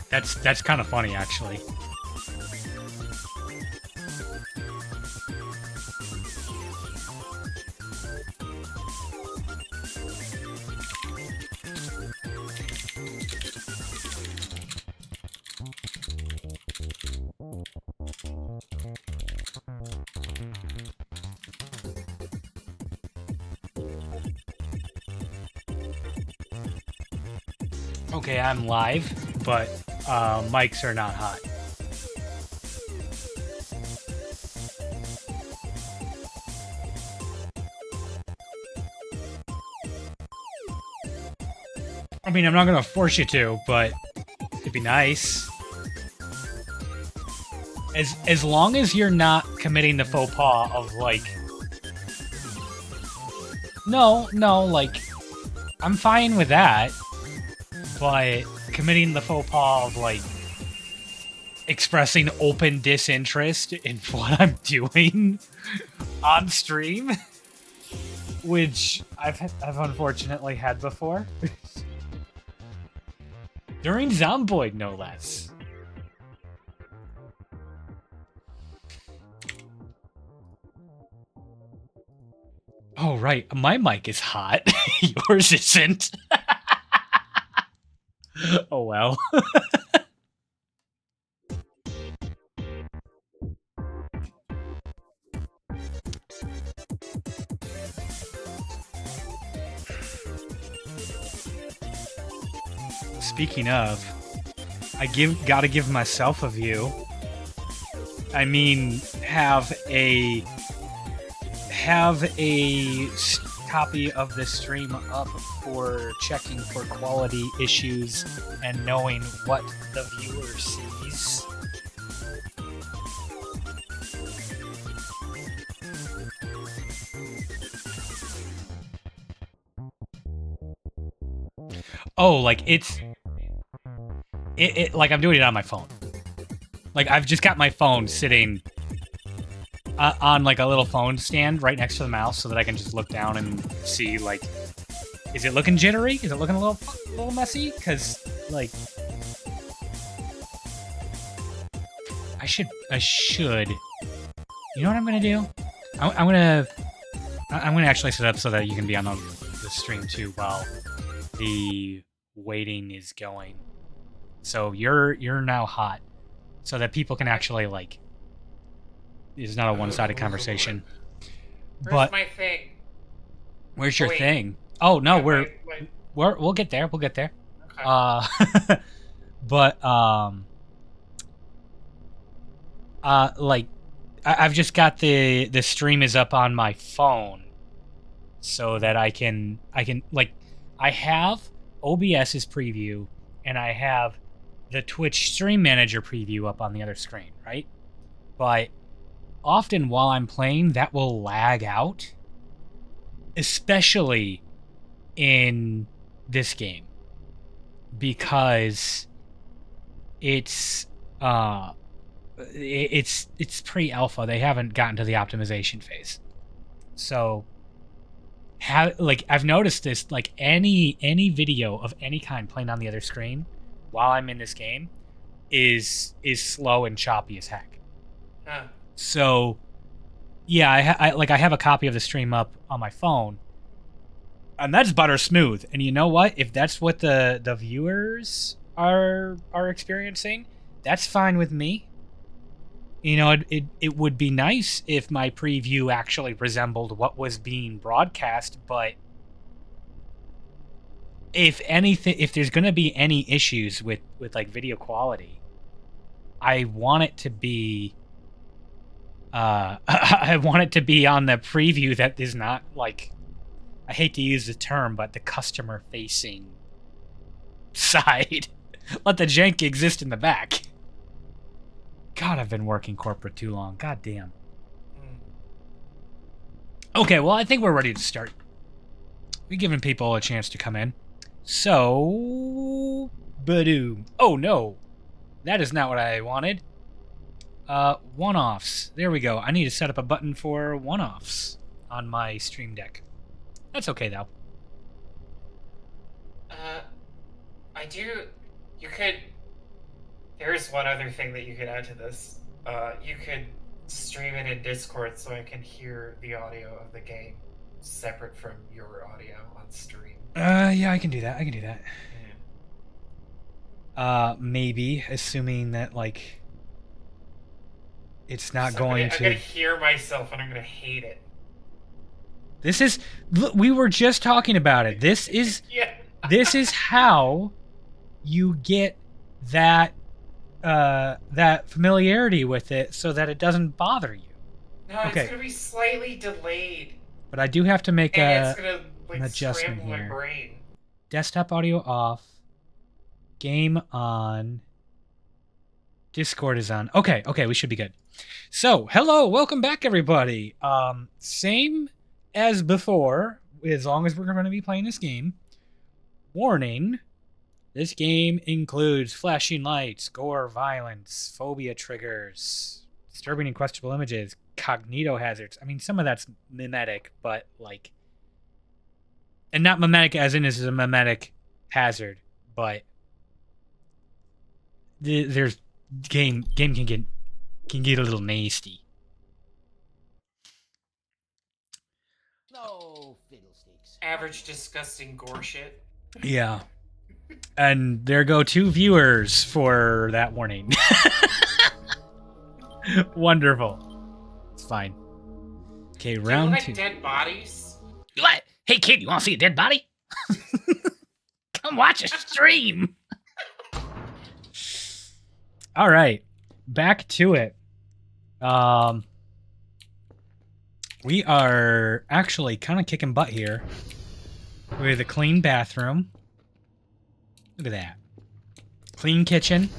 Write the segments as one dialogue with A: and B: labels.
A: That's kind of funny, actually. Okay, I'm live, but mics are not hot. I mean, I'm not gonna force you to, but it'd be nice. As long as you're not committing the faux pas of like, no, like, I'm fine with that, but committing the faux pas of like expressing open disinterest in what I'm doing on stream, which I've unfortunately had before. During Zomboid, no less. Oh, right. My mic is hot. Yours isn't. Oh, well. Speaking of, gotta give myself a view. I mean, have a copy of the stream up for checking for quality issues and knowing what the viewer sees. Oh, like it like I'm doing it on my phone. Like I've just got my phone sitting on like a little phone stand right next to the mouse so that I can just look down and see, like, is it looking jittery? Is it looking a little messy? Because, like, I should, you know what I'm gonna do? I'm gonna actually set it up so that you can be on the stream too while the waiting is going. So you're now hot, so that people can actually, like, it's not a one-sided conversation.
B: Where's my thing?
A: Where's your thing? Oh no,
B: yeah,
A: we'll get there. We'll get there.
B: Okay.
A: But like, I've just got the stream is up on my phone, so that I can like, I have OBS's preview and I have the Twitch Stream Manager preview up on the other screen, right? But often while I'm playing, that will lag out, especially in this game, because it's pre-alpha. They haven't gotten to the optimization phase. So I've noticed this, like, any video of any kind playing on the other screen while I'm in this game is slow and choppy as heck.
B: Huh.
A: So, yeah, I have a copy of the stream up on my phone, and that's butter smooth. And you know what? If that's what the viewers are experiencing, that's fine with me. You know, it would be nice if my preview actually resembled what was being broadcast, but if there's going to be any issues with like video quality, I want it to be I want it to be on the preview that is not, like, I hate to use the term, but the customer facing side. Let the jank exist in the back. God, I've been working corporate too long. God damn. Okay, well, I think we're ready to start. We're giving people a chance to come in. So, badoom. Oh no, that is not what I wanted. One-offs. There we go. I need to set up a button for one-offs on my Stream Deck. That's okay, though.
B: I do... You could Here's one other thing that you could add to this. You could stream it in Discord so I can hear the audio of the game separate from your audio on stream.
A: Yeah, I can do that. I can do that.
B: Yeah.
A: Maybe, assuming that, like, it's not
B: So
A: going
B: I'm
A: to...
B: gonna hear myself and I'm gonna hate it.
A: This is... We were just talking about it. This is...
B: Yeah.
A: This is how you get that that familiarity with it so that it doesn't bother you.
B: No,
A: Okay.
B: it's gonna be slightly delayed.
A: But I do have to make
B: And it's gonna,
A: an adjustment
B: scramble my
A: here.
B: brain.
A: Desktop audio off. Game on. Discord is on. Okay, we should be good. So, hello, welcome back, everybody. Same as before, as long as we're going to be playing this game. Warning, this game includes flashing lights, gore, violence, phobia triggers, disturbing and questionable images, cognito hazards. I mean, some of that's mimetic, but, like... And not mimetic as in this is a mimetic hazard, but... There's... Game can get a little nasty.
C: No fiddlesticks.
B: Average disgusting gore shit.
A: Yeah. And there go 2 viewers for that warning. Wonderful. It's fine. Okay, round
B: like
A: 2.
B: Dead bodies?
C: What? Hey kid, you want to see a dead body? Come watch a stream.
A: All right. Back to it. We are actually kind of kicking butt here. We have a clean bathroom. Look at that. Clean kitchen.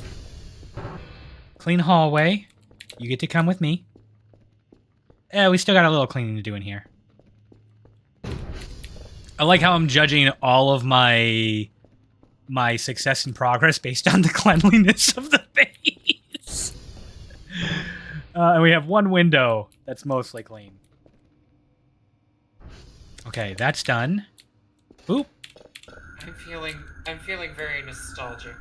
A: Clean hallway. You get to come with me. We still got a little cleaning to do in here. I like how I'm judging all of my success and progress based on the cleanliness of the base. And we have one window that's mostly clean. Okay, that's done. Boop.
B: I'm feeling very nostalgic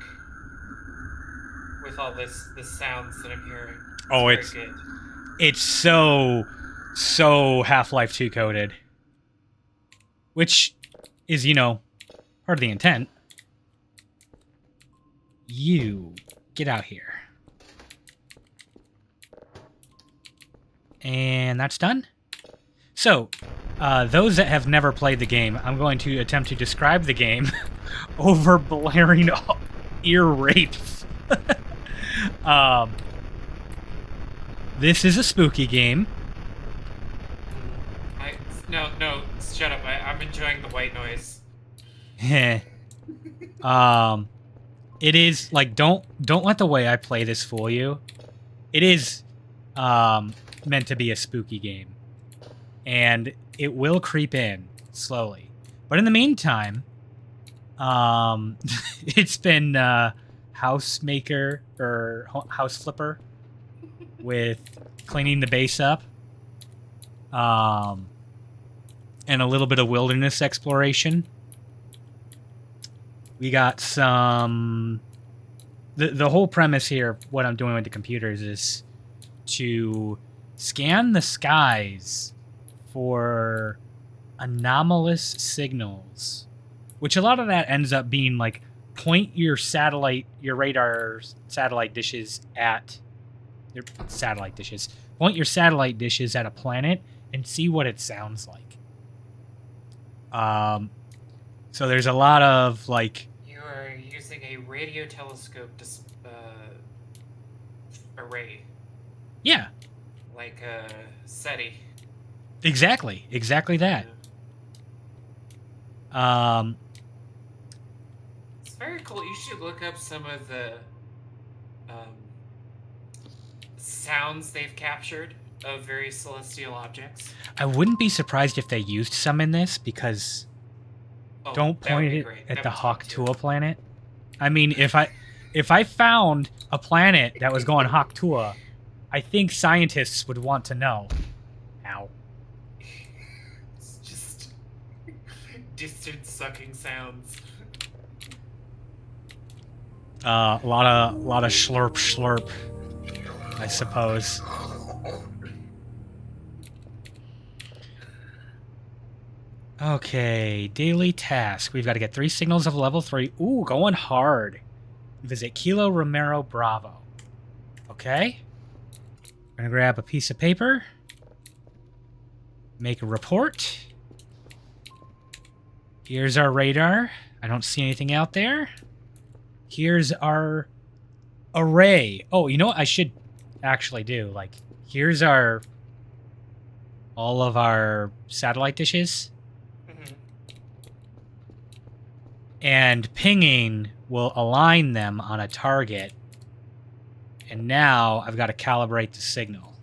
B: with all the sounds that I'm hearing.
A: Oh,
B: very good.
A: It's so Half-Life 2 coded. Which is, you know, part of the intent. You get out here. And that's done. So, those that have never played the game, I'm going to attempt to describe the game over blaring ear rape. This is a spooky game.
B: No, shut up. I'm enjoying the white noise.
A: It is like don't let the way I play this fool you. It is meant to be a spooky game. And it will creep in slowly. But in the meantime, it's been housemaker or house flipper with cleaning the base up. And a little bit of wilderness exploration. We got some... The whole premise here, what I'm doing with the computers, is to scan the skies for anomalous signals. Which a lot of that ends up being like, point your radar satellite dishes at... Point your satellite dishes at a planet and see what it sounds like. So there's a lot of, like...
B: You are using a radio telescope array.
A: Yeah.
B: Like a SETI.
A: Exactly that.
B: Yeah. It's very cool. You should look up some of the sounds they've captured of various celestial objects.
A: I wouldn't be surprised if they used some in this, because don't point it at the Hawktua planet. I mean, if I found a planet that was going Hawktua, I think scientists would want to know. Ow.
B: It's just distant sucking sounds.
A: A lot of slurp slurp, I suppose. Okay, daily task. We've got to get 3 signals of level 3. Ooh, going hard. Visit Kilo Romero Bravo. Okay. I'm gonna grab a piece of paper. Make a report. Here's our radar. I don't see anything out there. Here's our array. Oh, you know what I should actually do? Like, here's all of our satellite dishes.
B: Mm-hmm.
A: And pinging will align them on a target. And now I've got to calibrate the signal.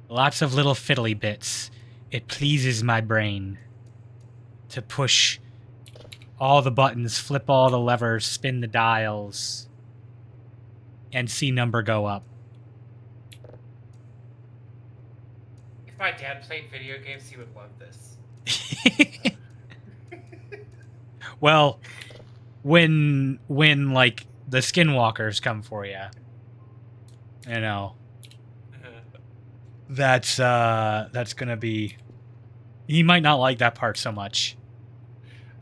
A: Lots of little fiddly bits. It pleases my brain to push all the buttons, flip all the levers, spin the dials, and see number go up.
B: If my dad played video games, he would love this.
A: Well, when like the skinwalkers come for you, you know, that's gonna be. He might not like that part so much.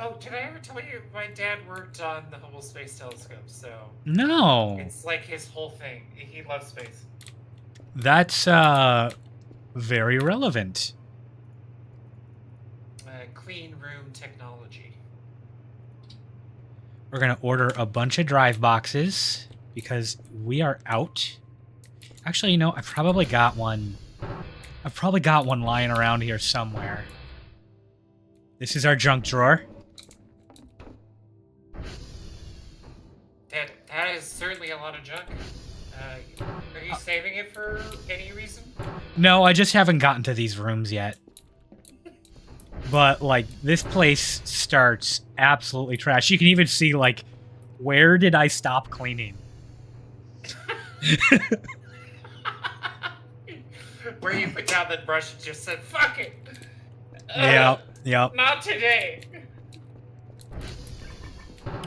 B: Oh, did I ever tell you my dad worked on the Hubble Space Telescope? So
A: No,
B: it's like his whole thing. He loves space.
A: that's very relevant.
B: Clean room technology.
A: We're gonna order a bunch of drive boxes because we are out. Actually, you know, I've probably got one lying around here somewhere. This is our junk drawer.
B: That is certainly a lot of junk. Are you saving it for any reason?
A: No, I just haven't gotten to these rooms yet. But, like, this place starts absolutely trash. You can even see, like, where did I stop cleaning?
B: Where you put down the brush and just said, fuck it!
A: Yep.
B: Not today!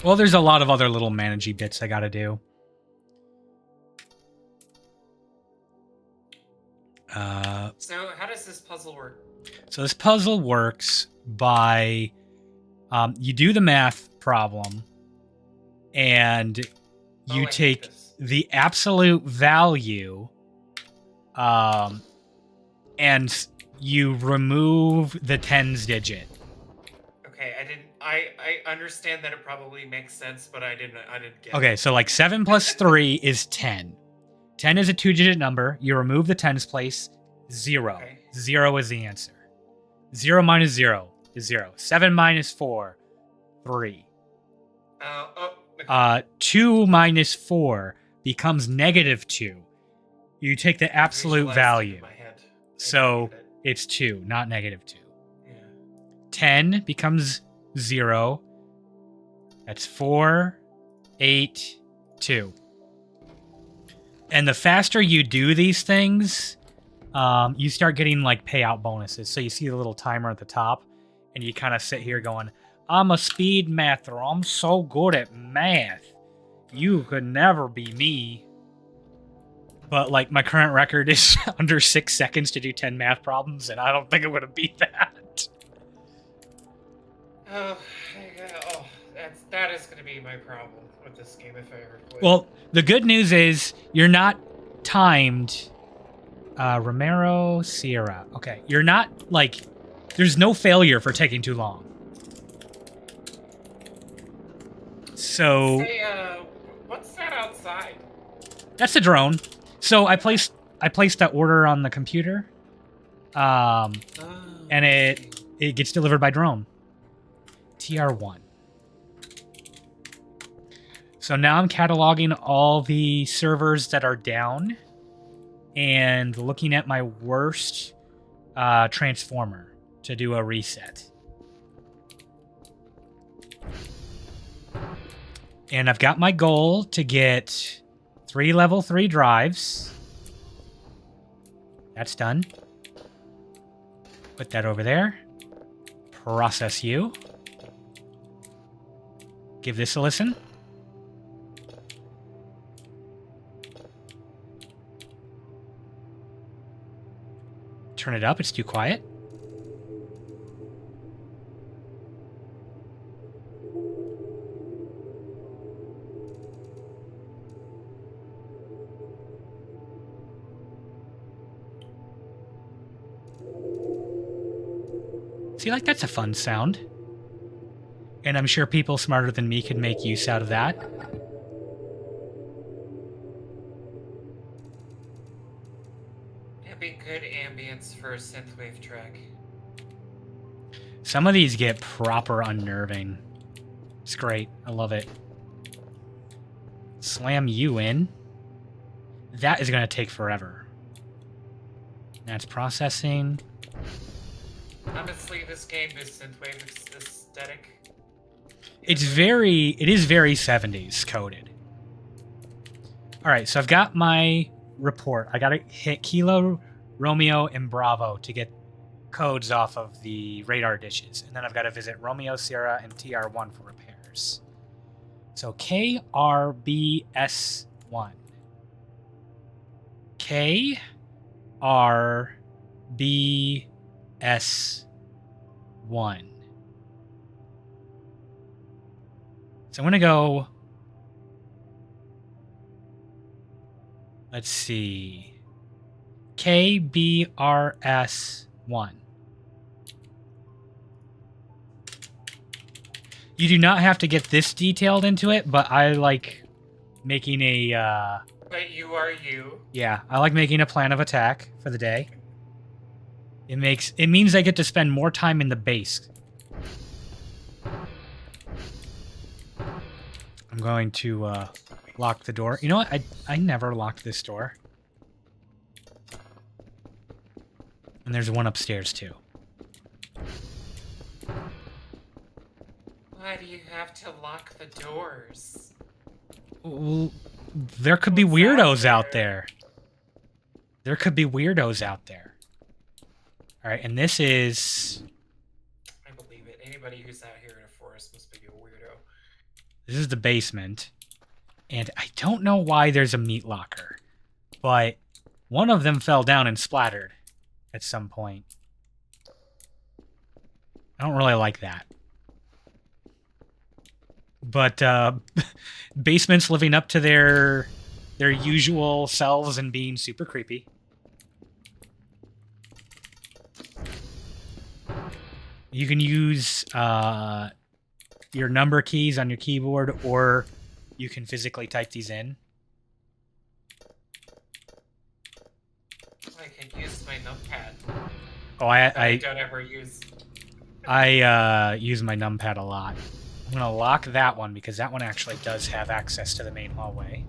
A: Well, there's a lot of other little managey bits I gotta do.
B: So, how does this puzzle work?
A: So this puzzle works by you do the math problem, and you take the absolute value, and you remove the tens digit.
B: Okay, I understand that it probably makes sense, but I didn't get it.
A: Okay, so like 7 plus 3 is 10. 10 is a 2-digit number. You remove the tens place. 0.
B: Okay.
A: 0 is the answer. 0 minus 0 is 0. 7 minus 4, 3.
B: Okay.
A: 2 minus 4 becomes negative 2. You take the absolute
B: Visualized it in
A: value.
B: my head. I
A: So
B: get it.
A: it's 2, not negative 2.
B: Yeah.
A: 10 becomes 0. That's 4, 8, 2. And the faster you do these things, you start getting like payout bonuses. So you see the little timer at the top, and you kind of sit here going, I'm a speed mather. I'm so good at math. You could never be me. But like my current record is under 6 seconds to do 10 math problems, and I don't think I'm going to beat that.
B: Oh, that is going to be my problem with this game if I ever play.
A: Well, the good news is you're not timed. Romero Sierra. Okay, you're not like. There's no failure for taking too long. So.
B: Say, what's that outside?
A: That's a drone. So I placed that order on the computer, and it gets delivered by drone. TR1. So now I'm cataloging all the servers that are down, and looking at my worst transformer to do a reset. And I've got my goal to get 3 level 3 drives. That's done. Put that over there. Process you. Give this a listen. Turn it up, it's too quiet. See, like, that's a fun sound. And I'm sure people smarter than me could make use out of that.
B: It'd be good ambience for a synthwave track.
A: Some of these get proper unnerving. It's great. I love it. Slam you in. That is going to take forever. That's processing.
B: Honestly, this game is synthwave aesthetic.
A: It is very 70s coded. All right, so I've got my report. I got to hit Kilo, Romeo, and Bravo to get codes off of the radar dishes. And then I've got to visit Romeo, Sierra, and TR1 for repairs. So KRBS1. KRBS1. So I'm going to go... Let's see. KBRS1. You do not have to get this detailed into it, but I like making a...
B: But you are you.
A: Yeah, I like making a plan of attack for the day. It means I get to spend more time in the base. I'm going to lock the door. You know what? I never locked this door. And there's one upstairs too.
B: Why do you have to lock the doors?
A: Well, there could be weirdos out there. There could be weirdos out there. All right, and this is...
B: I believe it. Anybody who's out here in a forest must be a weirdo.
A: This is the basement. And I don't know why there's a meat locker. But one of them fell down and splattered at some point. I don't really like that. But basements living up to their usual selves and being super creepy. You can use your number keys on your keyboard, or you can physically type these in.
B: I can use my numpad.
A: Oh,
B: I don't ever use.
A: I use my numpad a lot. I'm gonna lock that one because that one actually does have access to the main hallway.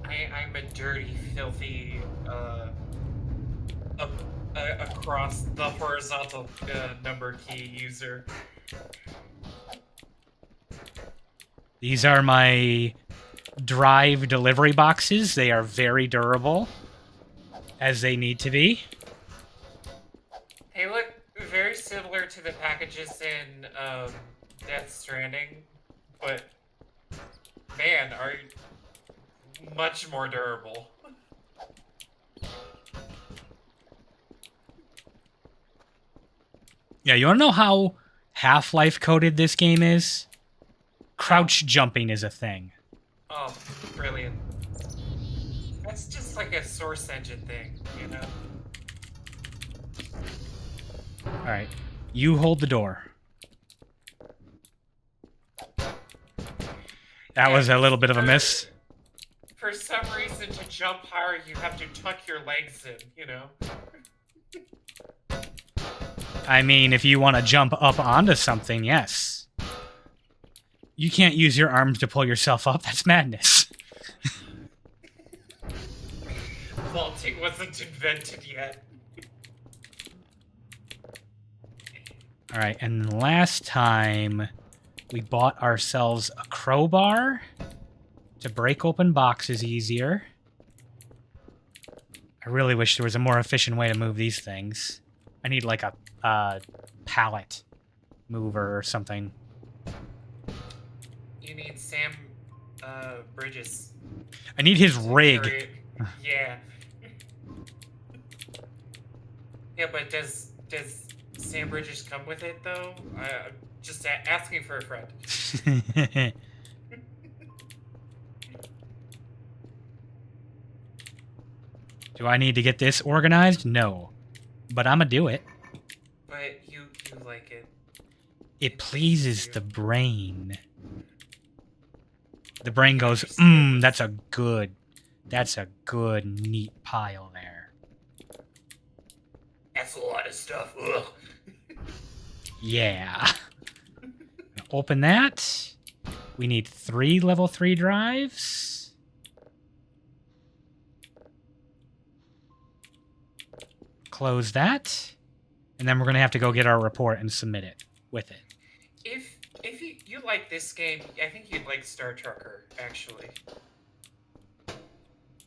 B: I'm a dirty, filthy, across the horizontal number key user.
A: These are my drive delivery boxes. They are very durable, as they need to be.
B: They look very similar to the packages in Death Stranding, but man, are much more durable.
A: Yeah, you want to know how Half-Life coded this game is? Crouch jumping is a thing.
B: Oh, brilliant. That's just like a Source Engine thing, you know?
A: Alright, you hold the door. That was a little bit of a miss.
B: For some reason, to jump higher, you have to tuck your legs in, you know?
A: I mean, if you want to jump up onto something, yes. You can't use your arms to pull yourself up. That's madness.
B: Vaulting wasn't invented yet.
A: Alright, and last time we bought ourselves a crowbar to break open boxes easier. I really wish there was a more efficient way to move these things. I need like a pallet mover or something.
B: You need Sam Bridges.
A: I need his
B: to
A: rig.
B: carry it. Yeah. Yeah, but does Sam Bridges come with it though? I'm just asking for a friend.
A: Do I need to get this organized? No. But I'm gonna do it.
B: But you like it.
A: It pleases the brain. The brain goes, that's a good, neat pile there.
B: That's a lot of stuff. Ugh.
A: Yeah. Open that. We need 3 level 3 drives. Close that. And then we're going to have to go get our report and submit it with it.
B: If you like this game, I think you'd like Star Trucker, actually.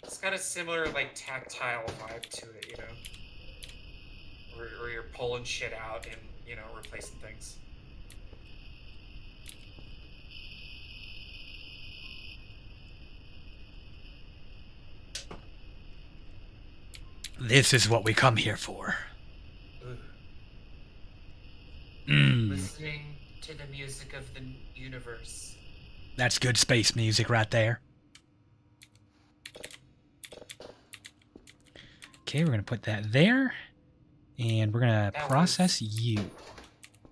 B: It's got a similar, like, tactile vibe to it, you know? Where you're pulling shit out and, you know, replacing things.
A: This is what we come here for.
B: Listening to the music of the universe.
A: That's good space music right there. Okay, we're going to put that there. And we're going to process you.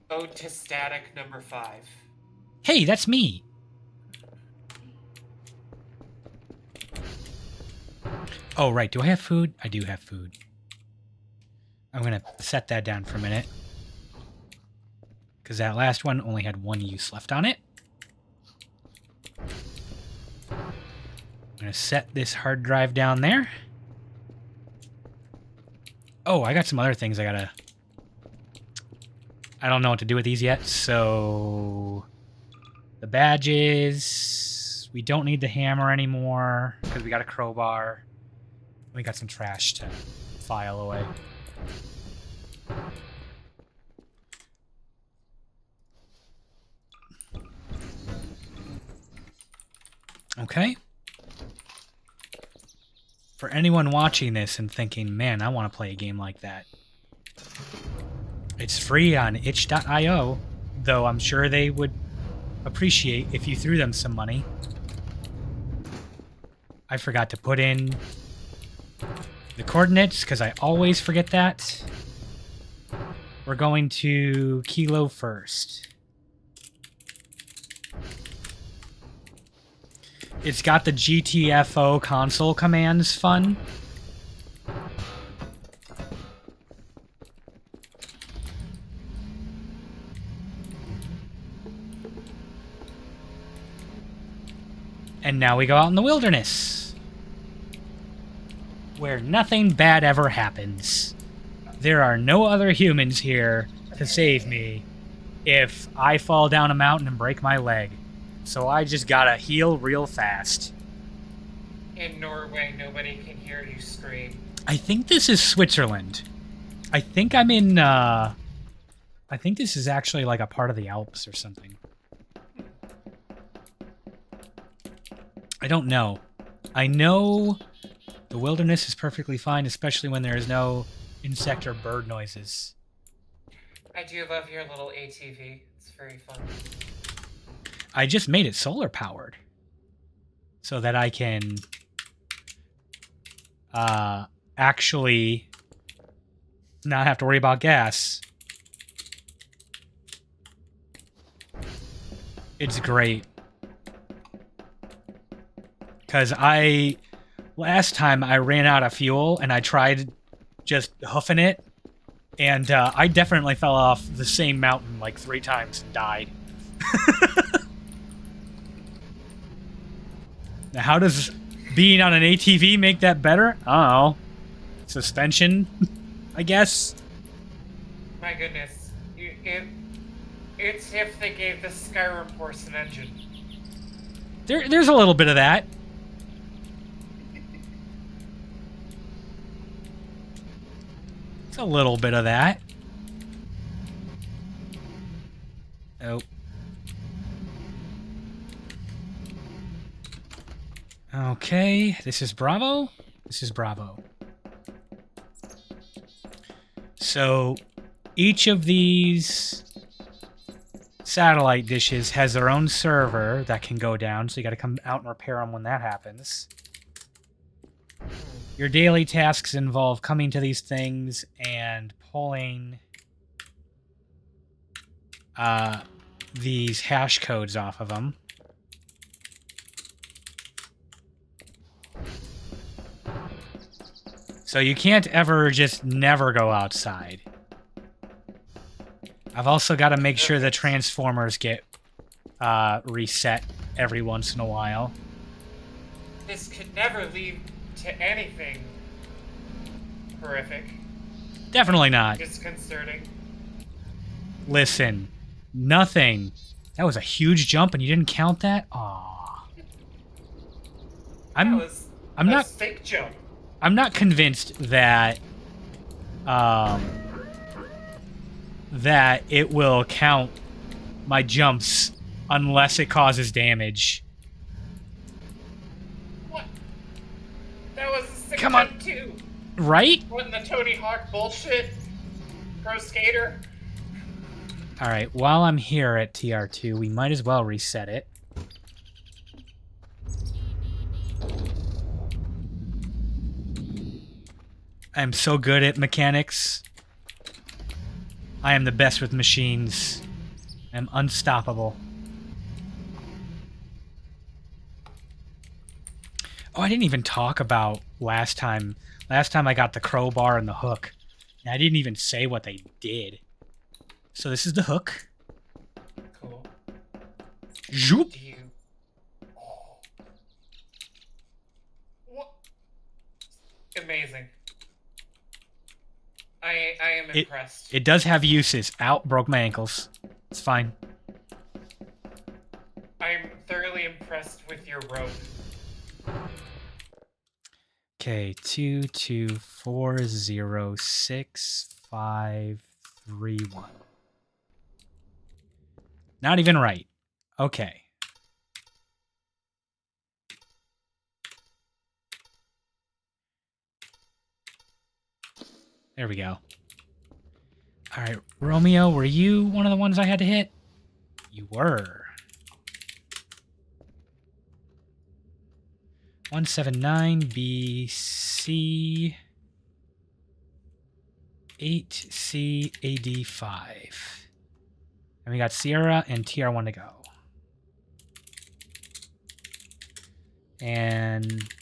B: Ode to Static number 5.
A: Hey, that's me. Oh, right. Do I have food? I do have food. I'm going to set that down for a minute. Because that last one only had 1 use left on it. I'm going to set this hard drive down there. Oh, I got some other things I gotta... I don't know what to do with these yet, so... The badges... We don't need the hammer anymore, because we got a crowbar. We got some trash to file away. Okay. For anyone watching this and thinking, man, I want to play a game like that. It's free on itch.io, though I'm sure they would appreciate if you threw them some money. I forgot to put in the coordinates, because I always forget that. We're going to Kilo first. It's got the GTFO console commands fun. And now we go out in the wilderness, where nothing bad ever happens. There are no other humans here to save me if I fall down a mountain and break my leg. So I just gotta heal real fast.
B: In Norway, nobody can hear you scream.
A: I think this is Switzerland. I think I'm in, I think this is actually like a part of the Alps or something. I don't know. I know the wilderness is perfectly fine, especially when there is no insect or bird noises.
B: I do love your little ATV. It's very fun.
A: I just made it solar powered so that I can actually not have to worry about gas. It's great. Because last time I ran out of fuel and I tried just hoofing it, and I definitely fell off the same mountain like 3 times and died. Now, how does being on an ATV make that better? I don't know. Suspension, I guess.
B: My goodness. It's if they gave the Skyrim horse an engine.
A: There's a little bit of that. It's a little bit of that. Oh. Okay, this is Bravo. This is Bravo. So, each of these satellite dishes has their own server that can go down, so you gotta come out and repair them when that happens. Your daily tasks involve coming to these things and pulling these hash codes off of them. So you can't ever just never go outside. I've also got to make sure the transformers get reset every once in a while.
B: This could never lead to anything horrific.
A: Definitely not.
B: Disconcerting.
A: Listen, nothing. That was a huge jump, and you didn't count that. Aww. I'm not
B: fake jump.
A: I'm not convinced that that it will count my jumps unless it causes damage.
B: What? That was a sick
A: Come
B: jump
A: on.
B: too.
A: Right?
B: Wasn't the Tony Hawk bullshit? Pro skater?
A: Alright, while I'm here at TR2, we might as well reset it. I'm so good at mechanics. I am the best with machines. I'm unstoppable. Oh, I didn't even talk about last time. Last time I got the crowbar and the hook. And I didn't even say what they did. So this is the hook.
B: Cool.
A: Zoop.
B: Do you... Oh. What? Amazing. I am impressed.
A: It does have uses. Out, broke my ankles. It's fine.
B: I'm thoroughly impressed with your rope.
A: Okay, 224065331. Not even right. Okay. There we go. All right, Romeo, were you one of the ones I had to hit? You were. 179 BC 8C AD5. And we got Sierra and TR1 to go. And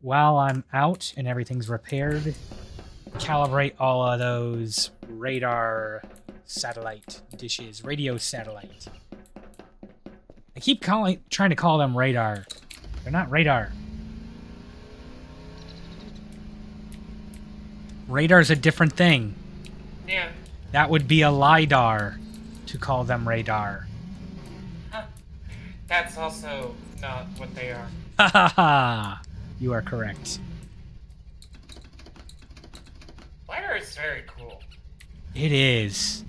A: while I'm out and everything's repaired, calibrate all of those radar satellite dishes. Radio satellite. I keep trying to call them radar. They're not radar. Radar's a different thing.
B: Yeah.
A: That would be a LiDAR to call them radar.
B: Huh. That's also not what they are.
A: Ha ha ha! You are correct.
B: LiDAR is very cool.
A: It is.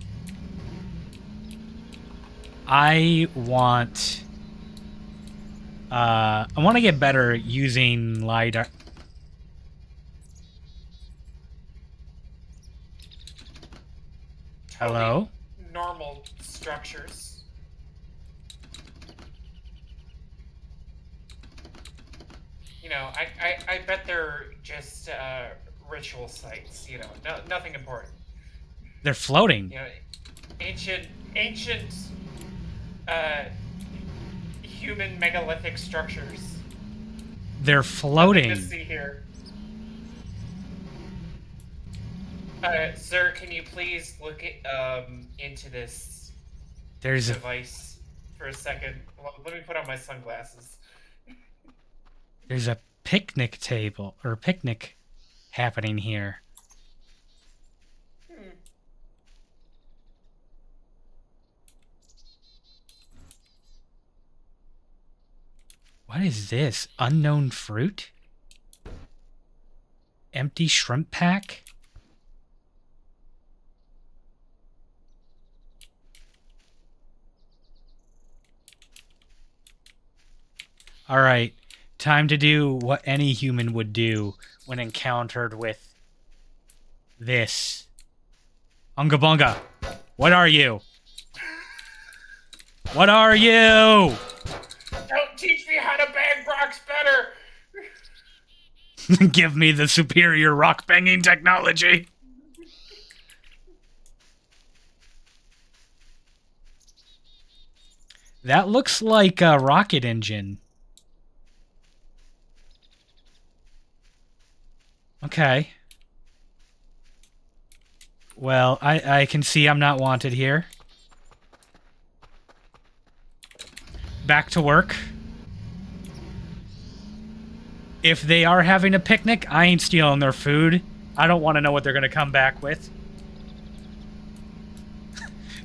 A: I want to get better using LiDAR. Hello?
B: Normal structures. You know, I bet they're just ritual sites. You know, nothing important.
A: They're floating.
B: You know, ancient human megalithic structures.
A: They're floating.
B: Nothing to see here. Sir, can you please look at, into this
A: There's a
B: device for a second? Let me put on my sunglasses.
A: there's a picnic table or picnic happening here. What is this? Unknown fruit? Empty shrimp pack? All right. Time to do what any human would do when encountered with this. Unga Bunga, what are you? What are you?
B: Don't teach me how to bang rocks better.
A: Give me the superior rock banging technology. That looks like a rocket engine. Okay. Well, I can see I'm not wanted here. Back to work. If they are having a picnic, I ain't stealing their food. I don't want to know what they're going to come back with.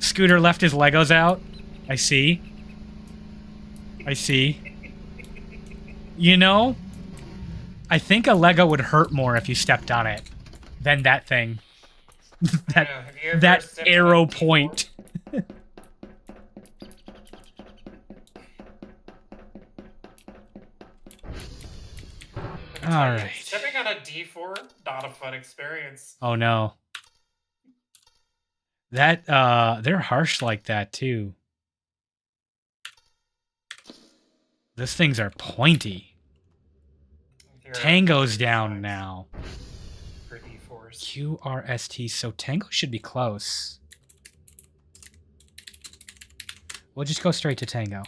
A: Scooter left his Legos out. I see. I see. You know, I think a Lego would hurt more if you stepped on it than that thing. that arrow point. All right.
B: Stepping on a D4, not a fun experience.
A: Oh no. That they're harsh like that too. Those things are pointy. Tango's down now.
B: For D4s.
A: QRST, so Tango should be close. We'll just go straight to Tango.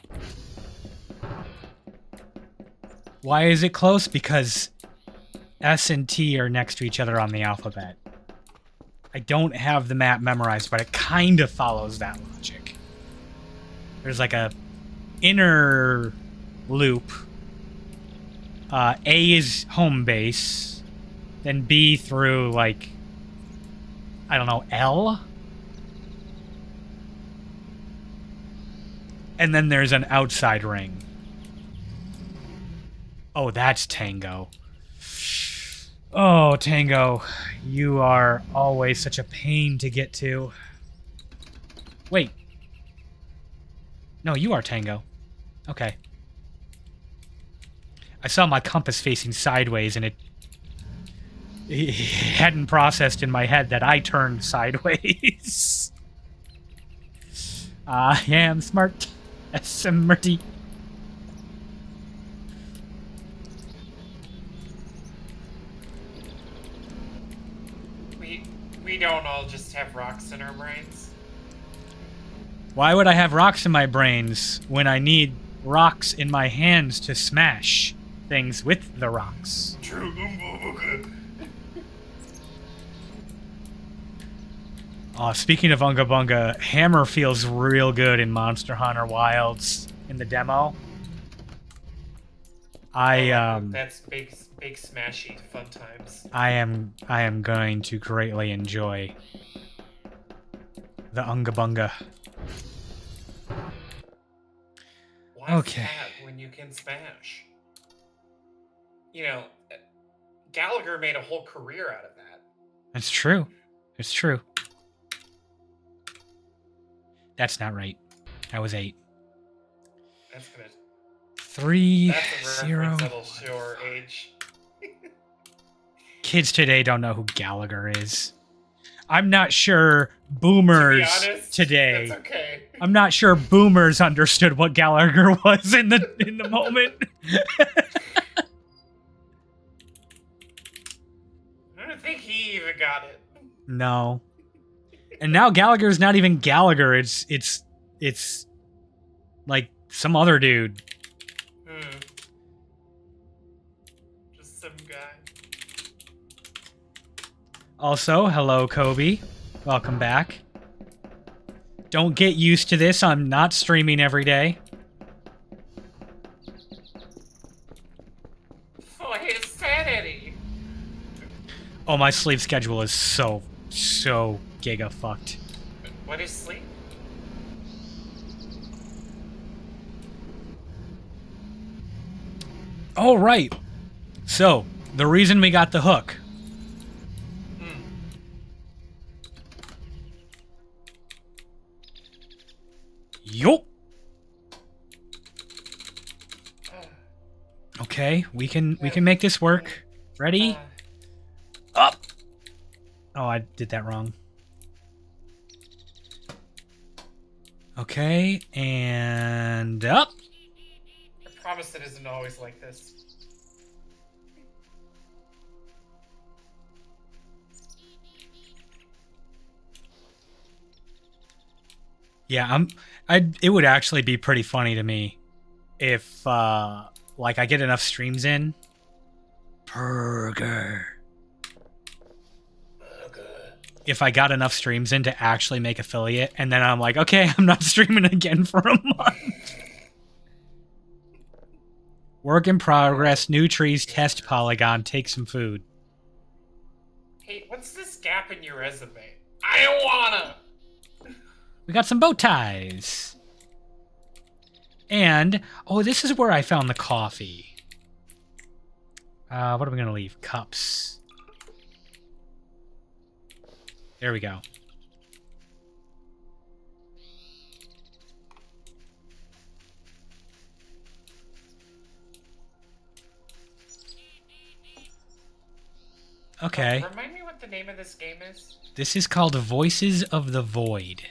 A: Why is it close? Because S and T are next to each other on the alphabet. I don't have the map memorized, but it kind of follows that logic. There's like a inner loop. A is home base, then B through, like, I don't know, L? And then there's an outside ring. Oh, that's Tango. Oh, Tango, you are always such a pain to get to. Wait. No, you are Tango. Okay. I saw my compass facing sideways, and it hadn't processed in my head that I turned sideways. I am smart. Smarty.
B: We don't all just have rocks in our brains.
A: Why would I have rocks in my brains when I need rocks in my hands to smash things with the rocks?
B: True.
A: Speaking of Unga Bunga, Hammer feels real good in Monster Hunter Wilds in the demo.
B: That's big smashy fun times.
A: I am going to greatly enjoy the Unga Bunga.
B: Why
A: Okay.
B: that when you can smash? You know, Gallagher made a whole career out of that.
A: It's true. It's true. That's not right. That was 8.
B: That's gonna.
A: 3,
B: That's a
A: 0.
B: reference that'll show our age.
A: Kids today don't know who Gallagher is. I'm not sure boomers
B: To be honest,
A: today.
B: That's okay.
A: I'm not sure boomers understood what Gallagher was in the moment.
B: I don't think he even got it.
A: No. And now Gallagher's not even Gallagher. It's like some other dude.
B: Just some guy.
A: Also, hello, Kobe. Welcome back. Don't get used to this. I'm not streaming every day.
B: Oh, his sanity.
A: Oh, my sleep schedule is so giga fucked.
B: What is sleep?
A: Oh, right. So, the reason we got the hook. Yup. Okay, we can make this work. Ready?
B: Uh,
A: Up. Oh, I did that wrong. Okay, and up.
B: I promise it isn't always like this.
A: Yeah, it would actually be pretty funny to me if like I get enough streams in. Burger. If I got enough streams in to actually make affiliate, and then I'm like, okay, I'm not streaming again for a month. Work in progress, new trees, test polygon, take some food.
B: Hey, what's this gap in your resume? I don't wanna!
A: We got some bow ties. And, oh, this is where I found the coffee. What are we going to leave? Cups. There we go. Okay.
B: Remind me what the name of this game is?
A: This is called Voices of the Void.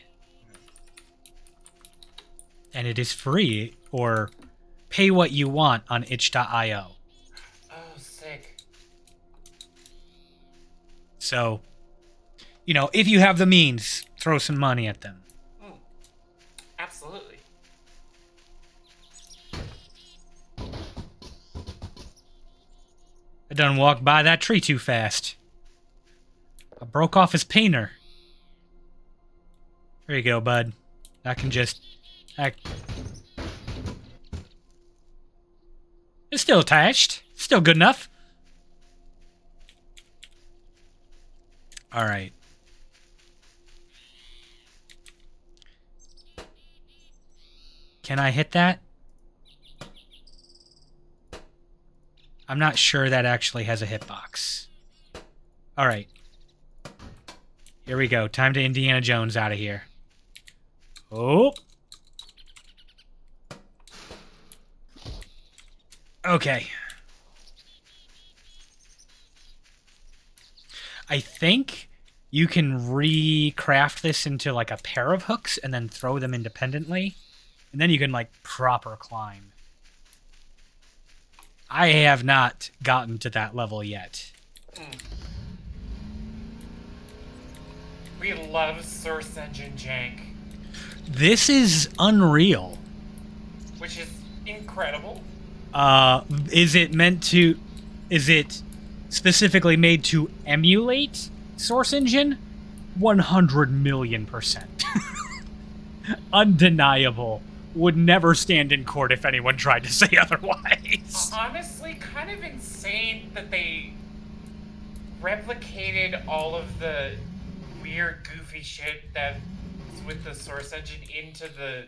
A: And it is free, or pay what you want on itch.io.
B: Oh, sick.
A: So, you know, if you have the means, throw some money at them.
B: Absolutely.
A: I done walked by that tree too fast. I broke off his painter. There you go, bud. I can just... It's still attached. Still good enough. Alright. Can I hit that? I'm not sure that actually has a hitbox. Alright. Here we go. Time to Indiana Jones out of here. Oh. Okay. I think you can recraft this into like a pair of hooks and then throw them independently. And then you can like proper climb. I have not gotten to that level yet.
B: We love Source Engine jank.
A: This is unreal.
B: Which is incredible.
A: Is it specifically made to emulate Source Engine? 100,000,000%. Undeniable. Would never stand in court if anyone tried to say otherwise.
B: Honestly, kind of insane that they replicated all of the weird, goofy shit that's with the Source Engine into the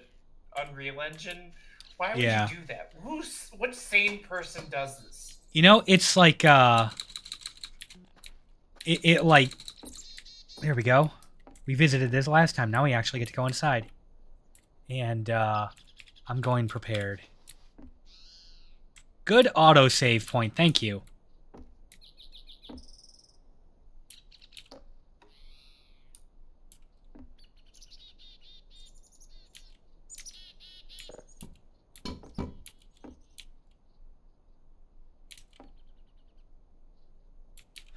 B: Unreal Engine. Why would you do that? What sane person does this?
A: You know, it's like, it like, there we go. We visited this last time. Now we actually get to go inside. And, I'm going prepared. Good autosave point, thank you.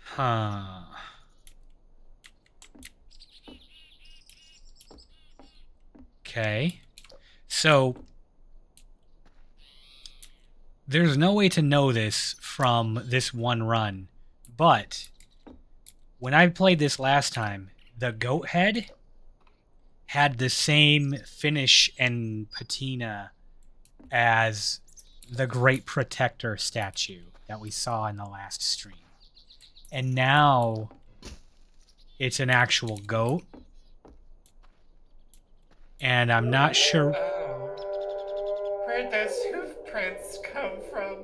A: Huh. Okay. So, there's no way to know this from this one run, but when I played this last time, the goat head had the same finish and patina as the Great Protector statue that we saw in the last stream. And now it's an actual goat. And I'm not sure...
B: Oh. Where'd those hoof prints come from?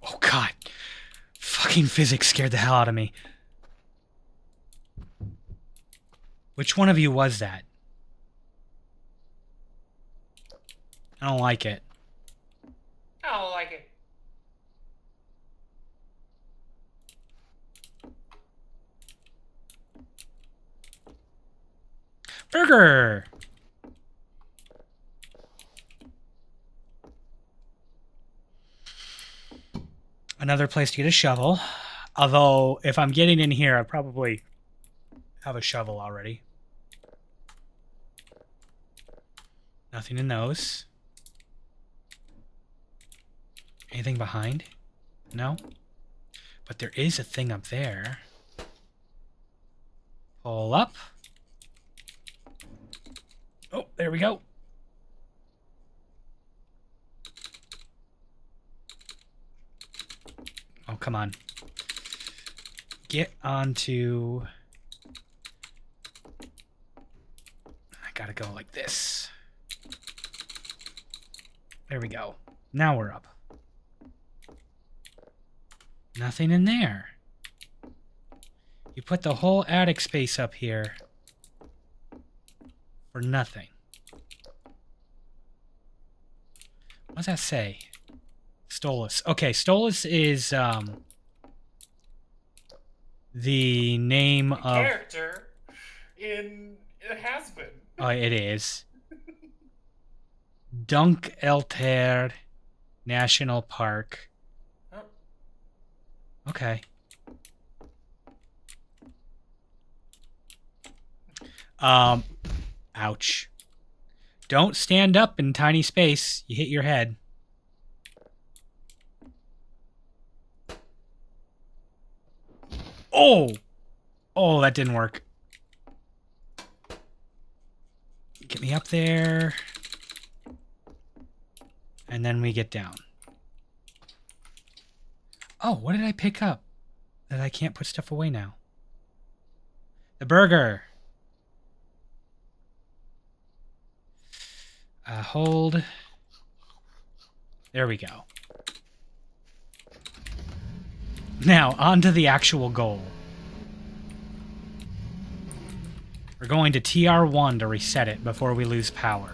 A: Oh, God. Fucking physics scared the hell out of me. Which one of you was that? I don't like it.
B: I don't like it.
A: Burger! Another place to get a shovel. Although, if I'm getting in here, I probably have a shovel already. Nothing in those. Anything behind? No? But there is a thing up there. Pull up. Oh, there we go. Oh, come on. Get onto... I gotta go like this. There we go. Now we're up. Nothing in there. You put the whole attic space up here for nothing. What does that say? Stolas. Okay, Stolas is the name of
B: character in It Has Been.
A: Oh, it is. Dunk Elter National Park.
B: Oh.
A: Okay. Ouch. Don't stand up in tiny space. You hit your head. Oh! Oh, that didn't work. Get me up there. And then we get down. Oh, what did I pick up that I can't put stuff away now? The burger. Hold. There we go. Now, on to the actual goal. We're going to TR1 to reset it before we lose power.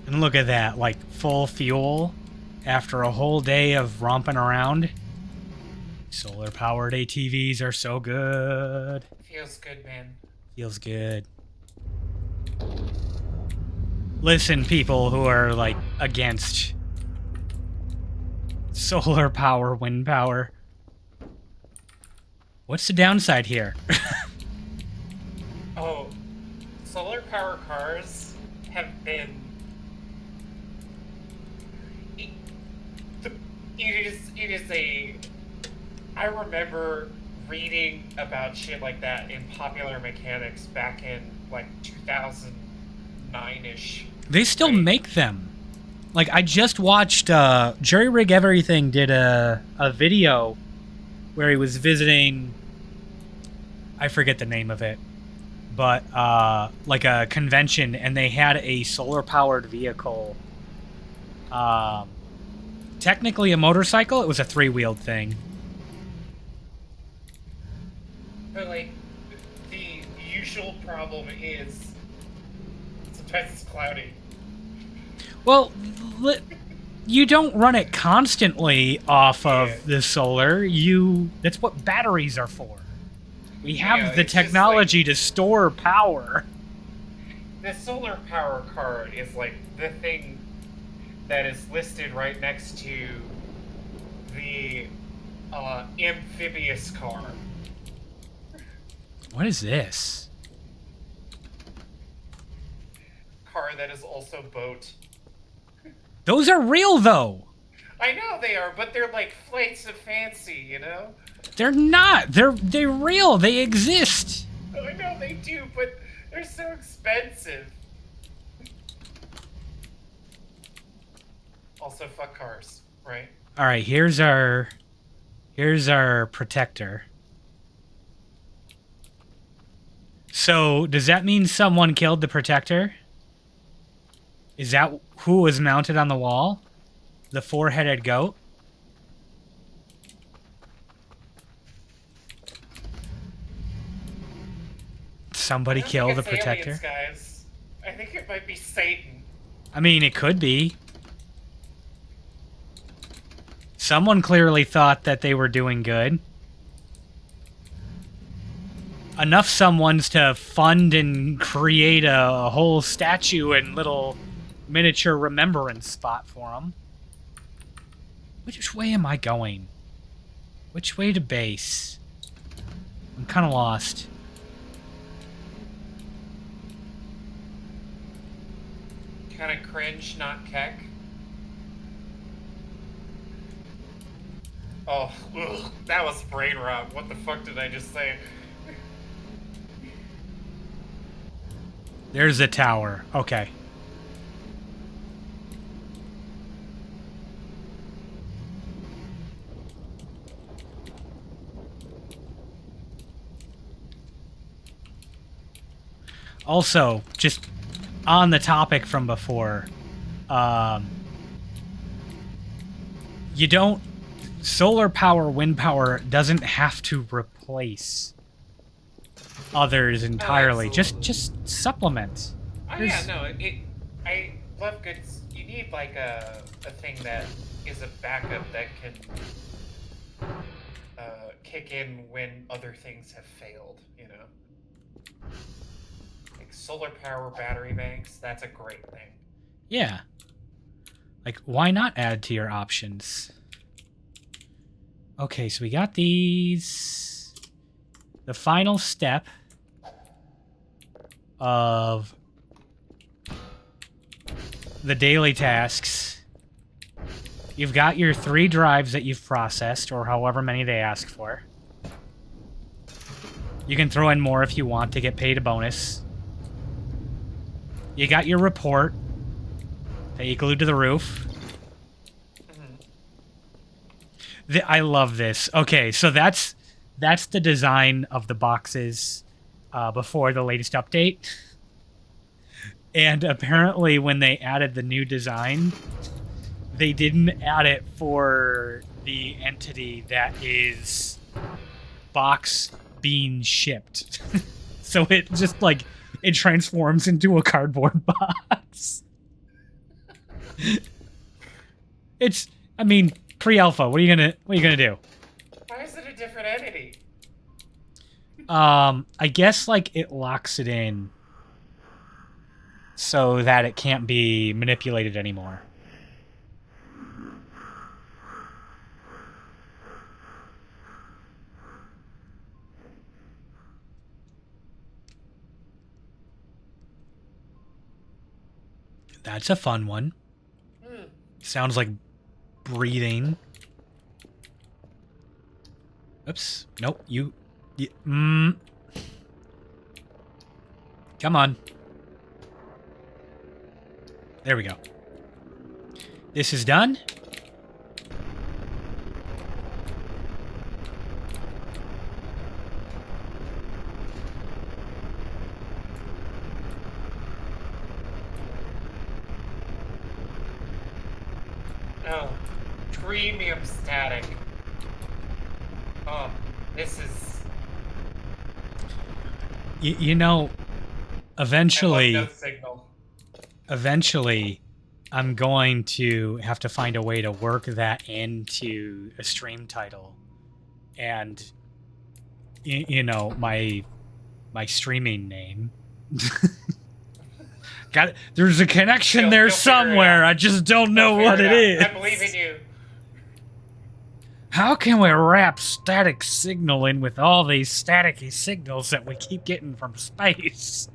A: And look at that, like, full fuel after a whole day of romping around. Solar-powered ATVs are so good.
B: Feels good, man.
A: Feels good. Listen, people who are, like, against solar power, wind power. What's the downside here?
B: Oh, solar power cars have been... It is a... I remember reading about shit like that in Popular Mechanics back in, like, 2009-ish.
A: They still make them. Like, I just watched, Jerry Rig Everything did a video where he was visiting, I forget the name of it, but, like a convention, and they had a solar-powered vehicle. Technically a motorcycle, it was a three-wheeled thing.
B: But, like, the usual problem is sometimes it's cloudy.
A: Well, you don't run it constantly off of the solar. That's what batteries are for. We have the technology to store power.
B: The solar power card is like the thing that is listed right next to the amphibious car.
A: What is this?
B: Car that is also boat.
A: Those are real, though.
B: I know they are, but they're like flights of fancy, you know?
A: They're not. They're real. They exist.
B: Oh, I know they do, but they're so expensive. Also, fuck cars, right?
A: All right, here's our protector. So, does that mean someone killed the protector? Is that who was mounted on the wall? The four-headed goat? Somebody kill the protector?
B: Aliens, guys. I think it might be Satan.
A: I mean, it could be. Someone clearly thought that they were doing good. Enough someones to fund and create a whole statue and little miniature remembrance spot for them. Which way am I going? Which way to base? I'm kind of lost.
B: Kind of cringe, not keck. Oh, ugh, that was brain rot. What the fuck did I just say?
A: There's a tower. Okay. Also, just on the topic from before, you don't... Solar power, wind power doesn't have to replace others entirely. Just supplement.
B: Oh yeah, no, I love good. You need like a thing that is a backup that can kick in when other things have failed. You know, like solar power battery banks. That's a great thing.
A: Yeah. Like, why not add to your options? Okay, so we got these. The final step of the daily tasks. You've got your 3 drives that you've processed, or however many they ask for. You can throw in more if you want to get paid a bonus. You got your report that you glued to the roof. I love this. Okay, so that's the design of the boxes before the latest update. And apparently when they added the new design, they didn't add it for the entity that is box being shipped. So it just, like, it transforms into a cardboard box. It's, I mean... PreAlpha, what are you gonna do?
B: Why is it a different entity?
A: I guess like it locks it in so that it can't be manipulated anymore. That's a fun one. Sounds like breathing. Oops. Nope. Come on. There we go. This is done.
B: Oh. Premium static. Oh, this is...
A: You know, eventually...
B: I love no signal.
A: Eventually, I'm going to have to find a way to work that into a stream title. And, you know, my streaming name. There's a connection there somewhere. I just don't know what it is.
B: I believe in you.
A: How can we wrap static signal in with all these staticky signals that we keep getting from space?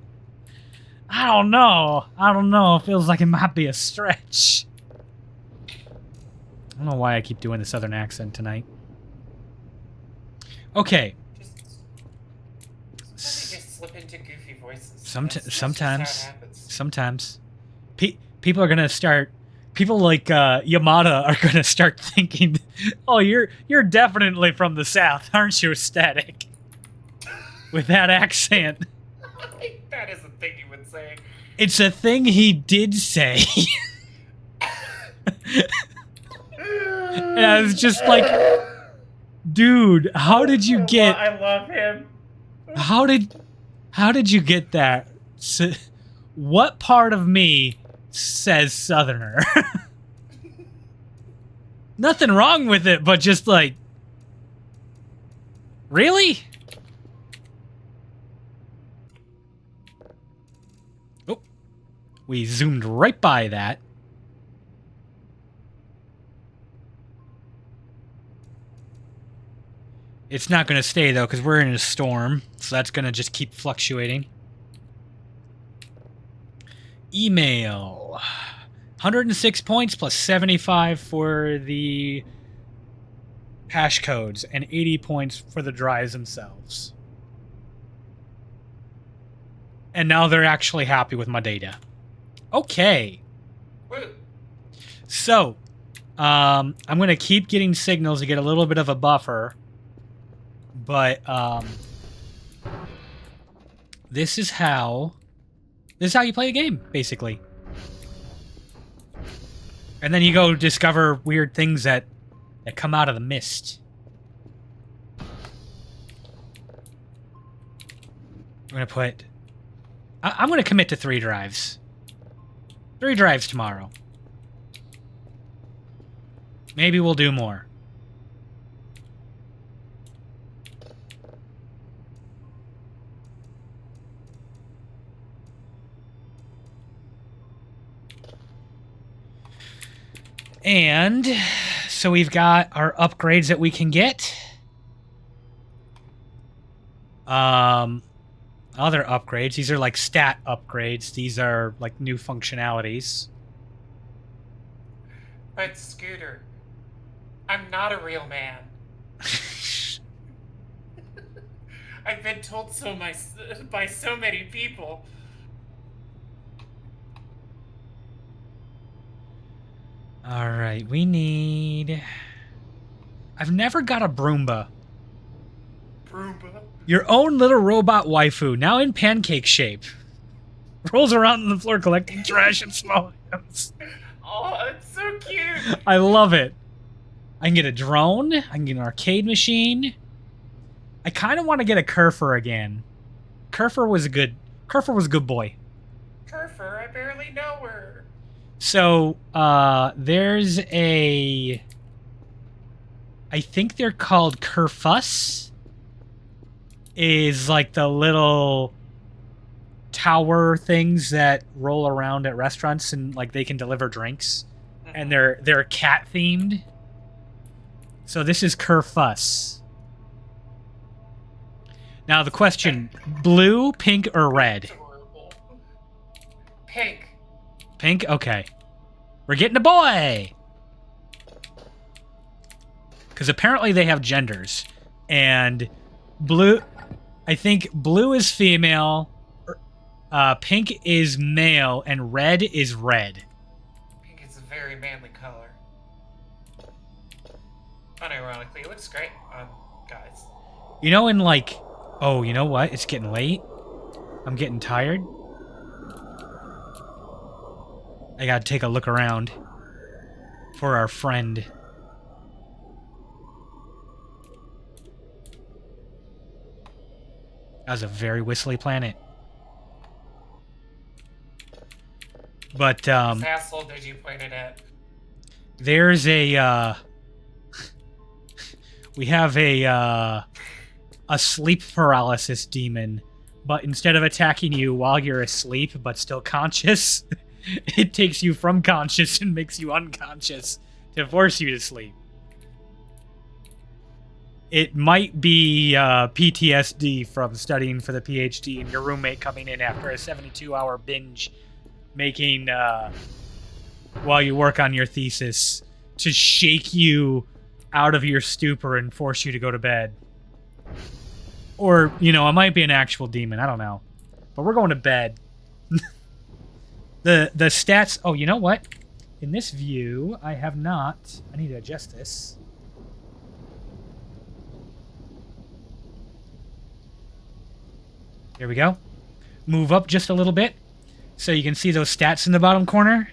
A: I don't know. It feels like it might be a stretch. I don't know why I keep doing the southern accent tonight. Okay.
B: Just slip into goofy voices.
A: Sometimes. People are gonna start... People like Yamada are gonna start thinking, "Oh, you're definitely from the South, aren't you, Static?" With that accent.
B: That is a thing you would say.
A: It's a thing he did say. And I was just like, dude, how did you get...
B: I love him.
A: How did you get that? What part of me says Southerner? Nothing wrong with it, but just like... Really? Oh. We zoomed right by that. It's not going to stay, though, because we're in a storm. So that's going to just keep fluctuating. Email. 106 points plus 75 for the hash codes and 80 points for the drives themselves. And now they're actually happy with my data. Okay. So, I'm going to keep getting signals to get a little bit of a buffer. But, this is how you play the game, basically. And then you go discover weird things that come out of the mist. I'm going to put... I'm going to commit to 3 drives. 3 drives tomorrow. Maybe we'll do more. And so we've got our upgrades that we can get. Other upgrades. These are like stat upgrades. These are like new functionalities.
B: But Scooter, I'm not a real man. I've been told so by so many people.
A: All right, we need... I've never got a Broomba.
B: Broomba?
A: Your own little robot waifu, now in pancake shape. Rolls around on the floor collecting trash and small items.
B: Oh, it's so cute.
A: I love it. I can get a drone. I can get an arcade machine. I kind of want to get a Kerfer again. Kerfer was a good boy.
B: Kerfer, I barely know her.
A: So, there's a... I think they're called Kerfuss. Is like the little tower things that roll around at restaurants and like they can deliver drinks. Mm-hmm. And they're cat themed. So this is Kerfuss. Now the question, blue, pink, or red?
B: Pink.
A: Pink? Okay. We're getting a boy! Because apparently they have genders. And blue... I think blue is female, pink is male, and red is red.
B: Pink is a very manly color. Unironically, it looks great on guys.
A: You know, in like... Oh, you know what? It's getting late. I'm getting tired. I gotta take a look around for our friend. That was a very whistly planet. But,
B: What asshole did you point it at?
A: There's a, we have a sleep paralysis demon, but instead of attacking you while you're asleep but still conscious, it takes you from conscious and makes you unconscious to force you to sleep. It might be PTSD from studying for the PhD and your roommate coming in after a 72-hour binge making, while you work on your thesis, to shake you out of your stupor and force you to go to bed. Or, you know, it might be an actual demon. I don't know. But we're going to bed. The stats... Oh, you know what? In this view, I have not... I need to adjust this. Here we go. Move up just a little bit. So you can see those stats in the bottom corner.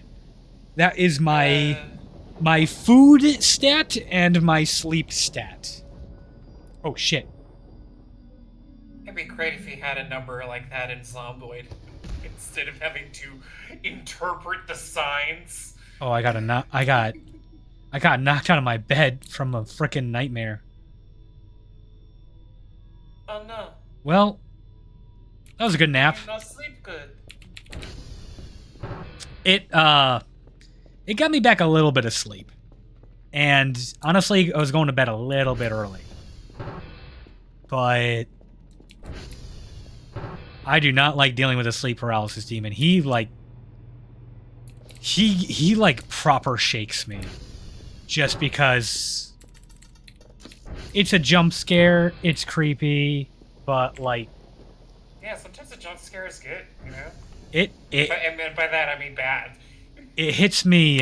A: That is my food stat and my sleep stat. Oh shit.
B: It'd be great if he had a number like that in Zomboid instead of having to interpret the signs.
A: Oh, I got knocked out of my bed from a frickin' nightmare.
B: Oh no.
A: Well, that was a good nap.
B: You not sleep good.
A: It got me back a little bit of sleep. And honestly, I was going to bed a little bit early. But I do not like dealing with a sleep paralysis demon. He proper shakes me. Just because it's a jump scare, it's creepy, but like
B: yeah, sometimes a jump scare is good, you know? And by that I mean bad.
A: It hits me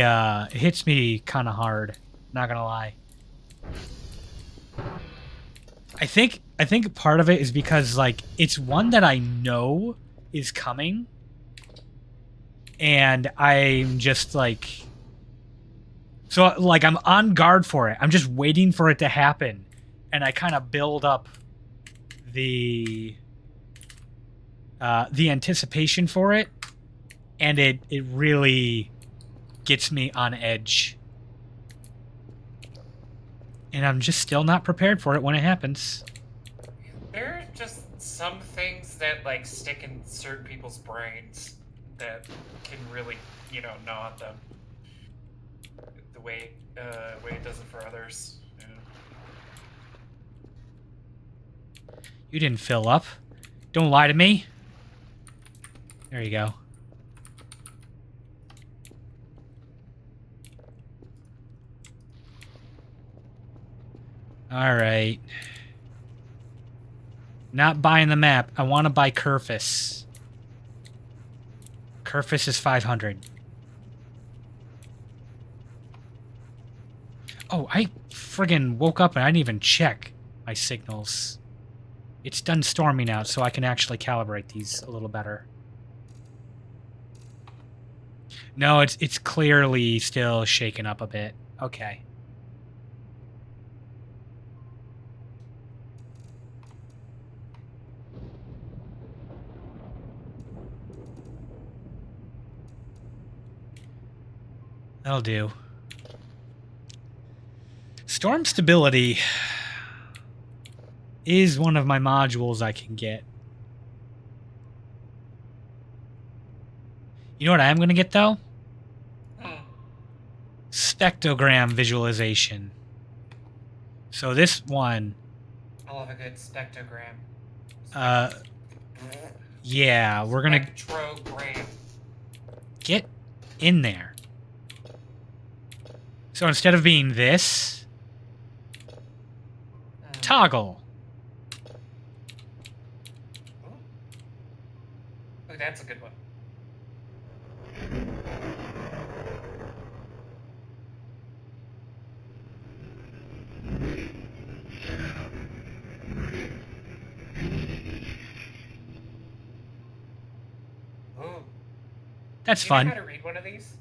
A: kind of hard, not gonna lie. I think part of it is because like it's one that I know is coming, and I'm just like, so like I'm on guard for it. I'm just waiting for it to happen, and I kind of build up the anticipation for it, and it really gets me on edge. And I'm just still not prepared for it when it happens.
B: There are just some things that like stick in certain people's brains that can really, you know, gnaw at them. The way it does it for others. You know?
A: You didn't fill up. Don't lie to me. There you go. Alright. Not buying the map. I want to buy Kerfus. Kerfus is 500. Oh, I friggin' woke up and I didn't even check my signals. It's done storming out, so I can actually calibrate these a little better. No, it's clearly still shaken up a bit. Okay. That'll do. Storm stability is one of my modules I can get. You know what I am going to get, though? Spectrogram visualization. So this one...
B: I love a good spectrogram.
A: Yeah, we're going to...
B: Spectrogram.
A: Get in there. So instead of being this... Toggle.
B: Ooh, that's a good one. Ooh.
A: That's
B: Do you
A: fun.
B: know how to read one of these?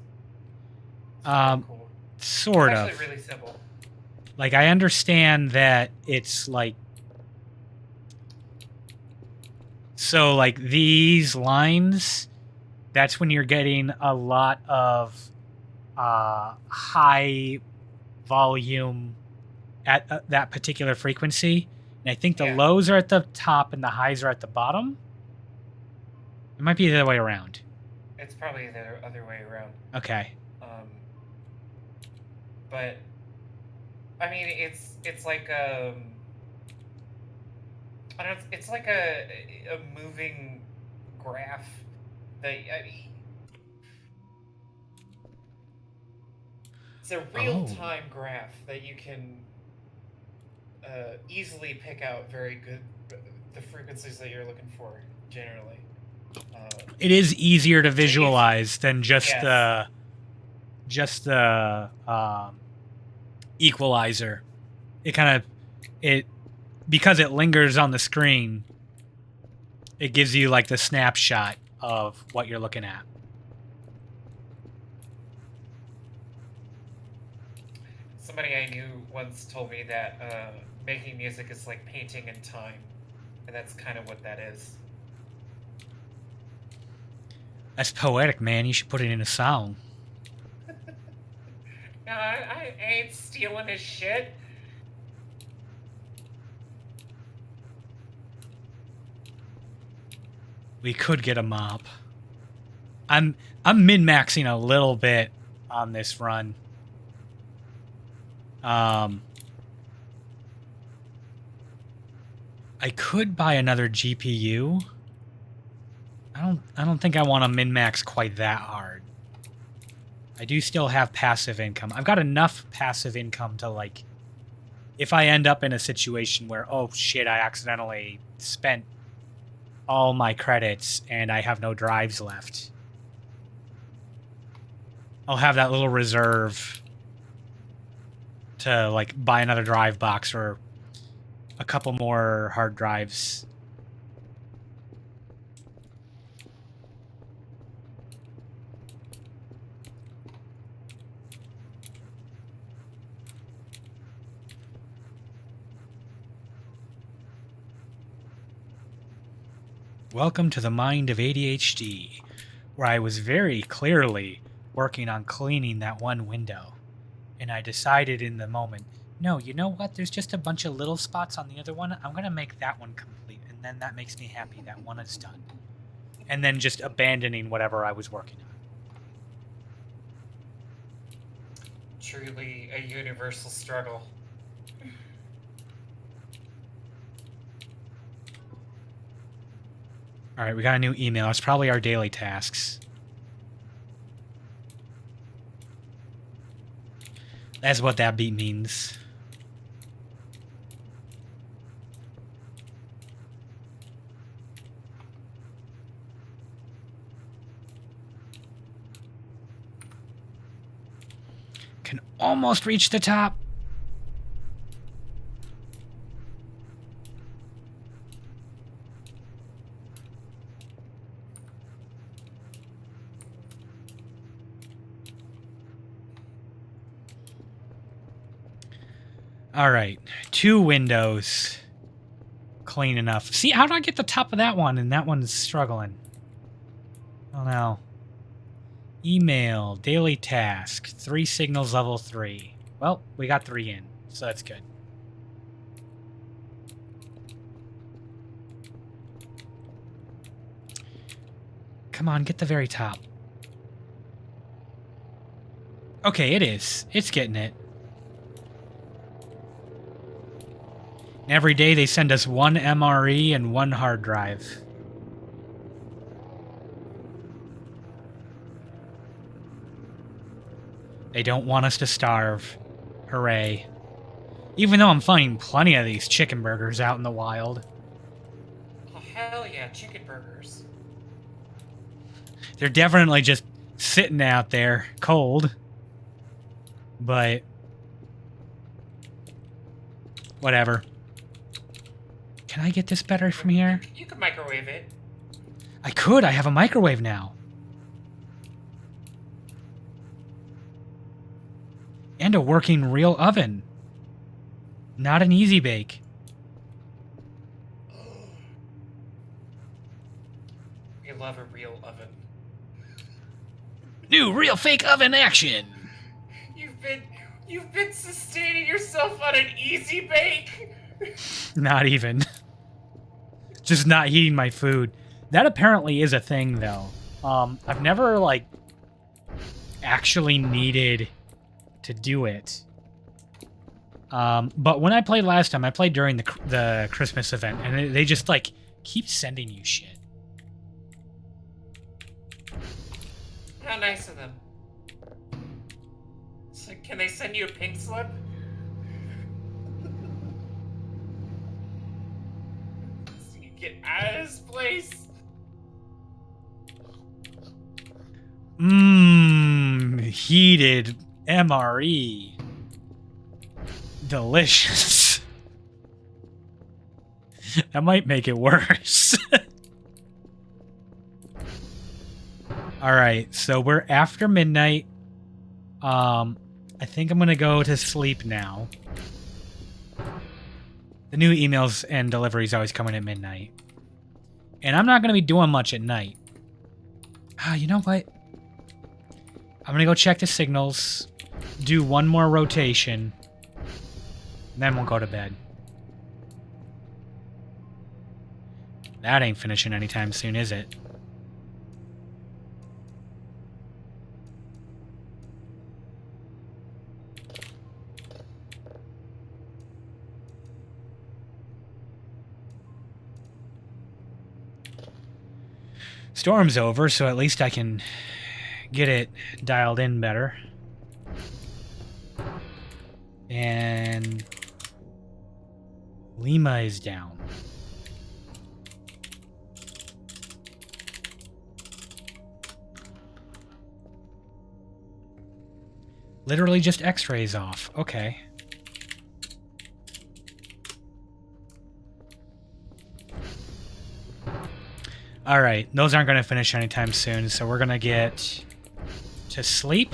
B: Cool.
A: Sort
B: it's
A: of.
B: actually really simple.
A: Like, I understand that it's, like... So, like, these lines, that's when you're getting a lot of high volume at that particular frequency. And I think the lows are at the top and the highs are at the bottom. It might be the other way around.
B: It's probably the other way around.
A: Okay.
B: But... I mean, it's like I don't know, it's like a moving graph that it's a real-time graph that you can easily pick out very good the frequencies that you're looking for generally.
A: It is easier to visualize than just the equalizer. Because it lingers on the screen, it gives you like the snapshot of what you're looking at.
B: Somebody I knew once told me that making music is like painting in time, and that's kind of what that is.
A: That's poetic, man. You should put it in a song.
B: No, I ain't stealing his shit.
A: We could get a mop. I'm min-maxing a little bit on this run. I could buy another GPU. I don't think I want to min-max quite that hard. I do still have passive income. I've got enough passive income to, like, if I end up in a situation where, oh shit, I accidentally spent all my credits and I have no drives left, I'll have that little reserve to, like, buy another drive box or a couple more hard drives. Welcome to the mind of ADHD, where I was very clearly working on cleaning that one window. And I decided in the moment, no, you know what? There's just a bunch of little spots on the other one. I'm going to make that one complete. And then that makes me happy. That one is done. And then just abandoning whatever I was working on.
B: Truly a universal struggle.
A: All right, we got a new email. It's probably our daily tasks. That's what that beat means. Can almost reach the top. All right, 2 windows. Clean enough. See, how do I get the top of that one and that one's struggling? Oh no. Email, daily task, 3 signals, level 3. Well, we got 3 in, so that's good. Come on, get the very top. Okay, it is. It's getting it. And every day they send us 1 MRE and 1 hard drive. They don't want us to starve. Hooray. Even though I'm finding plenty of these chicken burgers out in the wild.
B: Oh, hell yeah, chicken burgers.
A: They're definitely just sitting out there, cold. But whatever. Can I get this better from here?
B: You can microwave it.
A: I could. I have a microwave now. And a working real oven. Not an easy bake.
B: We love a real oven.
C: New real fake oven action.
B: You've been sustaining yourself on an easy bake.
A: Not even. Just not heating my food. That apparently is a thing, though. I've never, like, actually needed to do it. But when I played last time, I played during the Christmas event, and they just, like, keep sending you shit.
B: How nice of them. So can they send you a pink slip? So you get out of this place.
A: Heated MRE. Delicious. That might make it worse. All right, so we're after midnight. I think I'm gonna go to sleep now. The new emails and deliveries always come in at midnight. And I'm not gonna be doing much at night. You know what? I'm gonna go check the signals, do one more rotation, and then we'll go to bed. That ain't finishing anytime soon, is it? Storm's over, so at least I can get it dialed in better. And Lima is down. Literally just x-rays off. Okay. Alright, those aren't going to finish anytime soon, so we're going to get to sleep.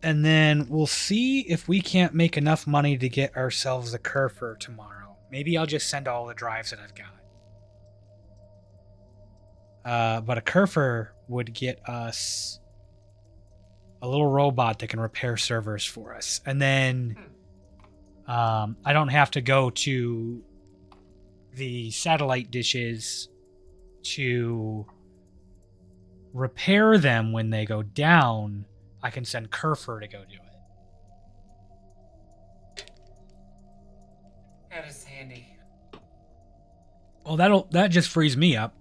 A: And then we'll see if we can't make enough money to get ourselves a Kerfer tomorrow. Maybe I'll just send all the drives that I've got. But a Kerfer would get us a little robot that can repair servers for us. And then I don't have to go to the satellite dishes to repair them when they go down. I can send Kerfer to go do it.
B: That is handy.
A: Well, that just frees me up,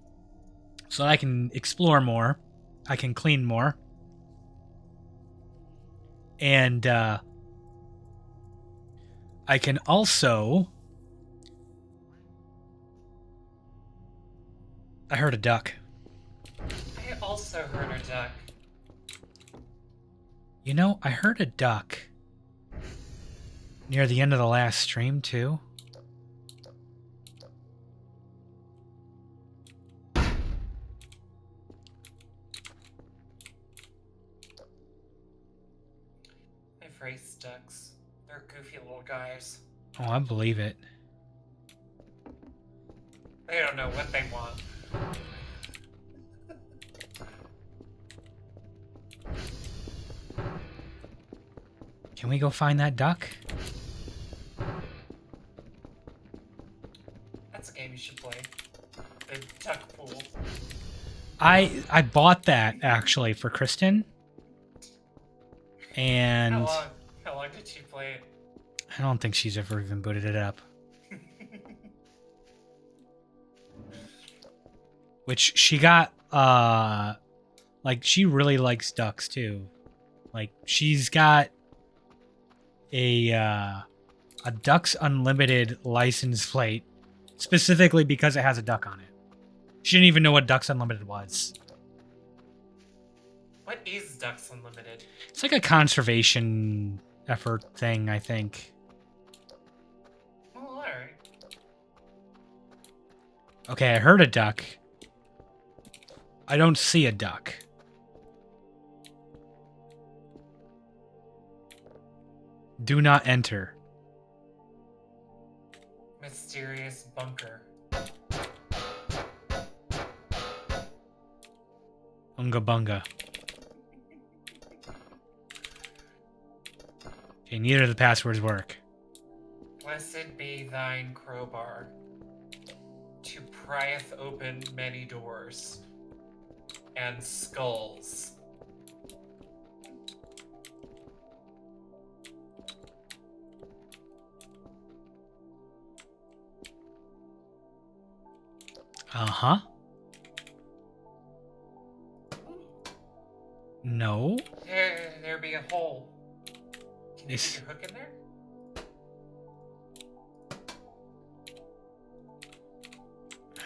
A: so I can explore more. I can clean more. And I can also... I heard a duck.
B: I also heard a duck.
A: You know, I heard a duck near the end of the last stream, too.
B: I've raced ducks. They're goofy little guys.
A: Oh, I believe it.
B: They don't know what they want.
A: Can we go find that duck?
B: That's a game you should play. The duck pool.
A: I bought that, actually, for Kristen. And...
B: How long did you play it?
A: I don't think she's ever even booted it up. Which she got, like, she really likes ducks, too. Like, she's got a Ducks Unlimited license plate, specifically because it has a duck on it. She didn't even know what Ducks Unlimited was.
B: What is Ducks Unlimited?
A: It's like a conservation effort thing, I think.
B: Oh, alright.
A: Okay, I heard a duck. I don't see a duck. Do not enter.
B: Mysterious bunker.
A: Unga bunga. Okay, neither of the passwords work.
B: Blessed be thine crowbar, to prieth open many doors, and skulls.
A: Uh-huh. No.
B: There be a hole. Can you
A: It's...
B: get your hook in there?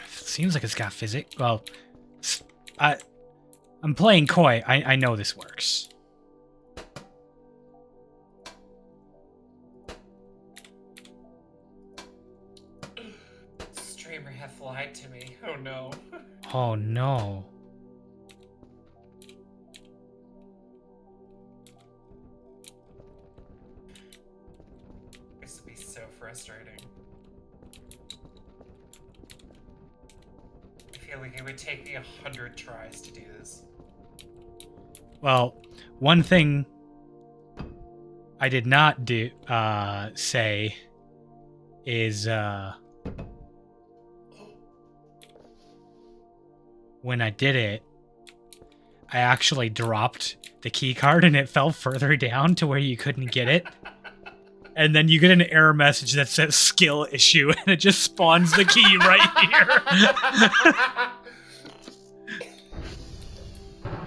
A: Seems like it's got physics. Well, I'm playing coy. I know this works.
B: Screamer hath lied to me. Oh no.
A: Oh no.
B: This would be so frustrating. I feel like it would take me 100 tries to do this.
A: Well, one thing I did not do say is when I did it, I actually dropped the key card and it fell further down to where you couldn't get it. And then you get an error message that says skill issue, and it just spawns the key right here.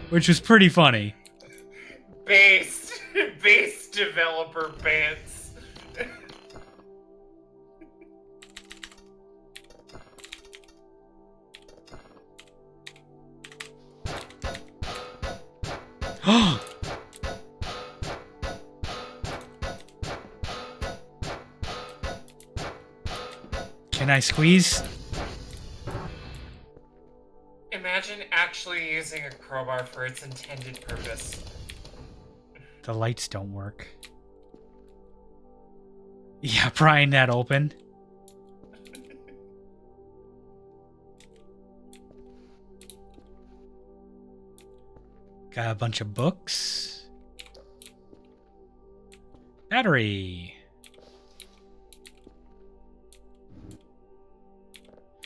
A: Which was pretty funny.
B: Base developer bans.
A: Can I squeeze?
B: Imagine actually using a crowbar for its intended purpose.
A: The lights don't work. Yeah, prying that open. Got a bunch of books. Battery.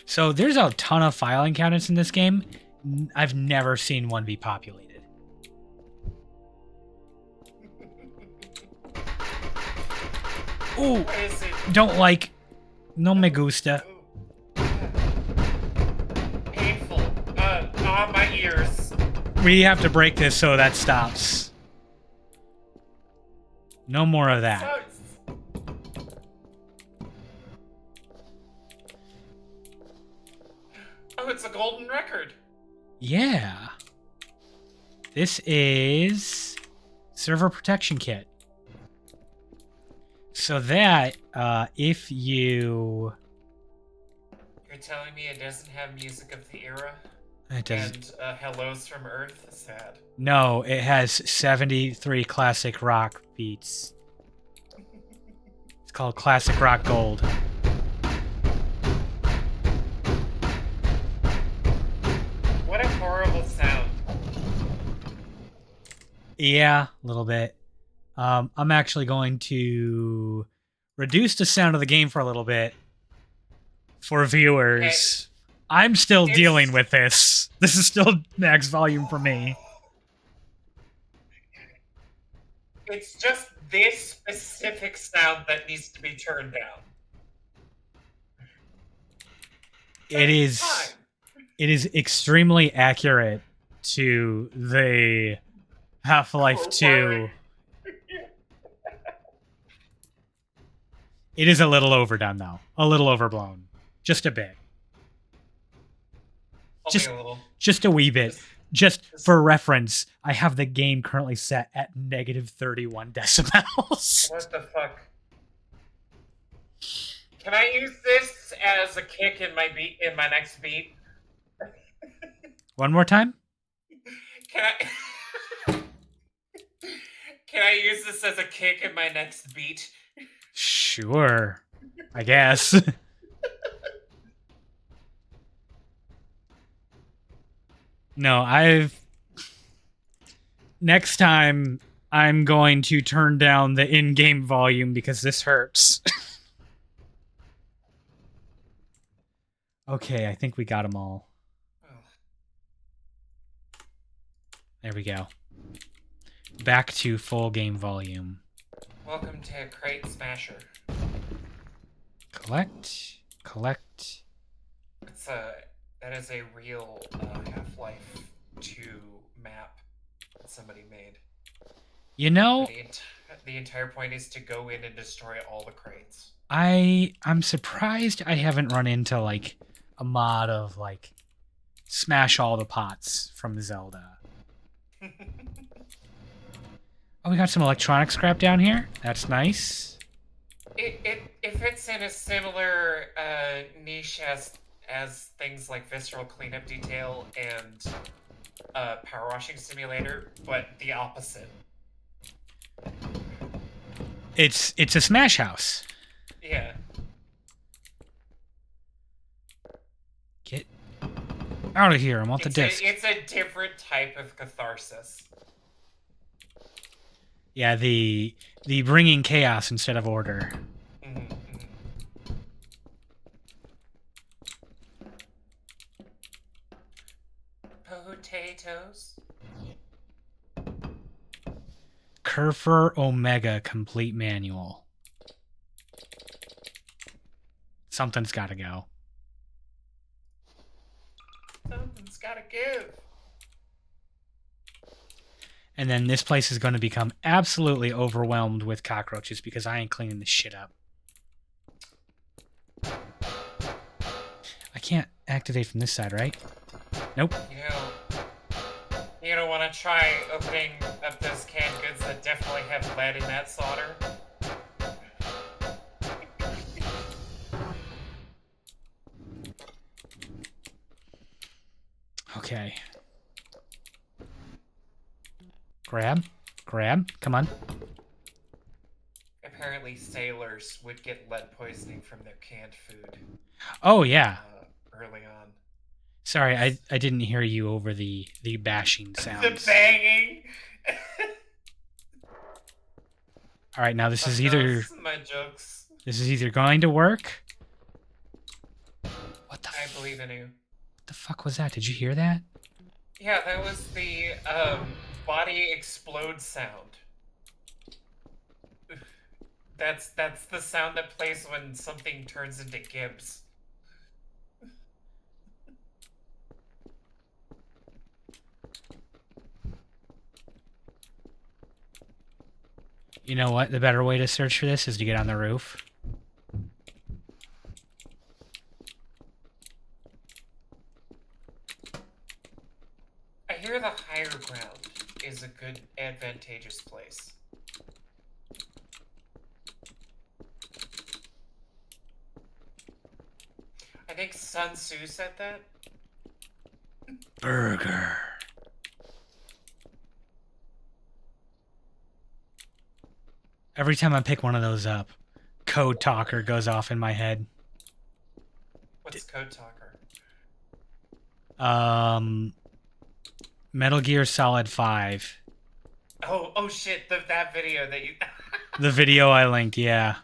A: So there's a ton of filing cabinets in this game. I've never seen one be populated. Ooh,
B: What is it?
A: don't like. No me gusta.
B: Painful. My ears.
A: We have to break this so that stops. No more of that.
B: Sucks. Oh, it's a golden record.
A: Yeah. This is server protection kit. So that, if you...
B: You're telling me it doesn't have music of the era?
A: It doesn't.
B: And hellos from Earth? Sad.
A: No, it has 73 classic rock beats. It's called Classic Rock Gold.
B: What a horrible sound.
A: Yeah, a little bit. I'm actually going to reduce the sound of the game for a little bit for viewers. I'm still dealing with this. This is still max volume for me.
B: It's just this specific sound that needs to be turned down.
A: It is
B: Fine.
A: it is extremely accurate to the Half-Life 2. It is a little overdone though. A little overblown. Just a bit.
B: Only a little.
A: Just a wee bit. Just for reference, I have the game currently set at negative 31 decibels.
B: What the fuck? Can I use this as a kick in my beat in my next beat?
A: One more time?
B: Can I Can I use this as a kick in my next beat?
A: Sure. I guess. No, next time I'm going to turn down the in-game volume because this hurts. Okay, I think we got them all. There we go. Back to full game volume.
B: Welcome to Crate Smasher.
A: Collect.
B: That is a real Half-Life 2 map that somebody made.
A: You know,
B: The entire point is to go in and destroy all the crates.
A: I'm surprised I haven't run into like a mod of like smash all the pots from Zelda. Oh, we got some electronic scrap down here. That's nice.
B: If it's in a similar niche as things like visceral cleanup detail and power washing simulator, but the opposite.
A: It's a smash house.
B: Yeah.
A: Get out of here! I want the disc.
B: It's a different type of catharsis.
A: Yeah, the bringing chaos instead of order.
B: Mm-hmm. Potatoes.
A: Kerfer Omega Complete Manual. Something's got to go.
B: Something's gotta give.
A: And then this place is going to become absolutely overwhelmed with cockroaches because I ain't cleaning this shit up. I can't activate from this side, right? Nope.
B: You don't want to try opening up those canned goods that definitely have lead in that solder?
A: Okay. Grab. Come on.
B: Apparently sailors would get lead poisoning from their canned food.
A: Oh, yeah.
B: Early on.
A: Sorry, I didn't hear you over the bashing sounds.
B: The banging!
A: All right, now this is either...
B: my jokes.
A: This is either going to work... What the
B: I believe in you.
A: What the fuck was that? Did you hear that?
B: Yeah, that was the body explode sound. That's the sound that plays when something turns into Gibbs.
A: You know what? The better way to search for this is to get on the roof.
B: I hear the higher ground is a good, advantageous place. I think Sun Tzu said that.
A: Burger. Every time I pick one of those up, Code Talker goes off in my head.
B: What's Code Talker?
A: Metal Gear Solid 5.
B: Oh shit, that video that you...
A: The video I linked, yeah.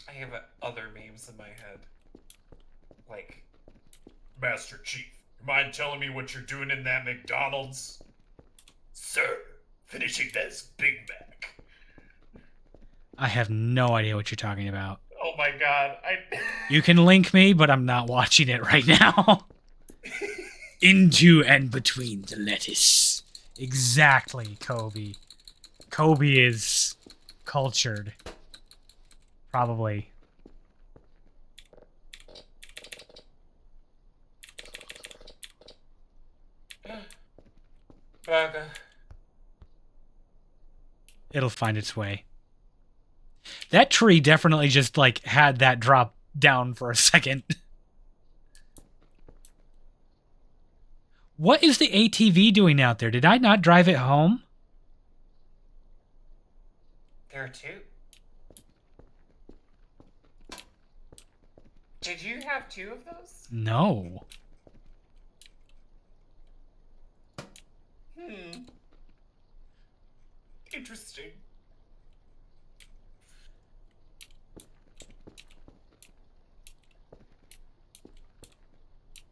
B: I have other memes in my head. Like... Master Chief, you mind telling me what you're doing in that McDonald's? Sir, finishing this Big Mac.
A: I have no idea what you're talking about.
B: Oh my god,
A: You can link me, but I'm not watching it right now. Into and between the lettuce. Exactly, Kobe. Kobe is cultured. Probably.
B: Burger.
A: It'll find its way. That tree definitely just, like, had that drop down for a second. What is the ATV doing out there? Did I not drive it home?
B: There are two. Did you have two of those?
A: No.
B: Interesting.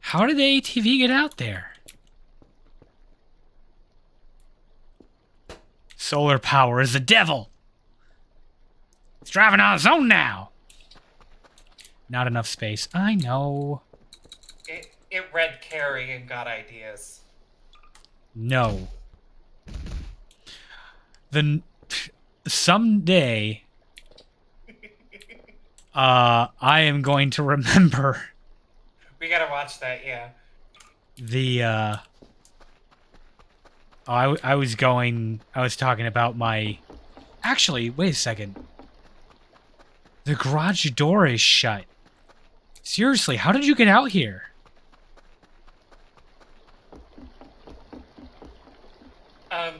A: How did the ATV get out there? Solar power is the devil. It's driving on its own now. Not enough space. I know.
B: It read Carrie and got ideas.
A: No. Someday, I am going to remember
B: We gotta watch that, yeah.
A: Oh, I was talking about my... Actually, wait a second. The garage door is shut. Seriously, how did you get out here?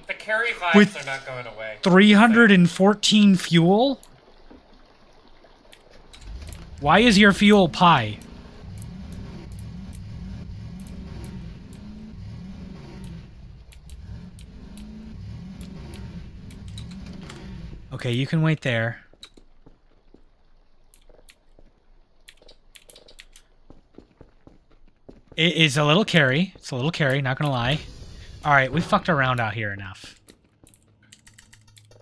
B: The carry vibes are not going away.
A: 314 fuel? Why is your fuel pie? Okay, you can wait there. It is a little carry. It's a little carry, not gonna lie. Alright, we fucked around out here enough.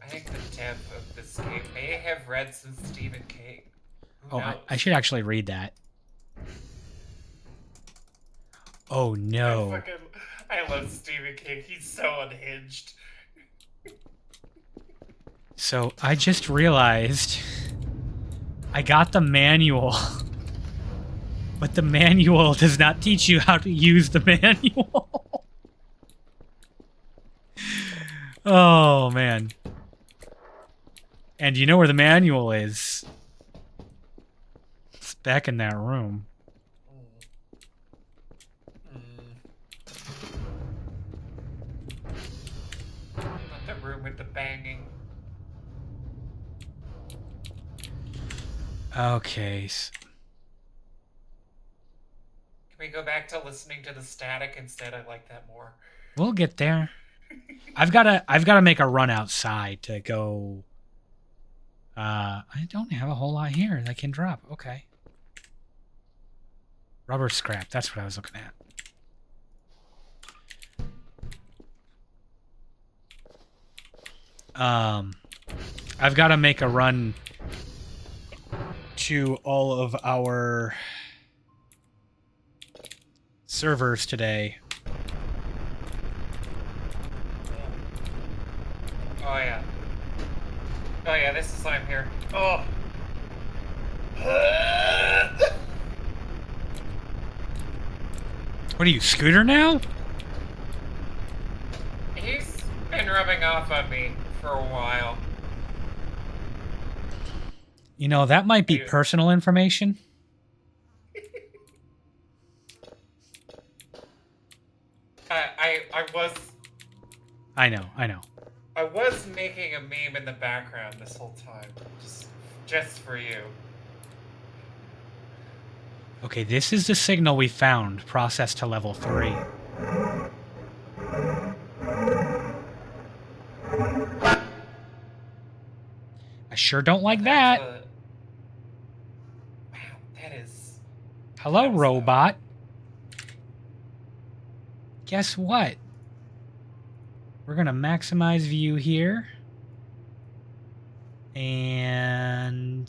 B: I think the dev of this game may have read some Stephen King. Who
A: Oh,
B: knows?
A: I should actually read that. Oh no.
B: I love Stephen King. He's so unhinged.
A: So, I just realized I got the manual. But the manual does not teach you how to use the manual. Oh, man. And you know where the manual is? It's back in that room.
B: Not the room with the banging.
A: Okay.
B: Can we go back to listening to the static instead? I like that more.
A: We'll get there. I've gotta make a run outside to go. I don't have a whole lot here that I can drop. Okay. Rubber scrap. That's what I was looking at. I've got to make a run to all of our servers today.
B: Oh yeah. Oh yeah, this is why I'm here. Oh.
A: What are you, Scooter now?
B: He's been rubbing off on me for a while.
A: You know, that might be personal information.
B: I was...
A: I know.
B: I was making a meme in the background this whole time. Just for you.
A: Okay, this is the signal we found. Processed to level 3. I sure don't like that.
B: Wow, that is...
A: Hello, robot. Guess what? We're going to maximize view here. And...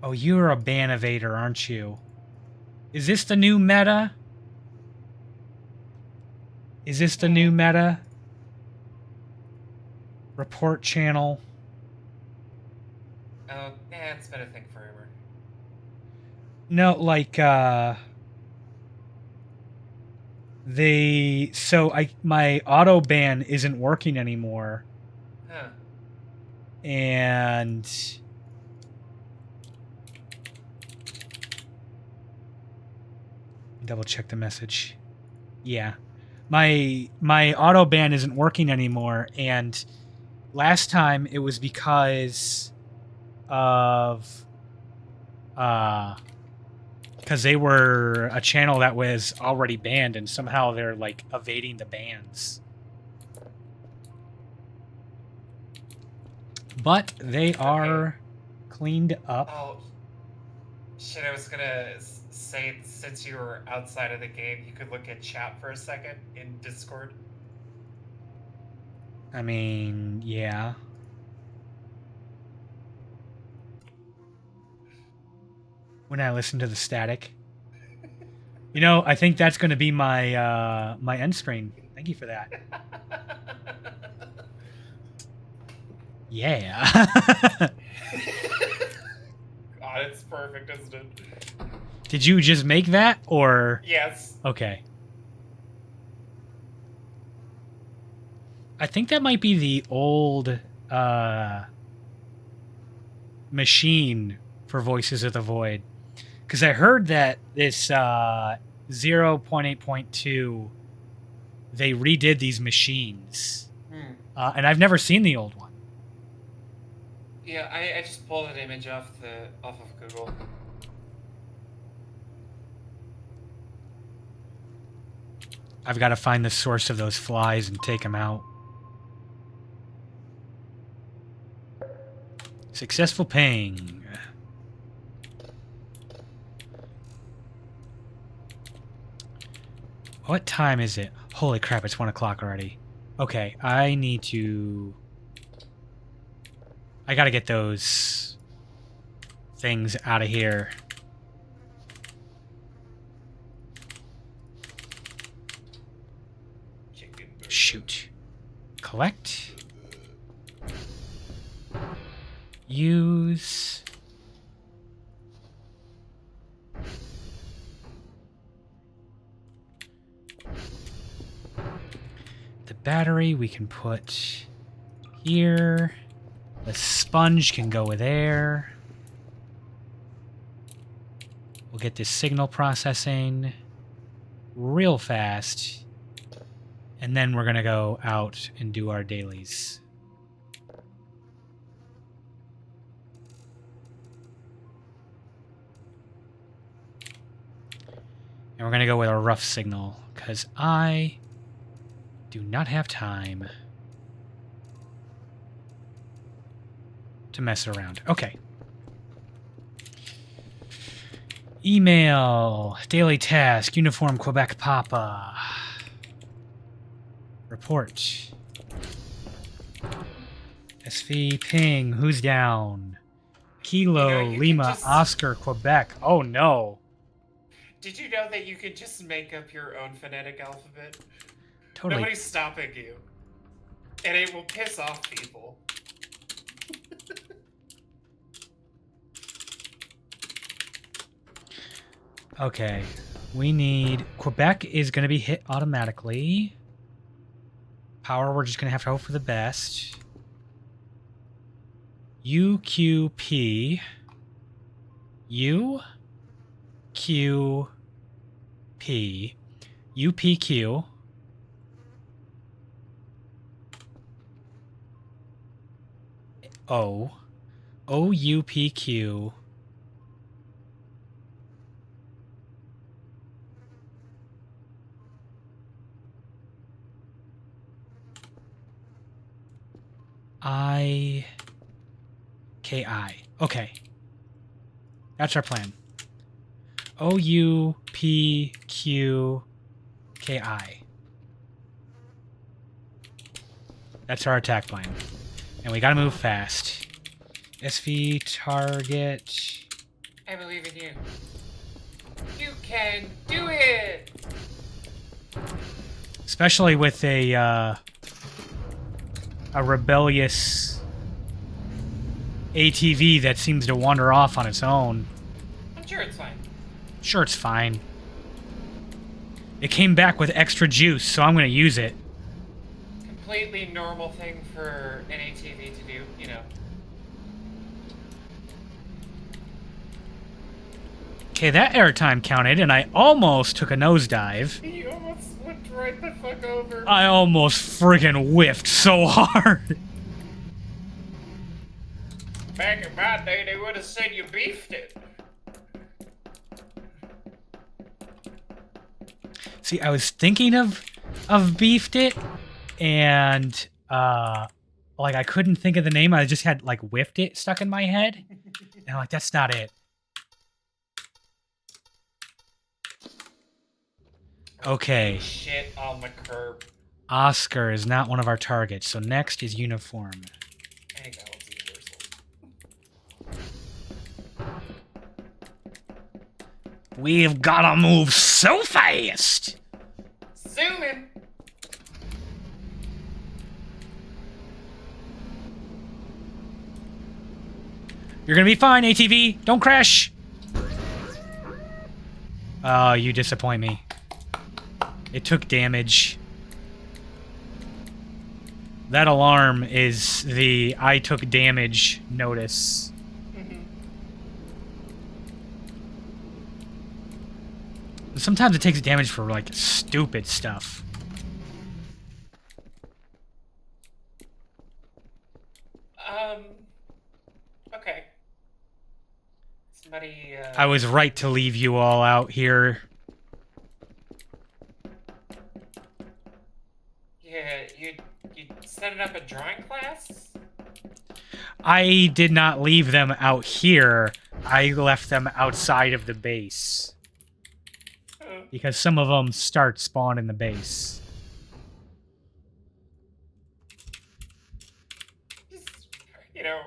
A: Oh, you're a Banovator, aren't you? Is this the new meta? Is this the new meta? Report channel.
B: Oh, yeah, it's been a thing forever.
A: No, like, my auto ban isn't working anymore.
B: Huh.
A: And double check the message. Yeah. My auto ban isn't working anymore, and last time it was because of because they were a channel that was already banned, and somehow they're like evading the bans. But they are cleaned up.
B: Oh, shit, I was gonna say, since you were outside of the game, you could look at chat for a second in Discord.
A: I mean, yeah. When I listen to the static. You know, I think that's going to be my my end screen. Thank you for that. Yeah.
B: God, it's perfect, isn't it?
A: Did you just make that, or?
B: Yes.
A: Okay. I think that might be the old machine for Voices of the Void. Because I heard that this 0.8.2, they redid these machines. And I've never seen the old one.
B: Yeah, I just pulled an image off of Google.
A: I've got to find the source of those flies and take them out. Successful ping. What time is it? Holy crap, it's 1 o'clock already. Okay, I need to... I gotta get those things out of here. Shoot. Collect. Use. The battery we can put here. The sponge can go there. We'll get this signal processing real fast. And then we're going to go out and do our dailies. And we're going to go with a rough signal, because I do not have time to mess around. Okay. Email, daily task, uniform Quebec Papa. Report. SV ping, who's down? Kilo, Lima, Oscar, Quebec. Oh no.
B: Did you know that you could just make up your own phonetic alphabet?
A: Totally.
B: Nobody's stopping you. And it will piss off people.
A: Okay. We need... Quebec is going to be hit automatically. Power, we're just going to have to hope for the best. UQP. UQP. UPQ. O. OUPQ. IKI. Okay. That's our plan. OUPQKI. That's our attack plan. And we gotta move fast. SV target.
B: I believe in you. You can do it!
A: Especially with a rebellious ATV that seems to wander off on its own.
B: I'm sure it's fine.
A: Sure, it's fine. It came back with extra juice, so I'm going to use it.
B: Completely normal thing for an ATV to do, you know.
A: Okay, that airtime counted, and I almost took a nosedive.
B: You almost flipped right the fuck over.
A: I almost friggin' whiffed so hard.
B: Back in my day, they would have said you beefed it.
A: See, I was thinking of beefed it, and like I couldn't think of the name. I just had like whiffed it stuck in my head, and I'm like, that's not it. Okay.
B: Shit on the curb.
A: Oscar is not one of our targets, so next is uniform.
B: I think that one's universal.
A: We've gotta move so fast!
B: Zooming!
A: You're gonna be fine, ATV. Don't crash. Oh, you disappoint me. It took damage. That alarm is the I took damage notice. Sometimes it takes damage for, like, stupid stuff.
B: Okay. Somebody,
A: I was right to leave you all out here.
B: Yeah, you set up a drawing class?
A: I did not leave them out here. I left them outside of the base. Because some of them start spawn in the base.
B: Just, you know,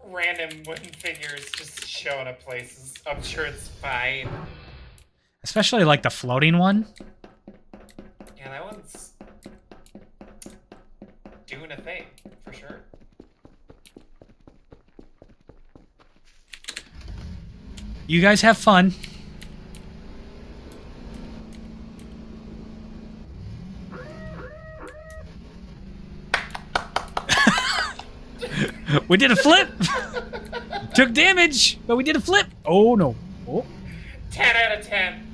B: random wooden figures just showing up places. I'm sure it's fine.
A: Especially, like, the floating one.
B: Yeah, that one's doing a thing, for sure.
A: You guys have fun. We did a flip! Took damage, but we did a flip! Oh, no. Oh.
B: 10 out of 10.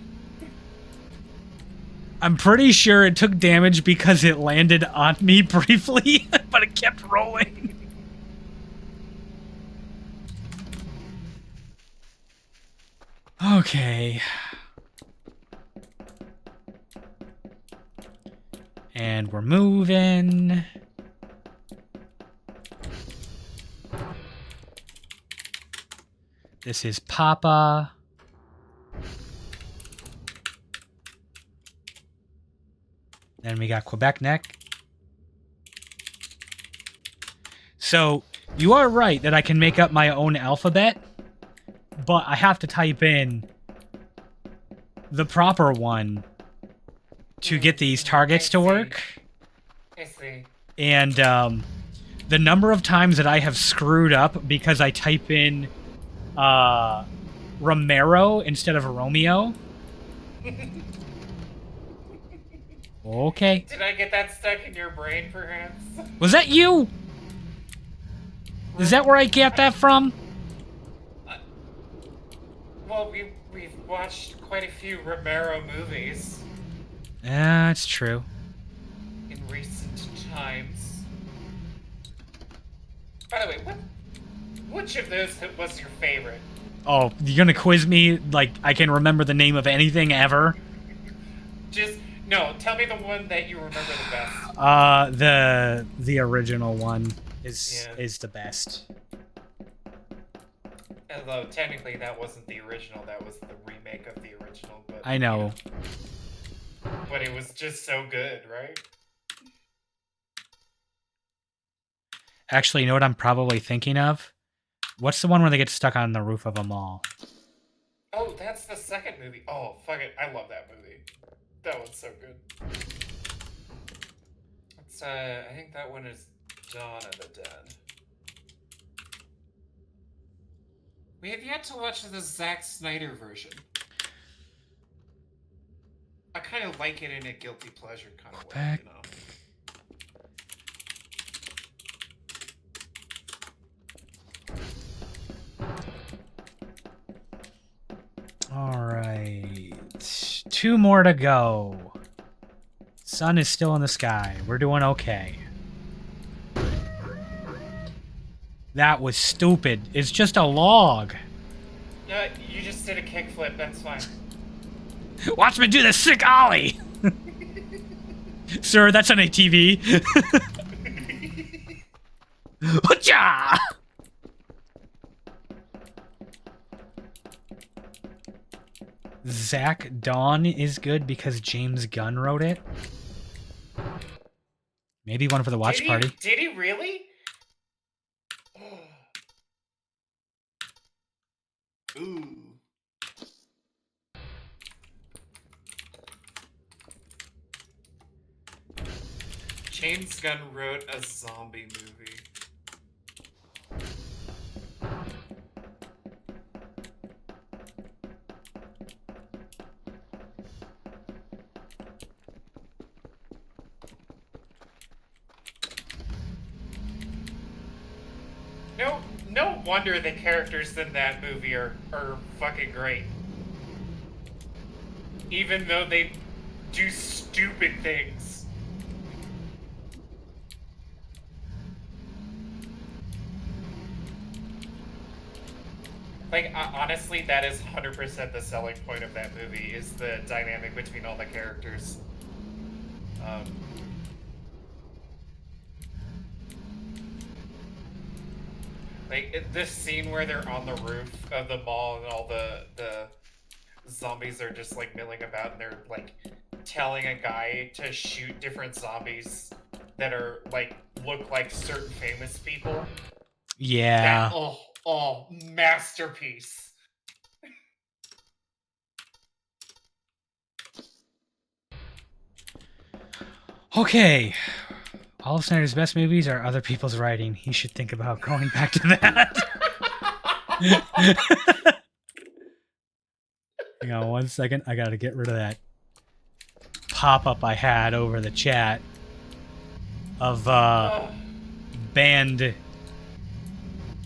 A: I'm pretty sure it took damage because it landed on me briefly, but it kept rolling. Okay. And we're moving. This is Papa. Then we got Quebec Neck. So, you are right that I can make up my own alphabet, but I have to type in the proper one to get these targets to work.
B: I see.
A: And the number of times that I have screwed up because I type in Romero instead of Romeo. Okay.
B: Did I get that stuck in your brain, perhaps?
A: Was that you? Is that where I get that from?
B: Well, we've watched quite a few Romero movies
A: Yeah, it's true.
B: in recent times. By the way, which of those was your favorite?
A: Oh, you're gonna quiz me like I can remember the name of anything ever?
B: Just no. Tell me the one that you remember the best.
A: The original one is the best.
B: Although technically that wasn't the original, that was the remake of the original. But
A: I know.
B: But it was just so good, right?
A: Actually, you know what I'm probably thinking of? What's the one where they get stuck on the roof of a mall?
B: Oh, that's the second movie. Oh, fuck it. I love that movie. That one's so good. It's, I think that one is Dawn of the Dead. We have yet to watch the Zack Snyder version. I kind of like it in a guilty pleasure kind of way, you know?
A: Alright. 2 more to go. Sun is still in the sky. We're doing okay. That was stupid. It's just a log.
B: Yeah, you just did a kickflip. That's fine.
A: Watch me do the sick ollie! Sir, that's on a TV. Hooja! Zach Dawn is good because James Gunn wrote it. Maybe one for the watch party.
B: Did he really? Ooh. James Gunn wrote a zombie movie. No wonder the characters in that movie are fucking great. Even though they do stupid things. Like, honestly, that is 100% the selling point of that movie, is the dynamic between all the characters. Like, this scene where they're on the roof of the mall and all the zombies are just, like, milling about, and they're, like, telling a guy to shoot different zombies that are, like, look like certain famous people.
A: Yeah.
B: Oh, masterpiece.
A: Okay. All of Snyder's best movies are other people's writing. He should think about going back to that. Hang on 1 second. I gotta get rid of that pop-up I had over the chat of banned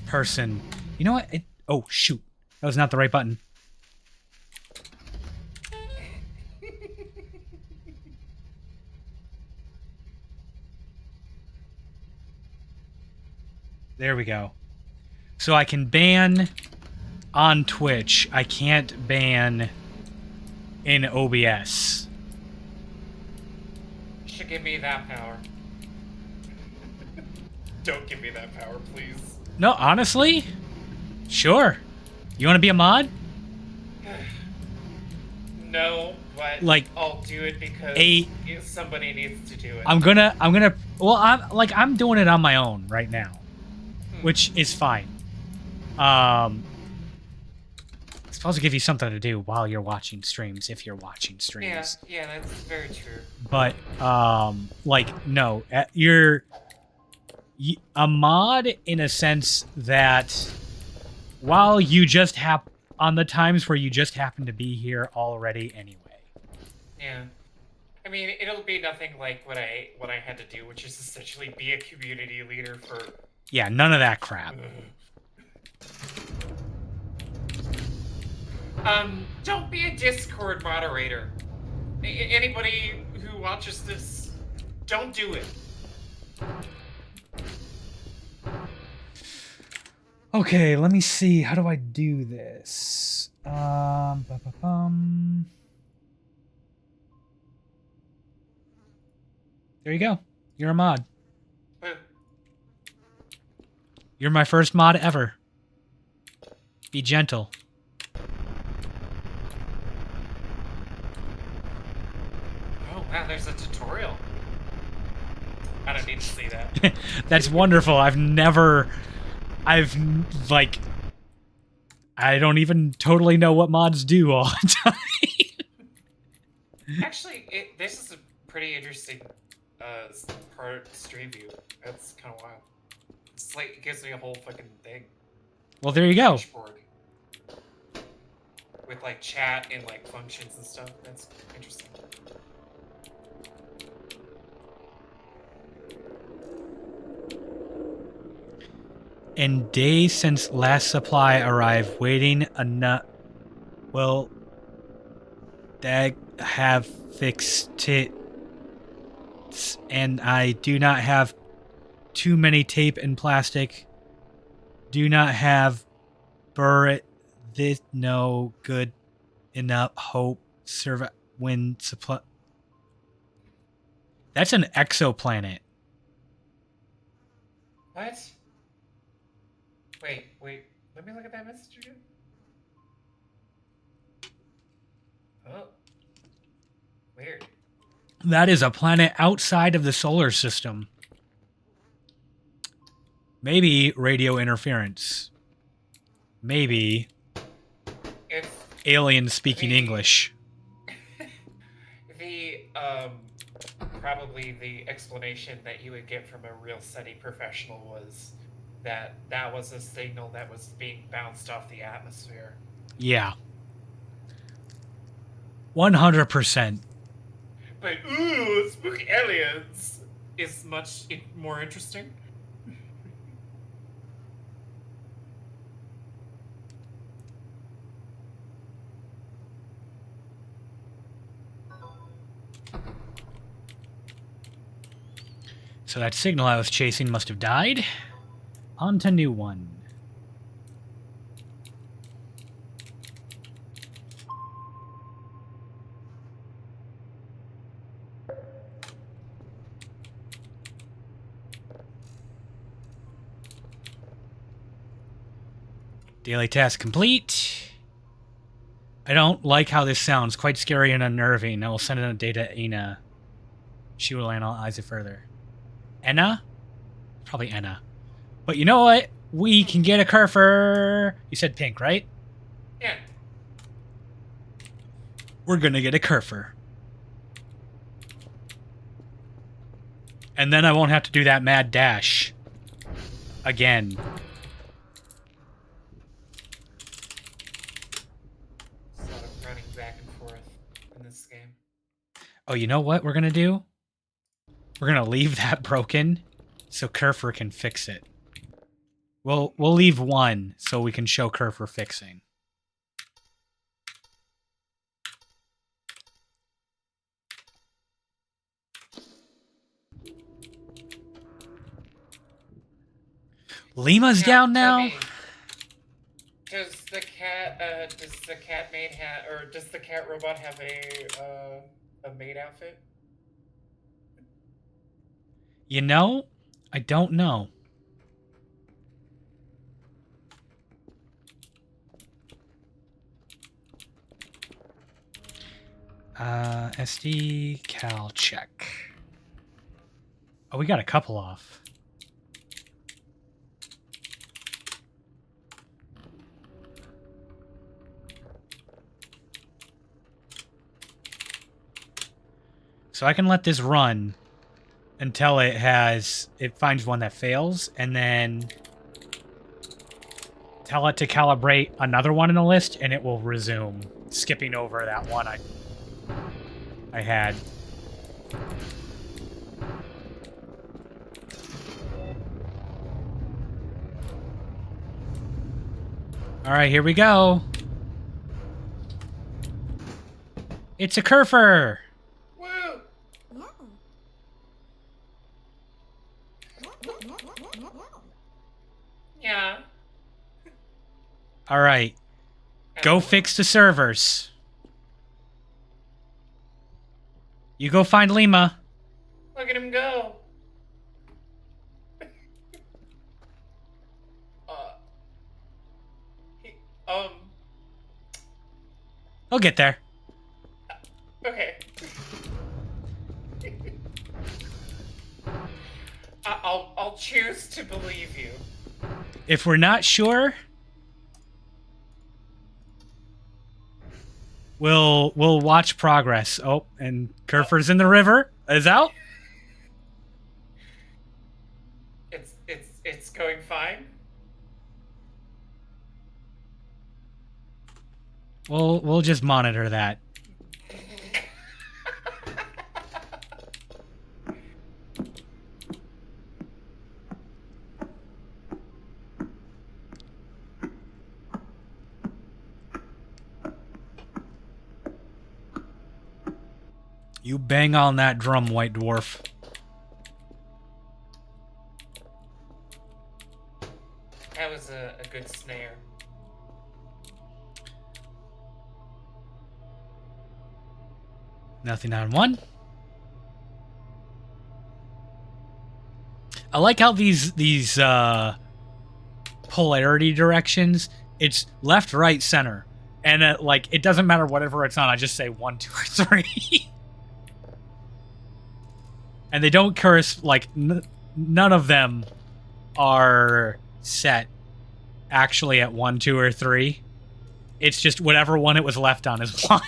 A: person. You know what? Oh, shoot. That was not the right button. There we go. So I can ban on Twitch. I can't ban in OBS.
B: You should give me that power. Don't give me that power, please.
A: No, honestly? Sure. You want to be a mod?
B: No, but
A: like,
B: I'll do it because somebody needs to do it.
A: I'm gonna well, I'm doing it on my own right now. Which is fine. It's supposed to give you something to do while you're watching streams, if you're watching streams.
B: Yeah, that's very true.
A: But like, no, you're a mod in a sense that while you just on the times where you just happen to be here already anyway.
B: Yeah. I mean, it'll be nothing like what I had to do, which is essentially be a community leader for...
A: Yeah, none of that crap.
B: Don't be a Discord moderator. Anybody who watches this, don't do it.
A: Okay, let me see. How do I do this? There you go. You're a mod. You're my first mod ever. Be gentle.
B: Oh, wow, there's a tutorial. I don't need to see that.
A: That's wonderful. I don't even totally know what mods do all the time.
B: Actually, this is a pretty interesting part of stream view. That's kind of wild. It's like, it gives me a whole fucking thing.
A: Well, there you go.
B: Dashboard. With like chat and like functions and stuff. That's interesting.
A: In days since last supply arrived, waiting enough. Well, that have fixed it, and I do not have too many tape and plastic. Do not have burr this no good enough hope serve when supply. That's an exoplanet.
B: What? Wait. Let me look at that message again. Oh. Weird.
A: That is a planet outside of the solar system. Maybe radio interference. Maybe aliens speaking English.
B: Probably the explanation that you would get from a real SETI professional was that was a signal that was being bounced off the atmosphere.
A: Yeah. 100%.
B: But, ooh, spooky aliens is much more interesting.
A: So that signal I was chasing must have died. On to new one. Daily task complete. I don't like how this sounds. Quite scary and unnerving. I will send in a data to Ina. She will analyze it further. Enna? Probably Enna. But you know what? We can get a Kerfer. You said pink, right?
B: Yeah.
A: We're gonna get a Kerfer. And then I won't have to do that mad dash. Again.
B: Sort of running back and forth in this game.
A: Oh, you know what we're gonna do? We're gonna leave that broken so Kerfer can fix it. We'll leave one so we can show Kerfer fixing. Lima's down now?
B: Does the cat maid have, or does the cat robot have a maid outfit?
A: You know, I don't know. SD cal check. Oh, we got a couple off. So I can let this run until it finds one that fails, and then tell it to calibrate another one in the list, and it will resume, skipping over that one I had. All right, here we go. It's a Kerfer.
B: Woo! Yeah.
A: All right, go fix the servers. You go find Lima.
B: Look at him go. He,
A: He'll get there.
B: okay. I'll choose to believe you.
A: If we're not sure, we'll watch progress. Oh, and Kerfer's in the river. Is out.
B: It's going fine.
A: We'll just monitor that. You bang on that drum, White Dwarf.
B: That was a good snare.
A: Nothing on one. I like how these polarity directions, it's left, right, center. And like, it doesn't matter whatever it's on. I just say 1, 2, or 3. And they don't curse, like, none of them are set actually at 1, 2, or 3. It's just whatever one it was left on is 1.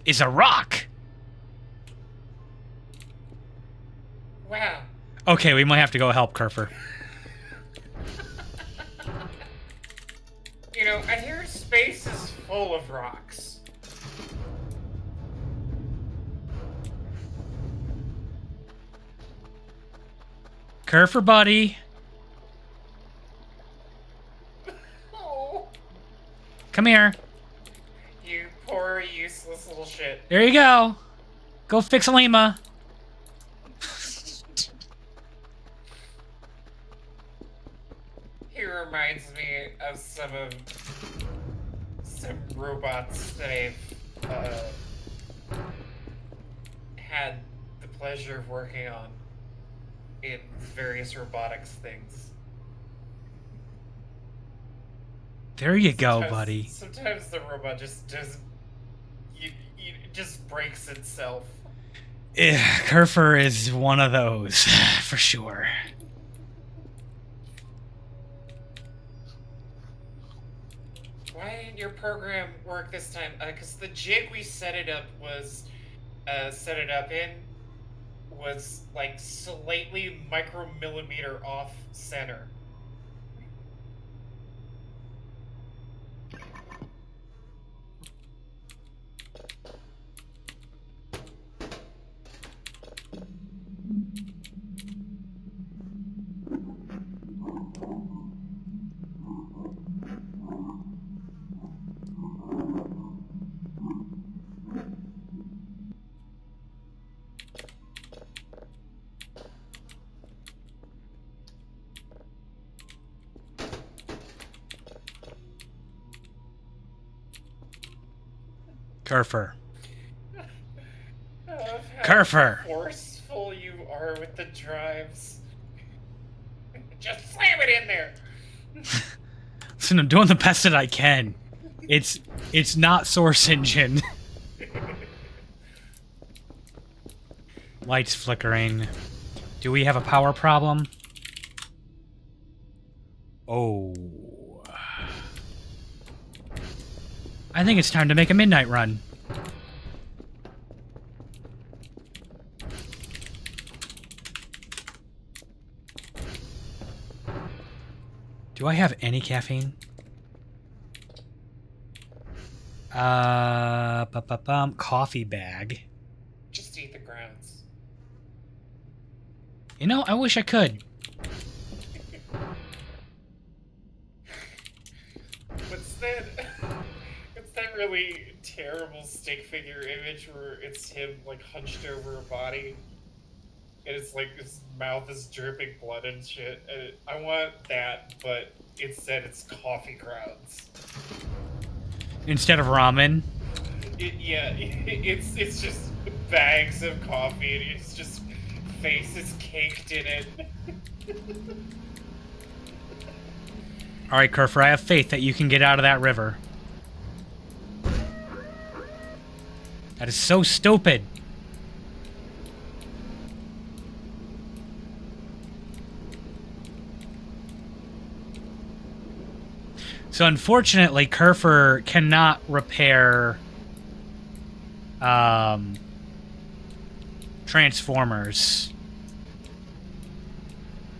A: Is a rock.
B: Wow.
A: Okay, we might have to go help Kerfer.
B: You know, I hear space is full of rocks.
A: Kerfer, buddy. Come here.
B: You poor, useless little shit.
A: There you go. Go fix Lima.
B: He reminds me of some robots that I've had the pleasure of working on in various robotics things.
A: There you go, buddy.
B: Sometimes the robot just doesn't. It just breaks itself.
A: Kerfer is one of those, for sure.
B: Why didn't your program work this time? Because the jig we set it up in was like slightly micromillimeter off center.
A: Kerfer.
B: Kerfer! Forceful you are with the drives. Just slam it in there!
A: Listen, I'm doing the best that I can. It's not Source Engine. Lights flickering. Do we have a power problem? Oh. I think it's time to make a midnight run. Do I have any caffeine? Coffee bag.
B: Just eat the grounds.
A: You know, I wish I could.
B: What's that? What's that really terrible stick figure image where it's him like hunched over a body? And it's like his mouth is dripping blood and shit. And I want that, but instead it's coffee grounds.
A: Instead of ramen.
B: It's just bags of coffee and it's just faces caked in it.
A: Alright, Kerfer, I have faith that you can get out of that river. That is so stupid. So unfortunately, Kerfer cannot repair Transformers.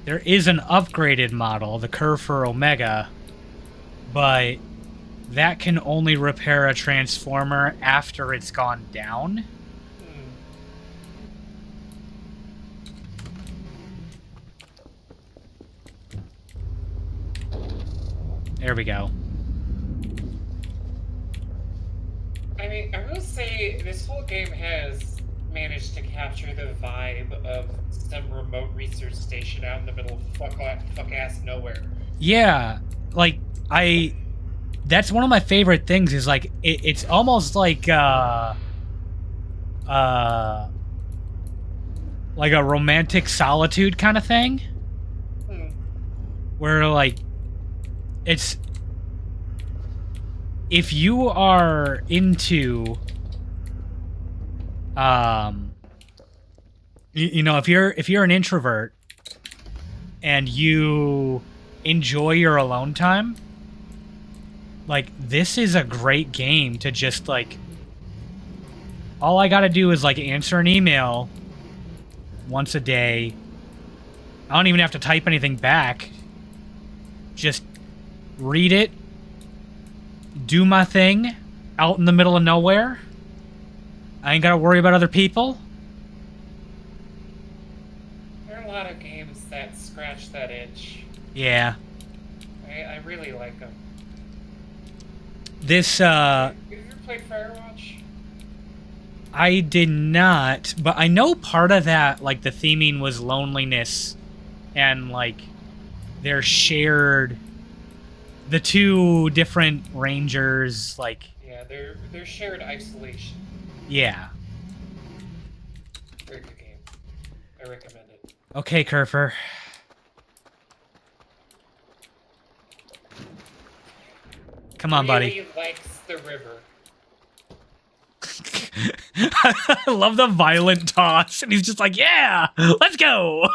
A: There is an upgraded model, the Kerfer Omega, but that can only repair a Transformer after it's gone down. There we go.
B: I mean, I will say this whole game has managed to capture the vibe of some remote research station out in the middle of fuck-ass nowhere.
A: Yeah, like, that's one of my favorite things is, like, it's almost like a romantic solitude kind of thing. Where, like, it's... If you are into... you know, if you're an introvert and you enjoy your alone time, like, this is a great game to just, like, all I gotta do is, like, answer an email once a day. I don't even have to type anything back. Just read it, do my thing out in the middle of nowhere. I ain't gotta worry about other people.
B: There are a lot of games that scratch that itch.
A: Yeah.
B: I really like them.
A: This,
B: Have you ever played Firewatch?
A: I did not, but I know part of that, like, the theming was loneliness and, like, their shared... The two different rangers, like...
B: Yeah, they're shared isolation.
A: Yeah.
B: Very good game. I recommend it.
A: Okay, Kerfer. Come on, buddy.
B: Really likes the river.
A: I love the violent toss, and he's just like, yeah, let's go.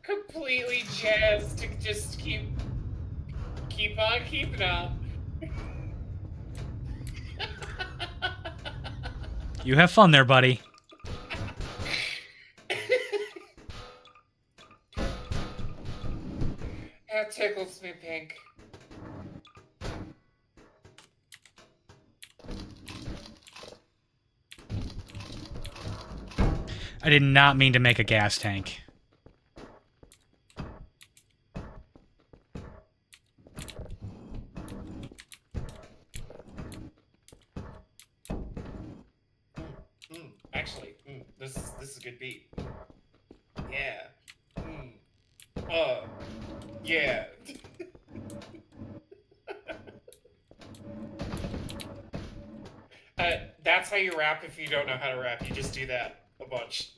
B: Completely jazzed to just keep on keeping on.
A: You have fun there, buddy.
B: That tickles me pink.
A: I did not mean to make a gas tank.
B: Actually, this is a good beat. Yeah. Yeah. That's how you rap if you don't know how to rap. You just do that a bunch.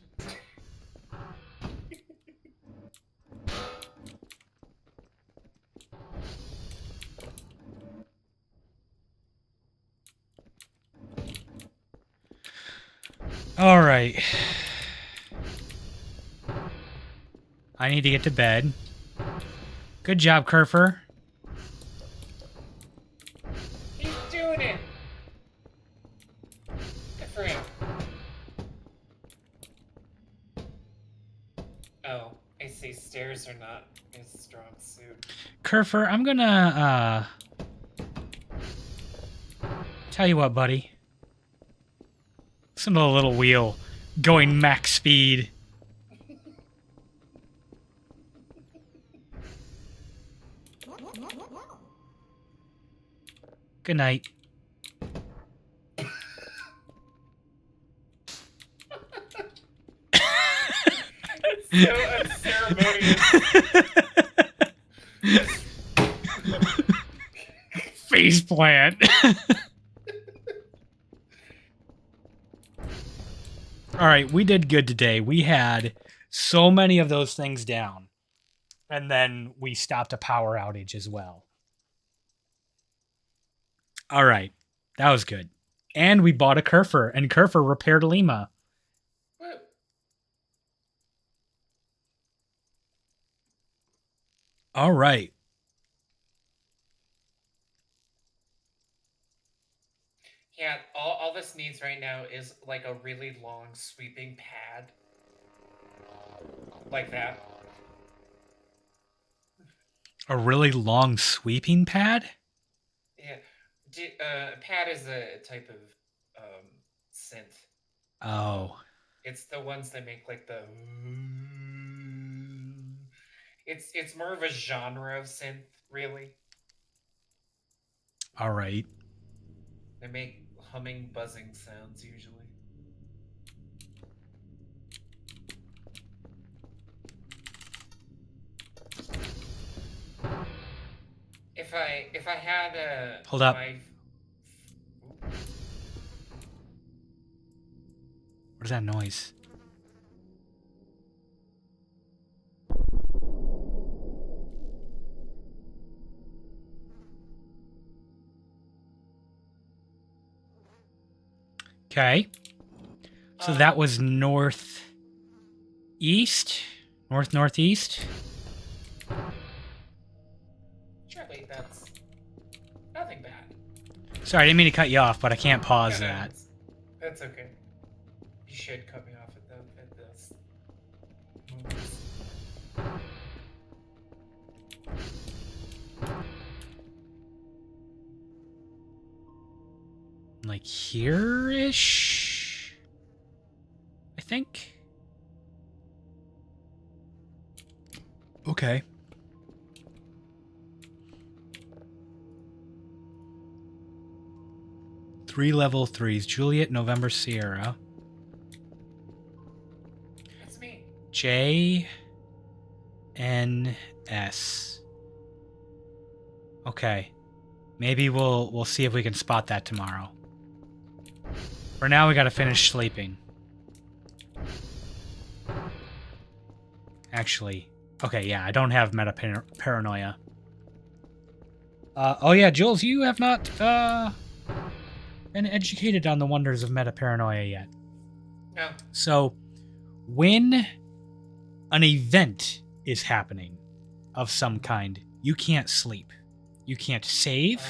A: All right. I need to get to bed. Good job, Kerfer.
B: He's doing it. Good for him. Oh, I see. Stairs are not his strong suit.
A: Kerfer, I'm gonna, tell you what, buddy. Listen to the little wheel going max speed. Good night.
B: So unceremonious.
A: Face plant. All right, we did good today. We had so many of those things down. And then we stopped a power outage as well. All right, that was good. And we bought a Kerfer, and Kerfer repaired Lima.
B: What?
A: All right.
B: Yeah, all this needs right now is like a really long sweeping pad. Like that.
A: A really long sweeping pad?
B: Yeah. Pad is a type of synth.
A: Oh.
B: It's the ones that make like the it's more of a genre of synth, really.
A: All right.
B: They make humming, buzzing sounds usually. If I had a
A: Hold up. What is that noise? Okay. So that was northeast? Northeast?
B: Surely that's nothing bad.
A: Sorry, I didn't mean to cut you off, but I can't pause
B: No,
A: that.
B: That's okay. You should cut me off at this.
A: Like here-ish? I think. Okay. 3 level 3s. Juliet, November, Sierra.
B: That's me.
A: J N S. Okay. Maybe we'll see if we can spot that tomorrow. For now, we gotta finish sleeping. Actually, okay, yeah, I don't have meta paranoia. Oh yeah, Jules, you have not been educated on the wonders of meta paranoia yet.
B: No.
A: So, when an event is happening of some kind, you can't sleep. You can't save.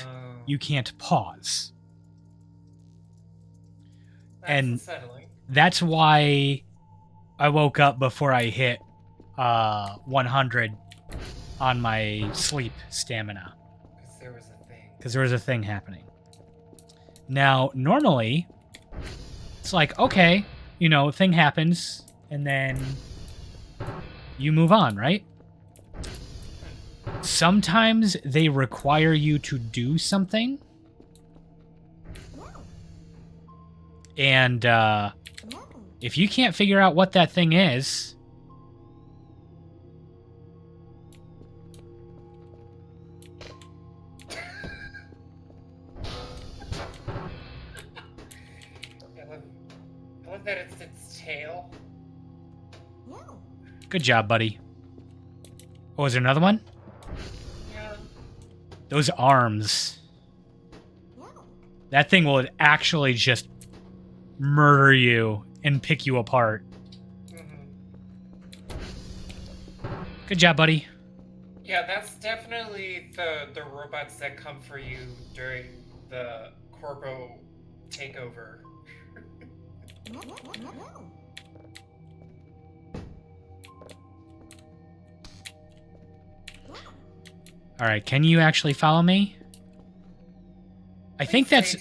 A: You can't pause.
B: That's
A: And
B: unsettling.
A: that's why I woke up before I hit 100 on my sleep stamina.
B: Because there was a thing.
A: Because there was a thing happening. Now, normally, it's like, okay, you know, thing happens, and then you move on, right? Sometimes they require you to do something. And if you can't figure out what that thing is,
B: I love that it's its tail.
A: good job, buddy. Oh, is there another one?
B: Yeah.
A: Those arms. That thing will actually just murder you and pick you apart. Good job, buddy.
B: Yeah, that's definitely the robots that come for you during the Corpo takeover.
A: All right, can you actually follow me? I think that's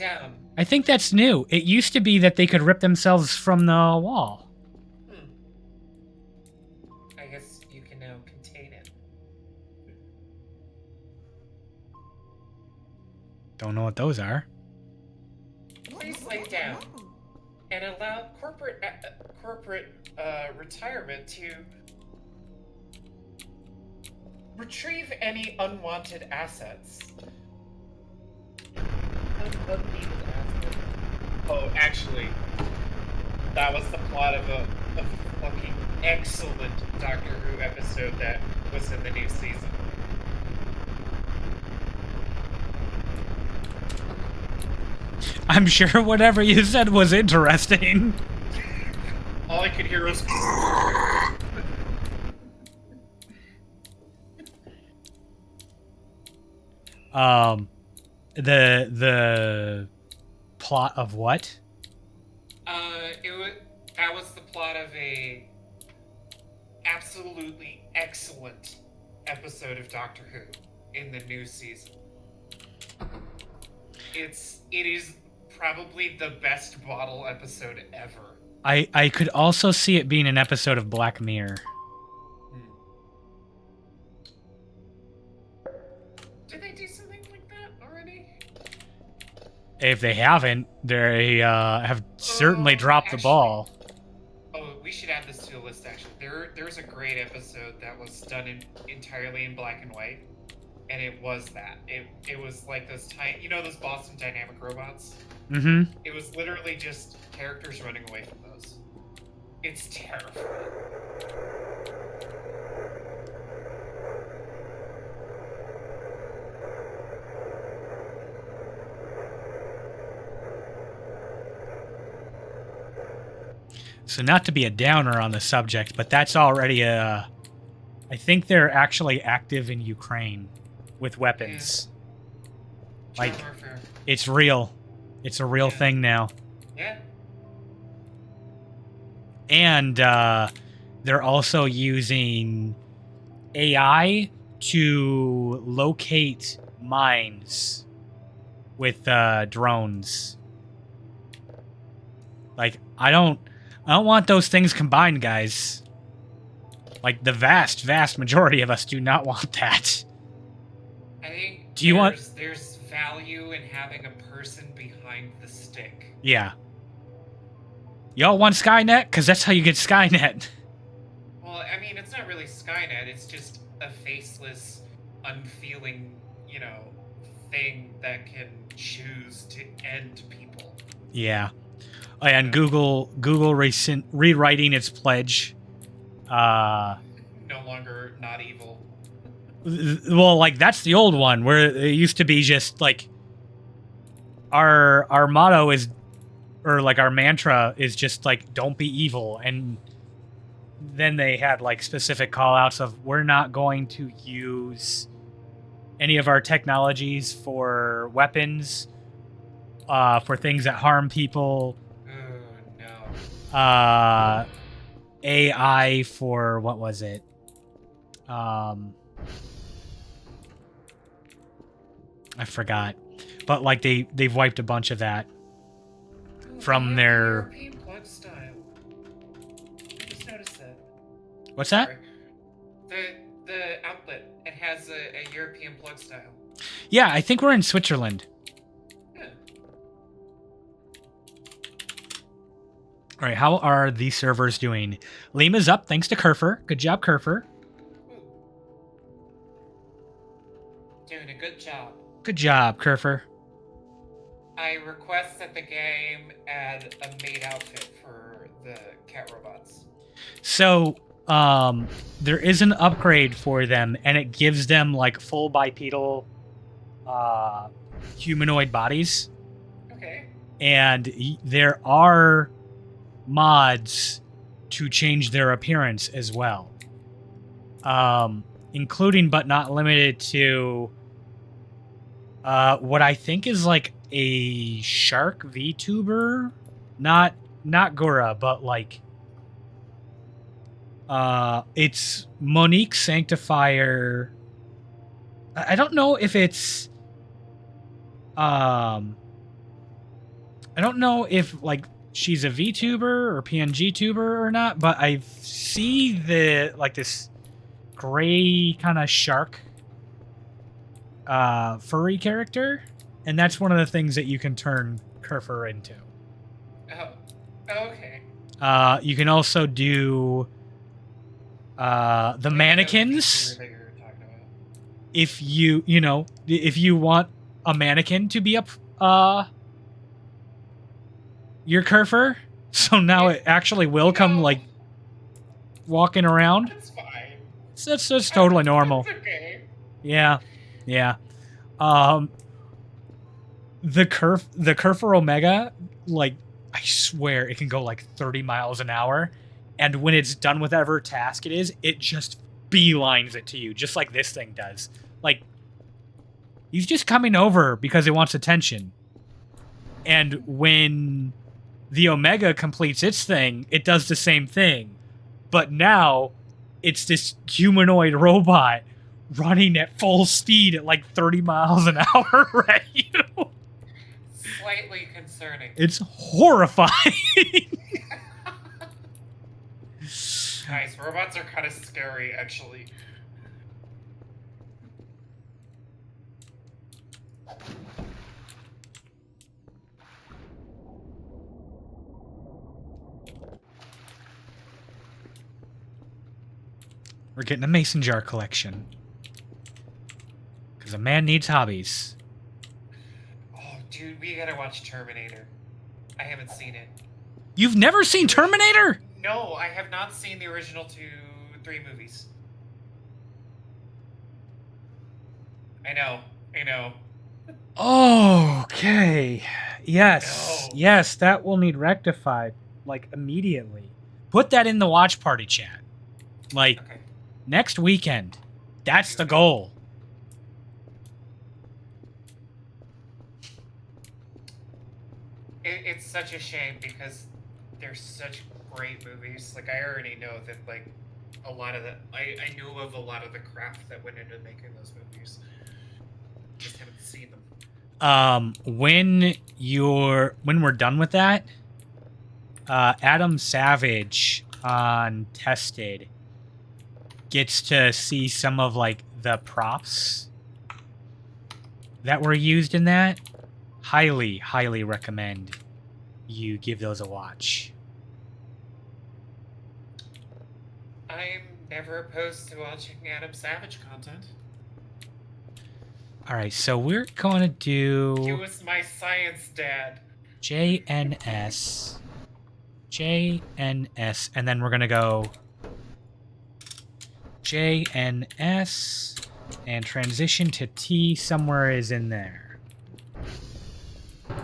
A: new. It used to be that they could rip themselves from the wall.
B: I guess you can now contain it.
A: Don't know what those are.
B: Please lay down and allow corporate retirement to retrieve any unwanted assets. Unneeded assets. Oh, actually, that was the plot of a fucking excellent Doctor Who episode that was in the new season.
A: I'm sure whatever you said was interesting.
B: All I could hear was...
A: The plot of what?
B: That was the plot of a absolutely excellent episode of Doctor Who in the new season. It is probably the best bottle episode ever.
A: I could also see it being an episode of Black Mirror.
B: Did they do something like that already?
A: If they haven't, they have certainly dropped the ball.
B: Oh, we should add this to the list, actually. There's a great episode that was done entirely in black and white, and it was that. It was like those tiny, those Boston Dynamic robots?
A: Mm-hmm.
B: It was literally just characters running away from those. It's terrifying.
A: So not to be a downer on the subject, but that's already I think they're actually active in Ukraine with weapons.
B: Yeah.
A: Like, it's real. It's a real thing now.
B: Yeah.
A: And they're also using AI to locate mines with drones. Like, I don't want those things combined, guys. Like, the vast majority of us do not want that.
B: I think
A: do you want...
B: there's value in having a person behind the stick.
A: Yeah. Y'all want Skynet? Because that's how you get Skynet.
B: Well, I mean, it's not really Skynet. It's just a faceless, unfeeling, thing that can choose to end people.
A: Yeah. And Google rewriting its pledge.
B: No longer not evil.
A: Well, like, that's the old one, where it used to be just, like, our motto is, or, like, our mantra is just, like, don't be evil. And then they had, like, specific call-outs of, we're not going to use any of our technologies for weapons, for things that harm people.
B: Oh, no.
A: AI for, what was it? I forgot. But, like, they've wiped a bunch of that from their...
B: European plug style. I just noticed that.
A: What's that?
B: Sorry. The outlet, it has a European plug style.
A: Yeah, I think we're in Switzerland.
B: Yeah.
A: All right, how are the servers doing? Lima's up, thanks to Kerfer. Good job, Kerfer.
B: Doing a good job.
A: Good job, Kerfer.
B: I request that the game add a maid outfit for the cat robots.
A: So, there is an upgrade for them, and it gives them, like, full bipedal humanoid bodies.
B: Okay.
A: And there are mods to change their appearance as well. Including, but not limited to, what I think is, like, a shark VTuber? Not Gura, but, like... it's Monique Sanctifier. I don't know if it's... I don't know if, like, she's a VTuber or PNG tuber or not, but I see this gray kind of shark furry character, and that's one of the things that you can turn Kerfer into.
B: Oh, okay.
A: You can also do the mannequins. If if you want a mannequin to be up your Kerfer, so now it actually will come like walking around.
B: That's fine.
A: That's totally normal.
B: It's okay.
A: Yeah. The Kerfer Omega, like, I swear it can go like 30 miles an hour, and when it's done with whatever task it is, it just beelines it to you, just like this thing does. Like, he's just coming over because it wants attention. And when the Omega completes its thing, it does the same thing. But now, it's this humanoid robot running at full speed at like 30 miles an hour at you.
B: Slightly concerning.
A: It's horrifying.
B: Guys, robots are kind of scary, actually.
A: We're getting a mason jar collection. Because a man needs hobbies.
B: Oh, dude, we gotta watch Terminator. I haven't seen it.
A: You've never seen Terminator?
B: No, I have not seen the original 3 movies. I know.
A: Okay. Yes.
B: No.
A: Yes, that will need rectified. Like, immediately. Put that in the watch party chat. Like,
B: Okay.
A: next weekend. That's the goal.
B: It's such a shame because they're such great movies. Like, I already know that, like, a lot of the... I knew of a lot of the craft that went into making those movies. Just haven't seen them.
A: When we're done with that, Adam Savage on Tested gets to see some of, like, the props that were used in that, highly, highly recommend you give those a watch.
B: I'm never opposed to watching Adam Savage content.
A: All right, so we're going to do...
B: He was my science dad.
A: JNS, and then we're going to go JNS, and transition to T somewhere is in there.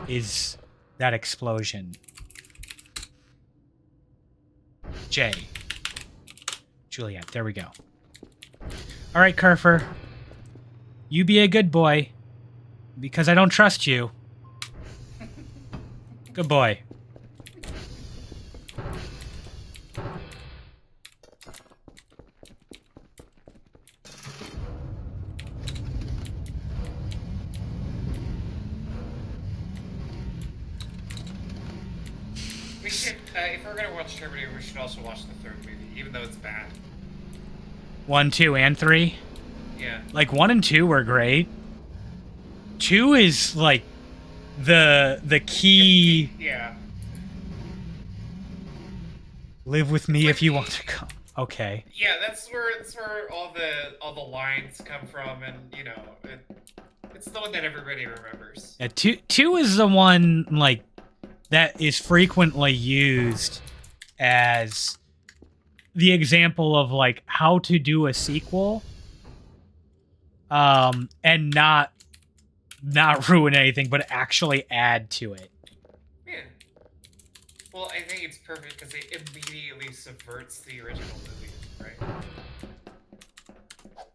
A: Is that explosion. J. Juliet, there we go. All right, Kerfer. You be a good boy, because I don't trust you. Good boy.
B: We should, if we're gonna watch Terminator, we should also watch the third movie, even though it's bad.
A: 1, 2, and 3.
B: Yeah.
A: Like 1 and 2 were great. 2 is like the key.
B: Yeah.
A: Live with me
B: It's
A: if
B: like
A: you want to come. Okay.
B: Yeah, that's where all the lines come from, and you know, it's the one that everybody remembers.
A: Yeah, 2 is the one like that is frequently used as the example of like how to do a sequel, and not ruin anything, but actually add to it.
B: Yeah. Well, I think it's perfect because it immediately subverts the original movie, right?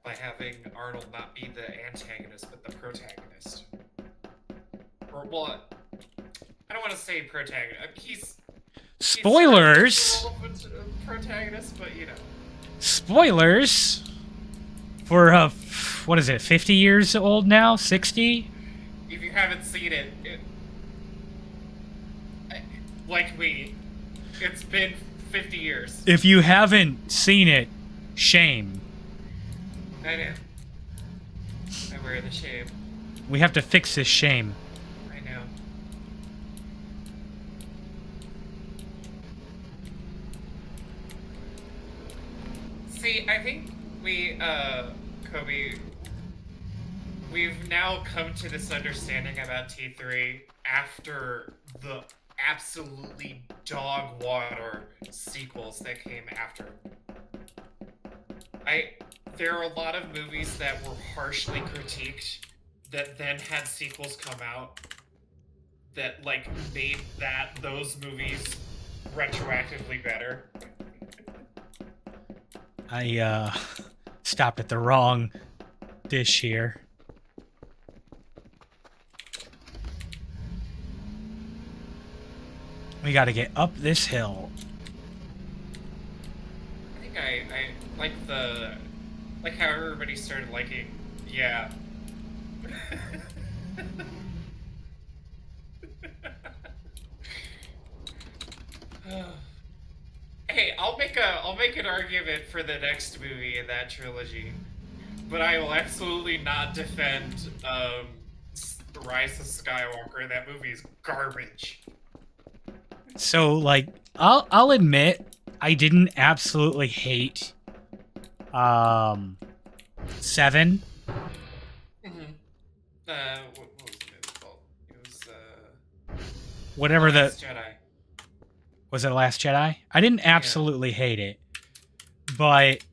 B: By having Arnold not be the antagonist, but the protagonist. Or, well, I don't want to say protagonist. He's
A: Spoilers!
B: He's sort of a protagonist, but you know.
A: Spoilers! For, what is it, 50 years old now? 60?
B: If you haven't seen it, like me, it's been 50 years.
A: If you haven't seen it, shame.
B: I know. I wear the shame.
A: We have to fix this shame.
B: I know. See, I think we, Kobe, we've now come to this understanding about T3 after the absolutely dog water sequels that came after. There are a lot of movies that were harshly critiqued that then had sequels come out that like made those movies retroactively better.
A: I stopped at the wrong dish here. We gotta get up this hill.
B: I think I like how everybody started liking, yeah. Hey, I'll make an argument for the next movie in that trilogy, but I will absolutely not defend Rise of Skywalker. That movie is garbage.
A: So, like, I'll admit I didn't absolutely hate 7.
B: Mm-hmm. What was the movie called? It was
A: Whatever the
B: Last Jedi.
A: was it Last Jedi? I didn't absolutely hate it, but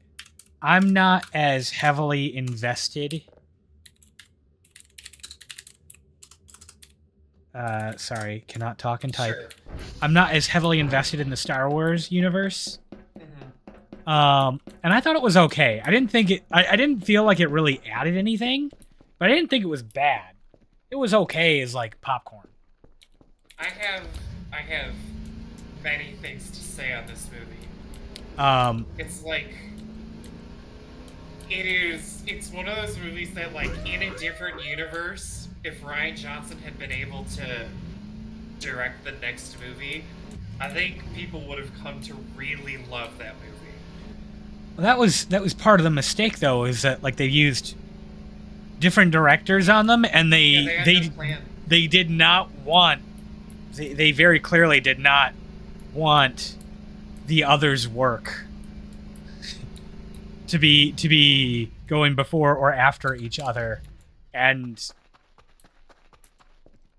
A: I'm not as heavily invested. Sorry, cannot talk and type.
B: Sure.
A: I'm not as heavily invested in the Star Wars universe.
B: Mm-hmm.
A: And I thought it was okay. I didn't think I didn't feel like it really added anything, but I didn't think it was bad. It was okay as like popcorn.
B: I have many things to say on this movie. It's like it's one of those movies that like in a different universe, if Rian Johnson had been able to direct the next movie, I think people would have come to really love that movie.
A: Well, that was part of the mistake though, is that like they used different directors on them, and
B: they had no plan.
A: they did not want. They very clearly did not want the others' work to be going before or after each other, and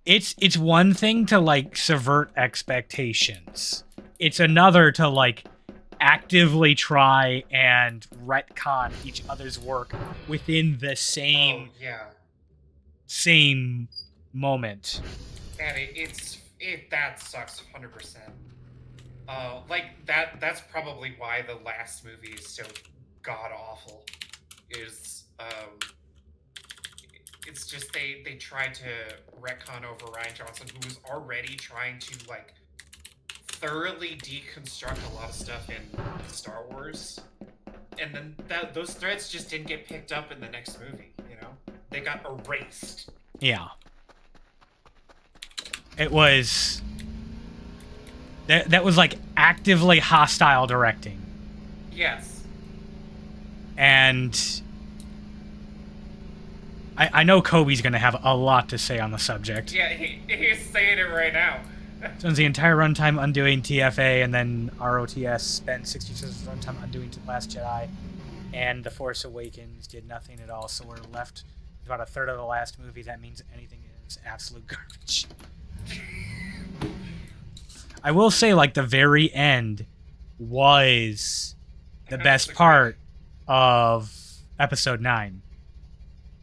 A: it's one thing to like subvert expectations. It's another to like actively try and retcon each other's work within the same same moment.
B: And that sucks 100%. Like that's probably why the last movie is so god awful. It's just they tried to retcon over Ryan Johnson, who was already trying to like thoroughly deconstruct a lot of stuff in Star Wars, and then those threads just didn't get picked up in the next movie. You know, they got erased.
A: Yeah. It was that was like actively hostile directing.
B: Yes.
A: And I know Kobe's going to have a lot to say on the subject.
B: Yeah, he's saying it right now.
A: Spends the entire runtime undoing TFA, and then ROTS spent 60 minutes of runtime undoing Last Jedi, and The Force Awakens did nothing at all, so we're left with about a third of the last movie. That means anything is absolute garbage. I will say, like, the very end was the best part of Episode 9.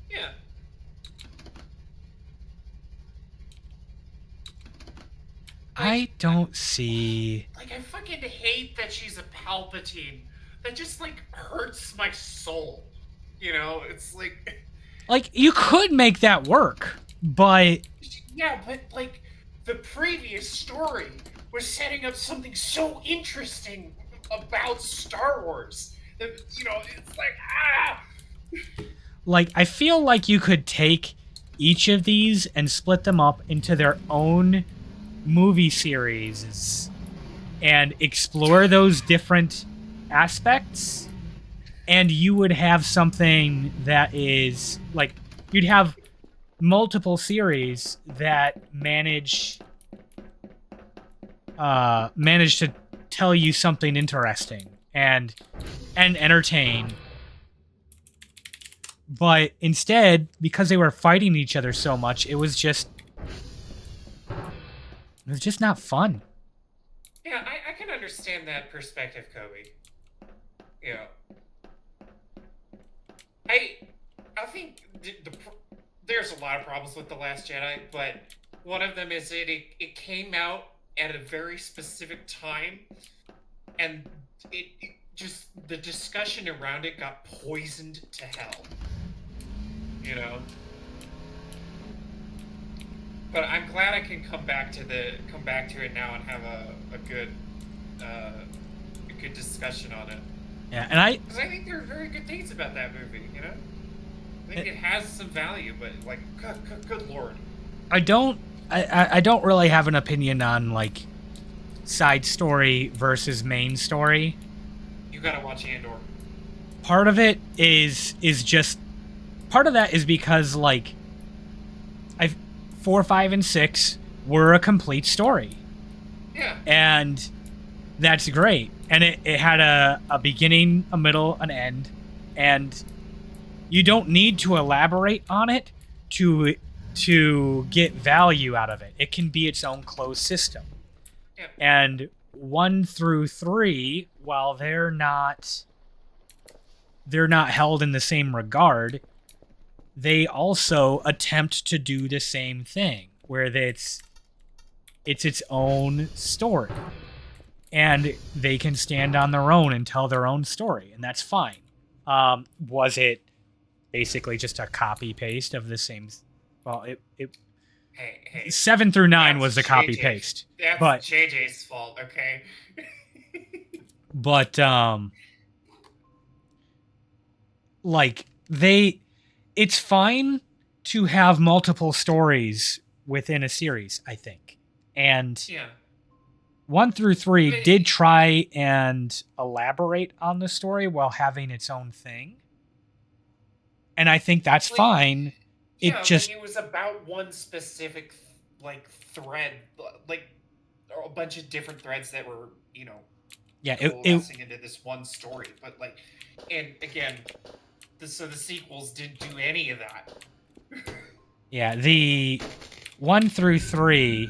B: Yeah.
A: I don't see...
B: Like, I fucking hate that she's a Palpatine. That just, like, hurts my soul. You know? It's like...
A: Like, you could make that work, but...
B: Yeah, but, like, the previous story was setting up something so interesting about Star Wars. That, you know, it's like,
A: Like, I feel like you could take each of these and split them up into their own movie series and explore those different aspects, and you would have something that is like, you'd have multiple series that manage to tell you something interesting and entertain. But instead, because they were fighting each other so much, it was just not fun.
B: Yeah, I can understand that perspective, Kobe. You know, I think there's a lot of problems with The Last Jedi, but one of them is it came out at a very specific time, and it just, the discussion around it got poisoned to hell. You know? But I'm glad I can come back to it now and have a good discussion on it.
A: Yeah,
B: because I think there are very good things about that movie. You know, I think it has some value, but like, good lord,
A: I don't really have an opinion on like side story versus main story.
B: You gotta watch Andor.
A: Part of it is just part of that is because like 4, 5, and 6 were a complete story.
B: Yeah.
A: And that's great. And it had a beginning, a middle, an end. And you don't need to elaborate on it to get value out of it. It can be its own closed system.
B: Yeah.
A: And 1 through 3, while they're not held in the same regard, they also attempt to do the same thing, where it's its own story. And they can stand on their own and tell their own story, and that's fine. Was it basically just a copy-paste of the same... Well,
B: Hey.
A: 7 through 9 was the copy-paste.
B: That's JJ's fault, okay?
A: But, like, it's fine to have multiple stories within a series, I think. And
B: yeah.
A: 1 through 3 did try and elaborate on the story while having its own thing. and I think that's
B: Like,
A: fine.
B: Yeah,
A: It just
B: like it was about one specific like thread, like a bunch of different threads that were,
A: yeah, it
B: coalescing into this one story. But like, and again, so the sequels didn't do any of that.
A: yeah, the 1 through 3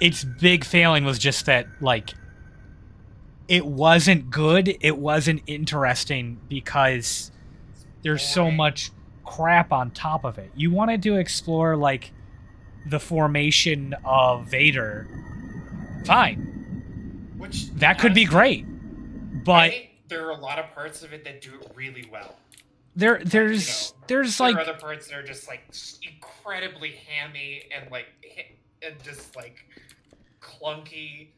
A: its big failing was just that like it wasn't good, it wasn't interesting because there's so
B: Boring.
A: much crap on top of it. You wanted to explore like the formation of Vader. Fine.
B: Which
A: That could be
B: honestly,
A: great.
B: I
A: But
B: think there are a lot of parts of it that do it really well.
A: there's
B: There are
A: like
B: other parts that are just like incredibly hammy and like and just like clunky,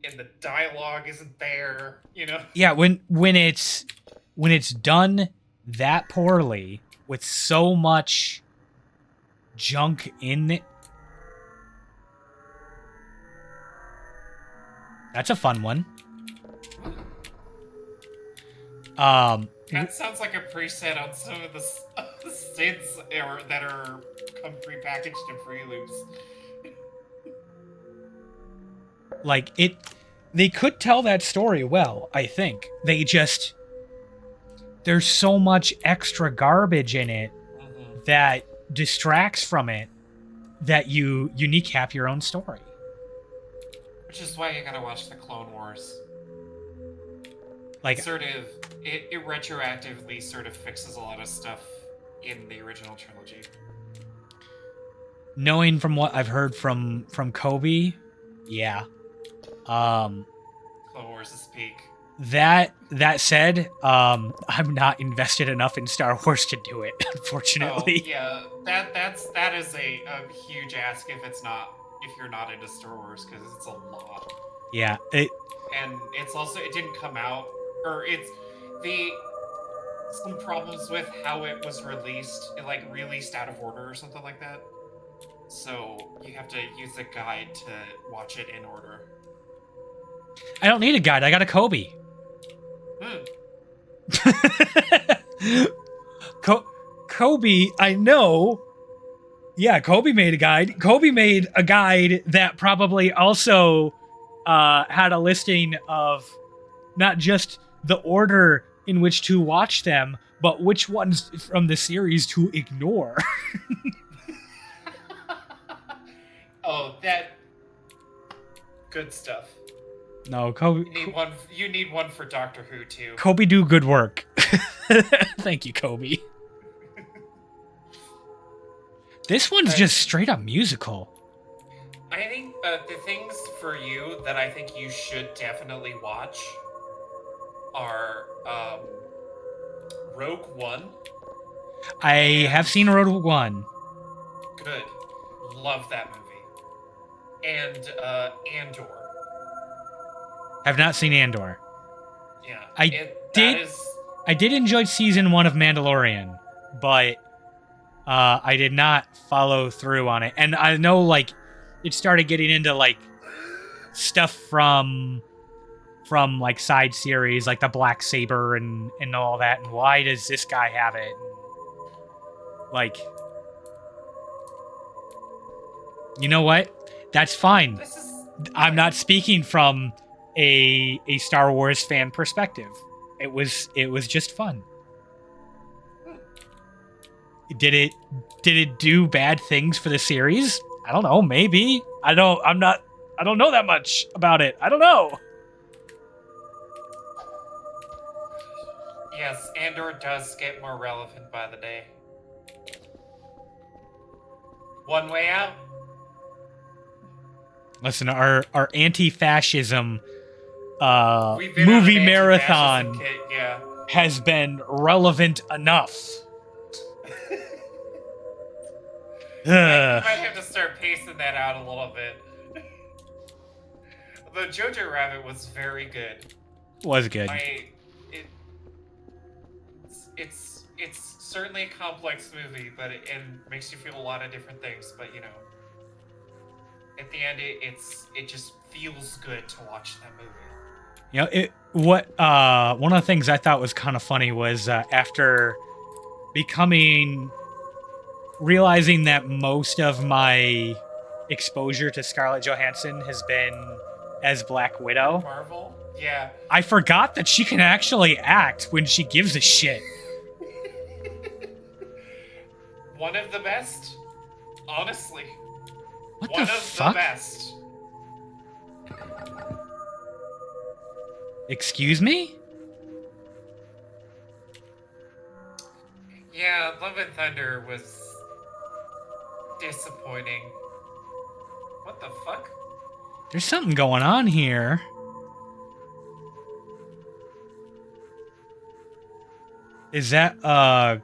B: and the dialogue isn't there.
A: yeah, when it's done that poorly with so much junk in it. That's a fun one.
B: That sounds like a preset on some of the synths that are come prepackaged in Free Loops.
A: like they could tell that story well, I think. There's so much extra garbage in it that distracts from it that you kneecap your own story.
B: Which is why you gotta watch the Clone Wars.
A: Like
B: It retroactively sort of fixes a lot of stuff in the original trilogy.
A: knowing from what I've heard from Kobe, yeah.
B: Clone Wars is peak.
A: That said, I'm not invested enough in Star Wars to do it, unfortunately.
B: Oh, yeah, that is a huge ask if you're not into Star Wars, because it's a lot.
A: Yeah,
B: And it's also, it didn't come out, or it's the some problems with how it was released, released out of order or something like that. So you have to use a guide to watch it in order.
A: I don't need a guide. I got a Kobe. Kobe, I know. Yeah, Kobe made a guide. Kobe made a guide that probably also had a listing of not just the order in which to watch them, but which ones from the series to ignore.
B: Oh, that good stuff.
A: No, Kobe.
B: You need one for Doctor Who too.
A: Kobe do good work. Thank you, Kobe. This one's just straight up musical.
B: I think the things for you that I think you should definitely watch are Rogue One.
A: I have seen Rogue One.
B: Good. Love that movie. And Andor.
A: Have not seen Andor.
B: Yeah.
A: I did enjoy season 1 of Mandalorian, but I did not follow through on it. And I know like it started getting into like stuff from like side series like the Black Saber and all that, and why does this guy have it? And, like, you know what? That's fine. I'm not speaking from a Star Wars fan perspective. It was just fun. Did it do bad things for the series? I don't know, maybe. I don't know that much about it. I don't know.
B: Yes, Andor does get more relevant by the day. One Way Out.
A: Listen, our anti-fascism movie marathon has been relevant enough.
B: You might have to start pacing that out a little bit. Though Jojo Rabbit was very good.
A: Was good.
B: It's certainly a complex movie, but it makes you feel a lot of different things. But at the end, it just feels good to watch that movie.
A: You know, one of the things I thought was kind of funny was after realizing that most of my exposure to Scarlett Johansson has been as Black Widow.
B: Marvel? Yeah.
A: I forgot that she can actually act when she gives a shit.
B: One of the best. Honestly.
A: What
B: One
A: the
B: of
A: fuck?
B: the best.
A: Excuse me?
B: Yeah, Love and Thunder was disappointing. What the fuck?
A: There's something going on here. Is that a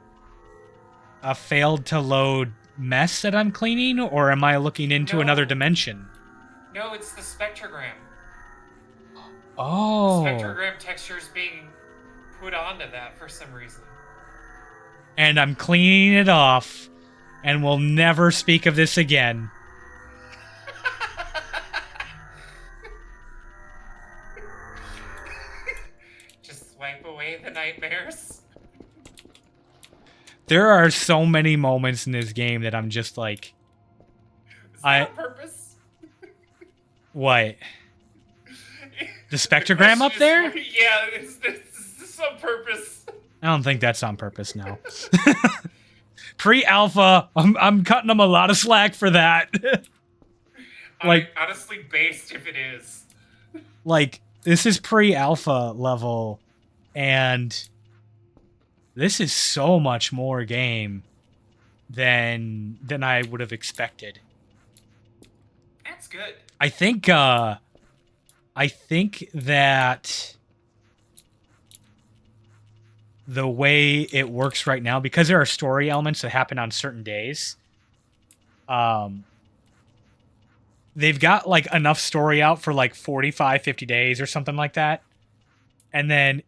A: failed to load mess that I'm cleaning, or am I looking into another dimension?
B: No, it's the spectrogram.
A: Oh.
B: Spectrogram textures being put onto that for some reason.
A: And I'm cleaning it off, and we'll never speak of this again.
B: Just wipe away the nightmares.
A: There are so many moments in this game that I'm just like...
B: Is that on purpose?
A: What? The spectrogram up there?
B: Yeah, is this on purpose?
A: I don't think that's on purpose, no. PreAlpha, I'm cutting them a lot of slack for that.
B: Like, honestly, based if it is.
A: Like, this is PreAlpha level, and this is so much more game than I would have expected.
B: That's good.
A: I think that the way it works right now, because there are story elements that happen on certain days, they've got like enough story out for like 45, 50 days or something like that. And then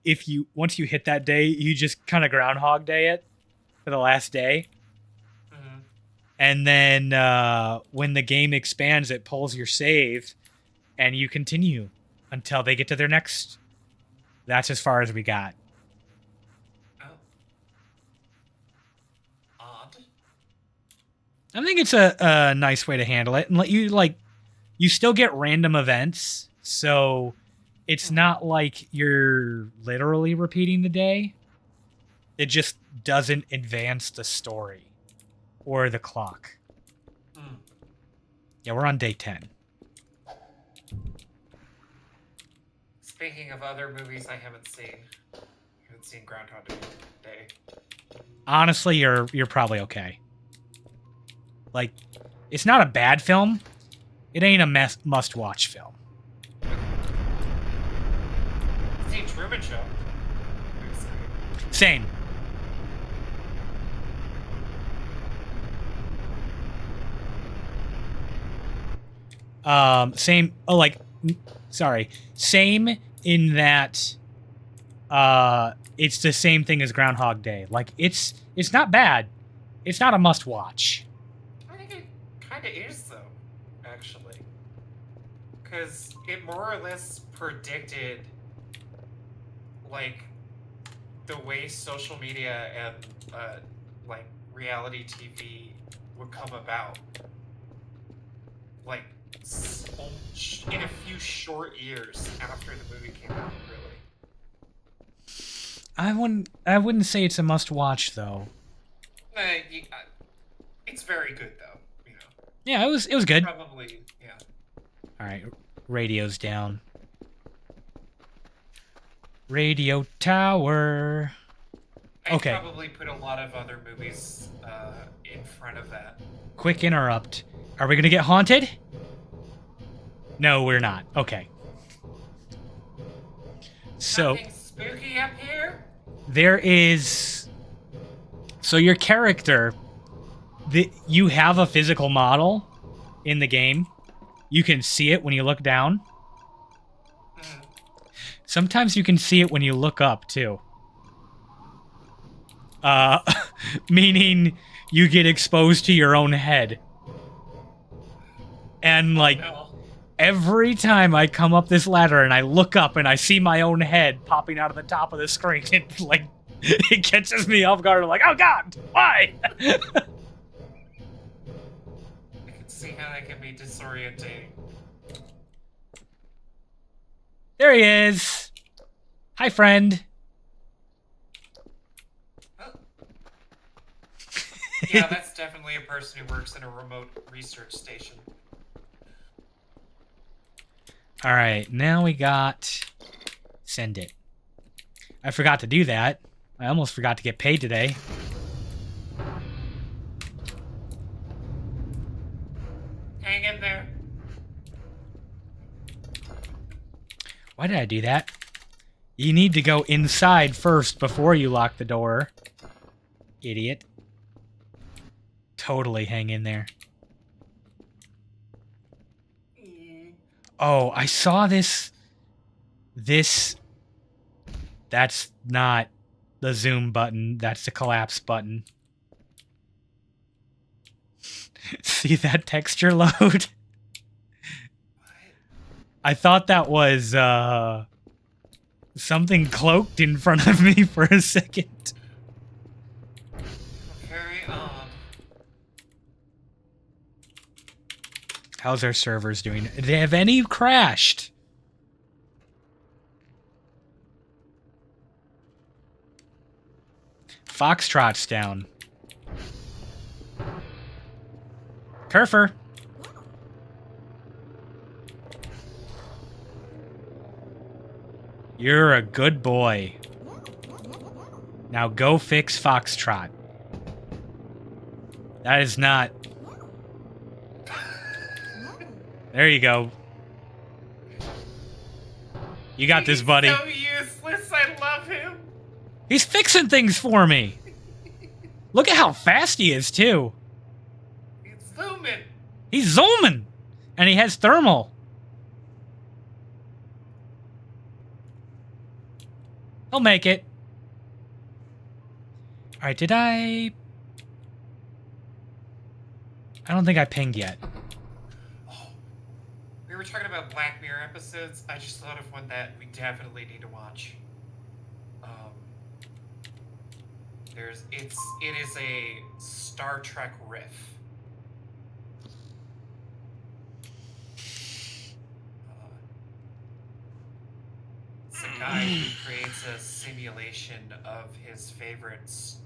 A: once you hit that day, you just kind of Groundhog Day it for the last day.
B: Mm-hmm.
A: And then when the game expands, it pulls your save and you continue until they get to their next. That's as far as we got.
B: Oh. Odd.
A: I think it's a nice way to handle it, and let you still get random events, so it's not like you're literally repeating the day. It just doesn't advance the story or the clock. Yeah, we're on day 10.
B: Speaking of other movies I haven't seen Groundhog Day.
A: Honestly, you're probably okay. Like, it's not a bad film. It ain't a must-watch film.
B: I've seen Truman Show.
A: Same. Same. Oh, like, sorry. Same in that. It's the same thing as Groundhog Day. Like, it's not bad. It's not a must-watch.
B: I think it kind of is, though, actually. Because it more or less predicted, like, the way social media and, like, reality TV would come about. Like, in a few short years after the movie came out, really.
A: I wouldn't say it's a must-watch, though.
B: It's very good, though. You know.
A: Yeah, it was good.
B: Probably, yeah.
A: All right, radio's down. Radio tower.
B: I'd
A: Okay.
B: probably put a lot of other movies in front of that.
A: Quick interrupt. Are we gonna get haunted? No, we're not. Okay. So
B: Nothing spooky up here?
A: there is. So your character, you have a physical model in the game. You can see it when you look down. Sometimes you can see it when you look up too. Meaning you get exposed to your own head. And like,
B: No.
A: Every time I come up this ladder and I look up and I see my own head popping out of the top of the screen, it like it catches me off guard. I'm like, oh god, why?
B: I can see how that can be disorientating.
A: There he is. Hi, friend.
B: Oh. Yeah, that's definitely a person who works in a remote research station.
A: All right, now we got send it. I forgot to do that. I almost forgot to get paid today.
B: Hang in there.
A: Why did I do that? You need to go inside first before you lock the door. Idiot. Totally hang in there. Oh, I saw this. That's not the zoom button. That's the collapse button. See that texture load? I thought that was something cloaked in front of me for a second.
B: Very odd.
A: How's our servers doing? Have any crashed? Foxtrot's down. Kerfer. You're a good boy. Now go fix Foxtrot. That is not... There you go. You got this, buddy.
B: He's so useless. I love him.
A: He's fixing things for me. Look at how fast he is, too.
B: He's zooming.
A: He's zooming. And he has thermal. He'll make it. Alright, did I don't think I pinged yet.
B: Oh, we were talking about Black Mirror episodes. I just thought of one that we definitely need to watch. It is a Star Trek riff. It's a guy who creates a simulation of his favorites,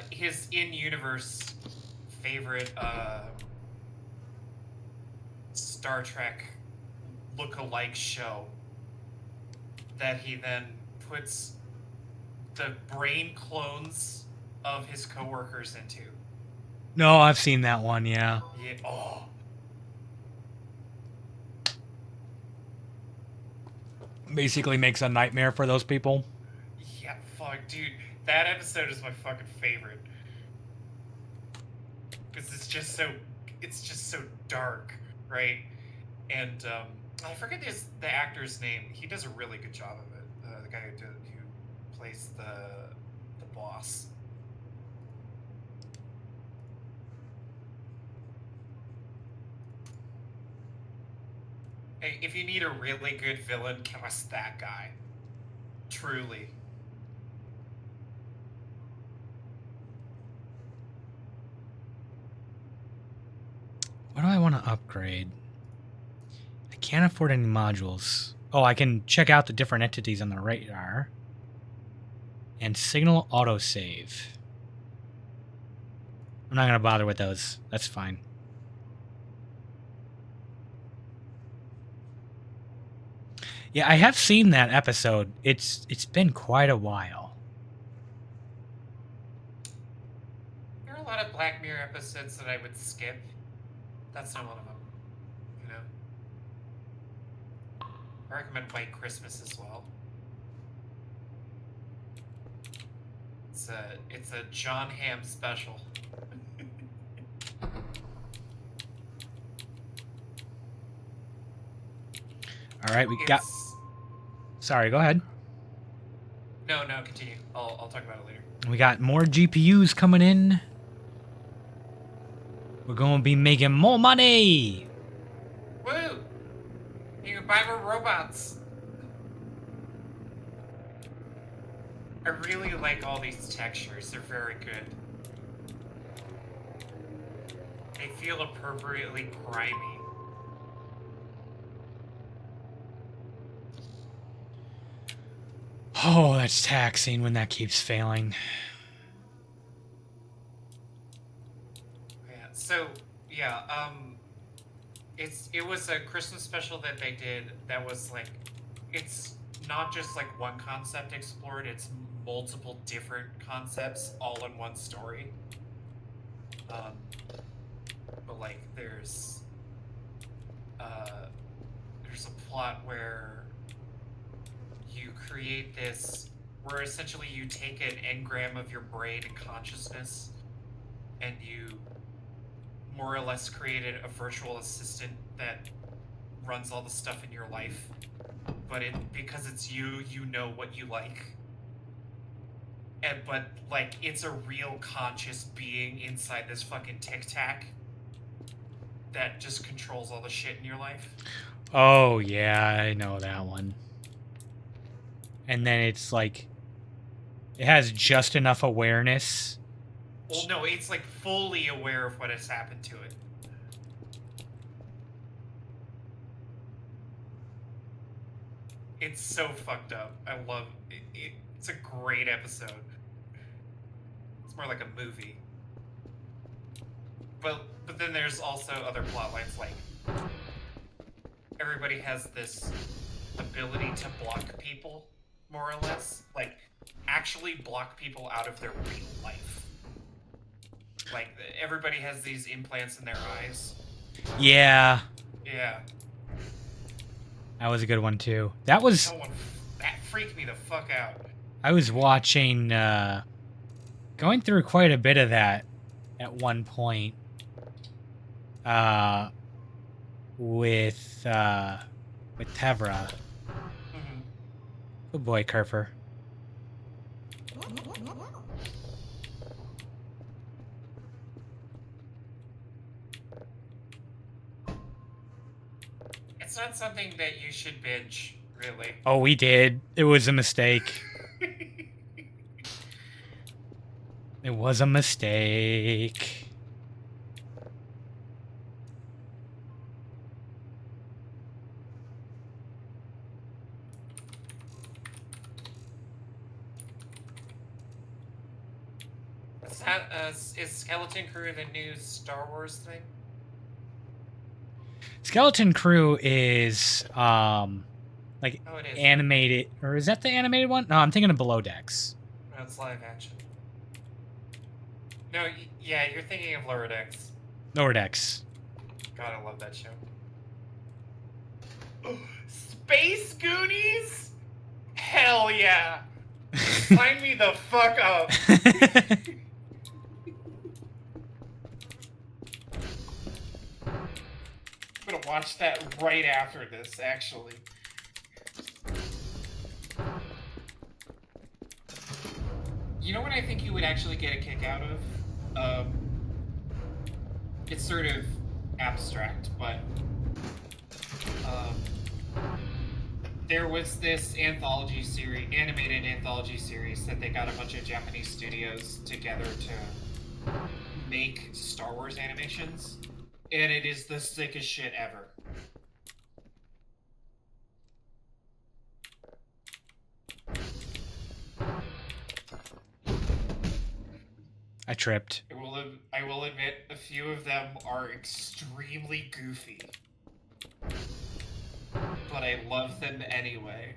B: his in-universe favorite Star Trek look-alike show that he then puts the brain clones of his coworkers into.
A: No, I've seen that one, yeah.
B: Yeah. Oh.
A: Basically makes a nightmare for those people.
B: Yeah, fuck, dude. That episode is my fucking favorite. Because it's just so dark, right? And I forget the actor's name. He does a really good job of it. The guy who plays the boss. Hey, if you need a really good villain, cast that guy. Truly.
A: What do I want to upgrade? I can't afford any modules. Oh, I can check out the different entities on the radar. And signal autosave. I'm not going to bother with those. That's fine. Yeah, I have seen that episode. It's been quite a while.
B: There are a lot of Black Mirror episodes that I would skip. That's not one of them. You know? I recommend White Christmas as well. It's a John Hamm special.
A: All right, we got... Sorry, go ahead.
B: No, continue. I'll talk about it later.
A: We got more GPUs coming in. We're going to be making more money.
B: Woo! Goodbye, we're robots. I really like all these textures. They're very good. They feel appropriately grimy.
A: Oh, that's taxing when that keeps failing.
B: Yeah. So yeah, it was a Christmas special that they did that was like, it's not just like one concept explored, it's multiple different concepts all in one story. But like there's a plot where you create this, where essentially you take an engram of your brain and consciousness and you more or less created a virtual assistant that runs all the stuff in your life. But because it's you, you know what you like. But like it's a real conscious being inside this fucking tic tac that just controls all the shit in your life.
A: Oh, yeah, I know that one. And then it's like, it has just enough awareness.
B: Well, no, it's like fully aware of what has happened to it. It's so fucked up. I love it. It's a great episode. It's more like a movie. But then there's also other plot lines, like everybody has this ability to block people, more or less. Like, actually block people out of their real life. Like, everybody has these implants in their eyes.
A: Yeah.
B: Yeah.
A: That was a good one, too. That
B: freaked me the fuck out.
A: I was watching, going through quite a bit of that at one point. With Tevra.
B: Mm-hmm.
A: Good boy, Kerfer.
B: It's not something that you should binge, really.
A: Oh, we did. It was a mistake. It was a mistake.
B: Is Skeleton Crew the new Star Wars thing?
A: Skeleton Crew is like animated, or is that the animated one? No, I'm thinking of Below Decks.
B: No, it's live action. No, yeah, you're thinking of Lower Decks.
A: Lower Decks.
B: God, I love that show. Space Goonies? Hell yeah! Sign me the fuck up. I'm gonna watch that right after this, actually. You know what I think you would actually get a kick out of? It's sort of abstract, but there was this anthology series, animated anthology series that they got a bunch of Japanese studios together to make Star Wars animations, and it is the sickest shit ever.
A: I tripped.
B: I will admit, a few of them are extremely goofy. But I love them anyway.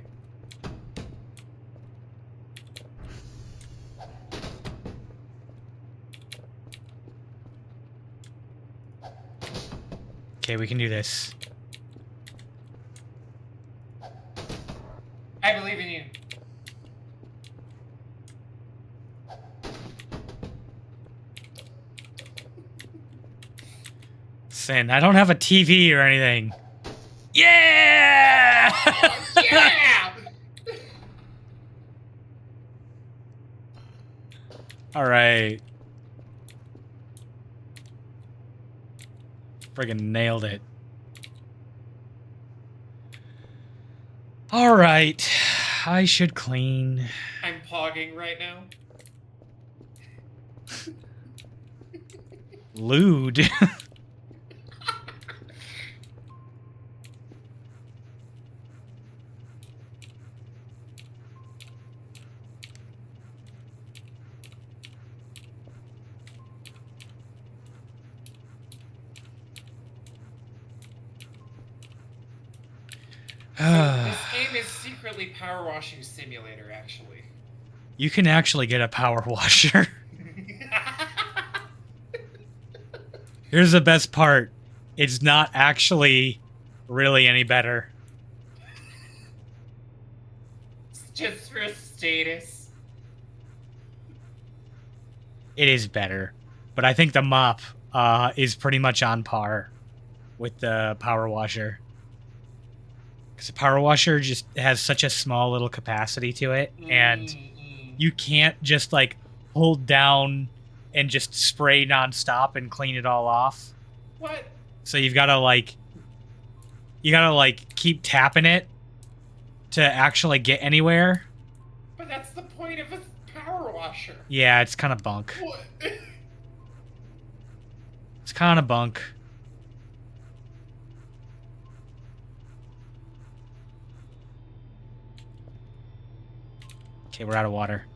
A: Okay, we can do this.
B: I believe in you.
A: Sin, I don't have a TV or anything. Yeah!
B: Yeah!
A: All right. Friggin' nailed it. All right, I should clean.
B: I'm pogging right now.
A: Lewd.
B: So this game is secretly power washing simulator, actually.
A: You can actually get a power washer. Here's the best part. It's not actually really any better.
B: It's just for status.
A: It is better. But I think the mop is pretty much on par with the power washer. Because the power washer just has such a small little capacity to it. And you can't just like hold down and just spray nonstop and clean it all off.
B: What?
A: So you've got to like... You gotta like keep tapping it to actually get anywhere.
B: But that's the point of a power washer.
A: Yeah, it's kind of bunk.
B: What?
A: It's kind of bunk. Okay, we're out of water.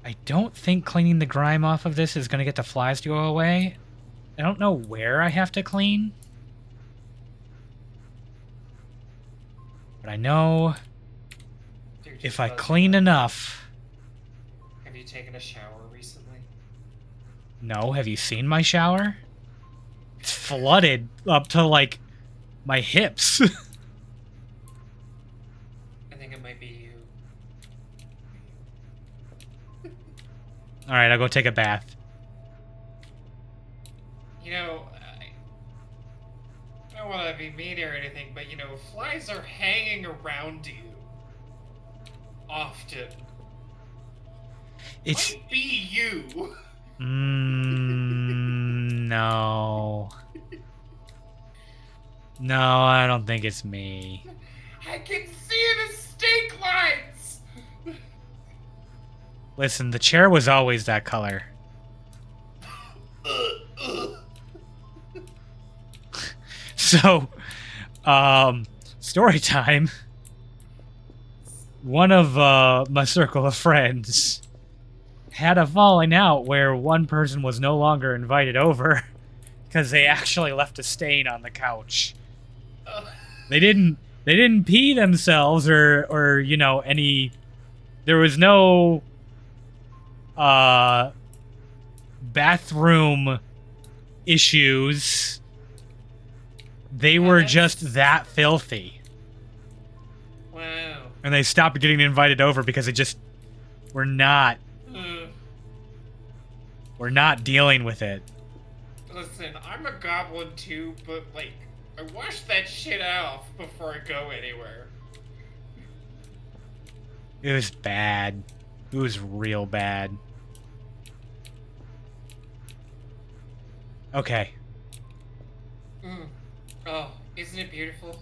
A: I don't think cleaning the grime off of this is going to get the flies to go away. I don't know where I have to clean. But I know if I clean enough...
B: Have you taken a shower recently?
A: No, have you seen my shower? It's flooded up to, like, my hips.
B: I think it might be you.
A: Alright, I'll go take a bath.
B: You know, I don't want to be mean or anything, but, you know, flies are hanging around you. Often.
A: It's...
B: Might be you.
A: No. No, I don't think it's me.
B: I can see the stink lines!
A: Listen, the chair was always that color. So, story time. One of my circle of friends had a falling out where one person was no longer invited over because they actually left a stain on the couch. They didn't pee themselves or you know, any... There was no bathroom issues. They were just that filthy.
B: Wow.
A: And they stopped getting invited over because they just were not... We're not dealing with it.
B: Listen, I'm a goblin too, but, like, I wash that shit off before I go anywhere.
A: It was bad. It was real bad. Okay.
B: Oh, isn't it beautiful?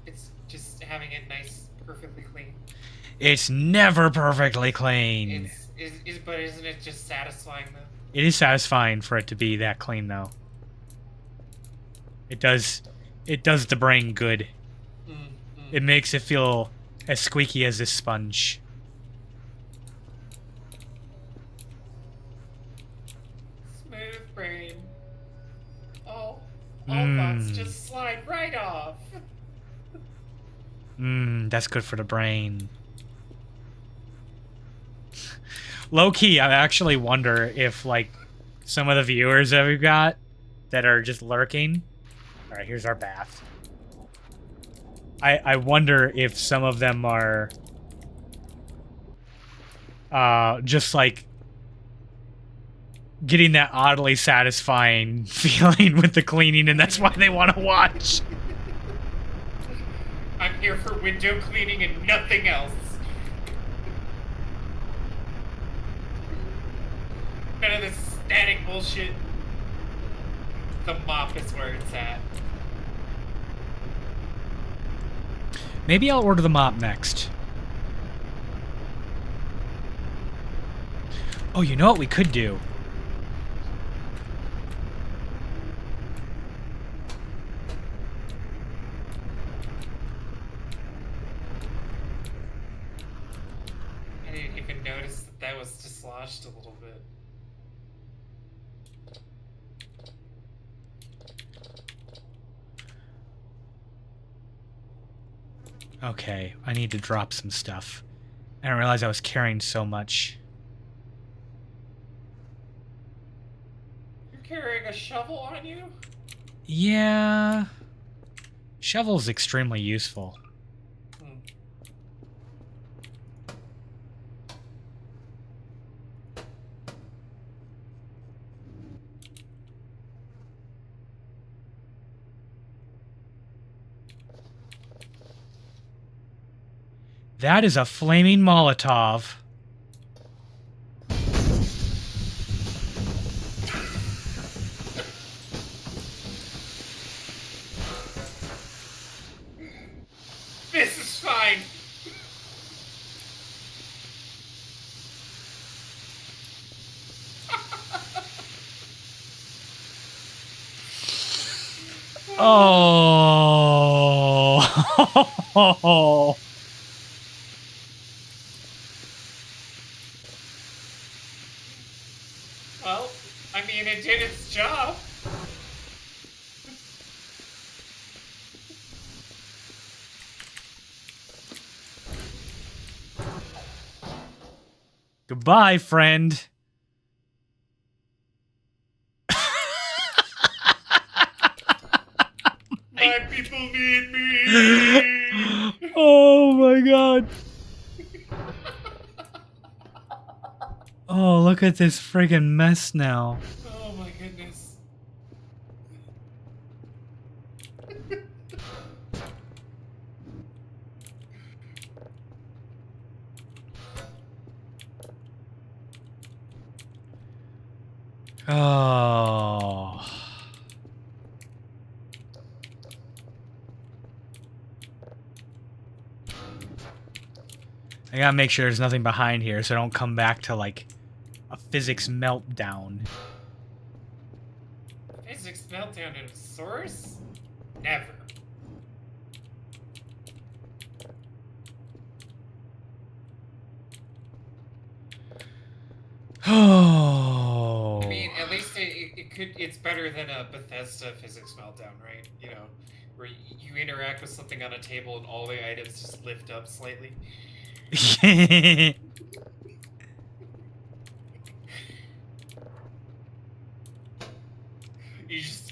B: It's just having it nice, perfectly clean.
A: It's never perfectly clean.
B: But isn't it just satisfying, though?
A: It is satisfying for it to be that clean, though. It does the brain good. It makes it feel as squeaky as this sponge.
B: Smooth brain. All thoughts just slide right off.
A: That's good for the brain. Low-key, I actually wonder if, like, some of the viewers that we've got that are just lurking... Alright, here's our bath. I wonder if some of them are... just, like... getting that oddly satisfying feeling with the cleaning, and that's why they want to watch.
B: I'm here for window cleaning and nothing else. None of this static bullshit. The mop is where it's at.
A: Maybe I'll order the mop next. Oh, you know what we could do?
B: I didn't even notice that was dislodged a little bit.
A: Okay, I need to drop some stuff. I didn't realize I was carrying so much.
B: You're carrying a shovel on you?
A: Yeah. Shovel's extremely useful. That is a flaming Molotov.
B: This is fine.
A: Oh.
B: Well, I mean, it did its job.
A: Goodbye, friend.
B: My people need me.
A: Oh my god. Oh, look at this friggin' mess now.
B: Oh my goodness.
A: Oh. I gotta make sure there's nothing behind here so I don't come back to, like, a physics meltdown.
B: Physics meltdown in a source? Never.
A: Oh.
B: I mean, at least it's better than a Bethesda physics meltdown, right? You know, where you interact with something on a table and all the items just lift up slightly.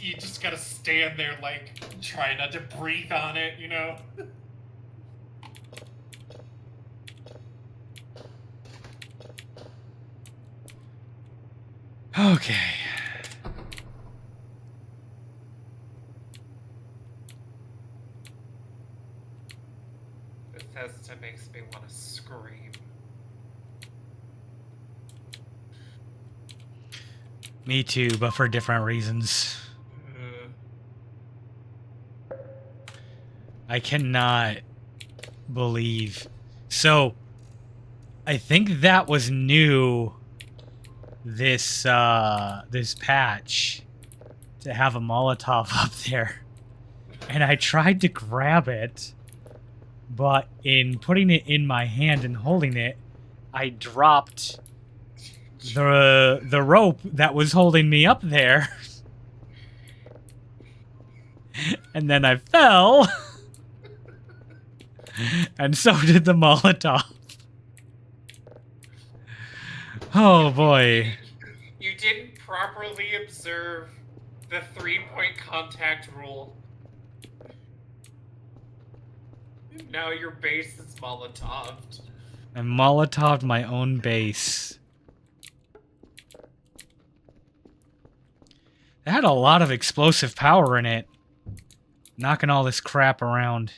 B: You just gotta stand there, like, try not to breathe on it, you know?
A: Okay.
B: Bethesda makes me want to scream.
A: Me too, but for different reasons. I cannot believe. So, I think that was new. This this patch to have a Molotov up there, and I tried to grab it, but in putting it in my hand and holding it, I dropped the rope that was holding me up there. And then I fell. And so did the Molotov. Oh boy.
B: You didn't properly observe the 3-point contact rule. Now your base is Molotoved.
A: I Molotoved my own base. It had a lot of explosive power in it. Knocking all this crap around.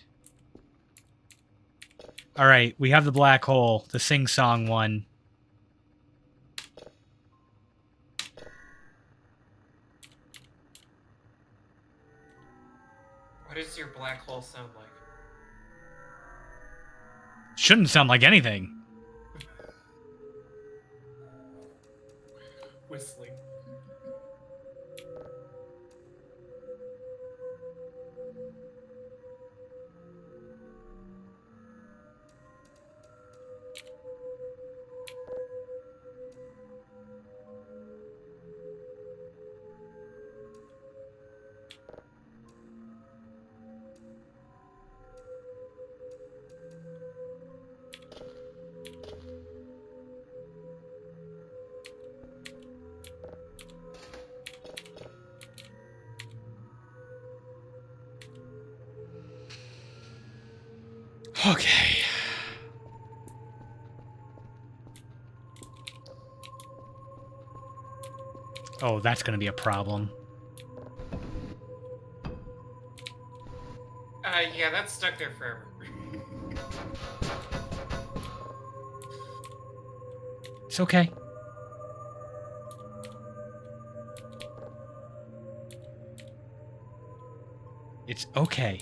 A: All right, we have the black hole, the sing-song one.
B: What does your black hole sound like?
A: Shouldn't sound like anything.
B: Whistling.
A: Okay. Oh, that's going to be a problem.
B: Yeah, that's stuck there forever.
A: It's okay. It's okay.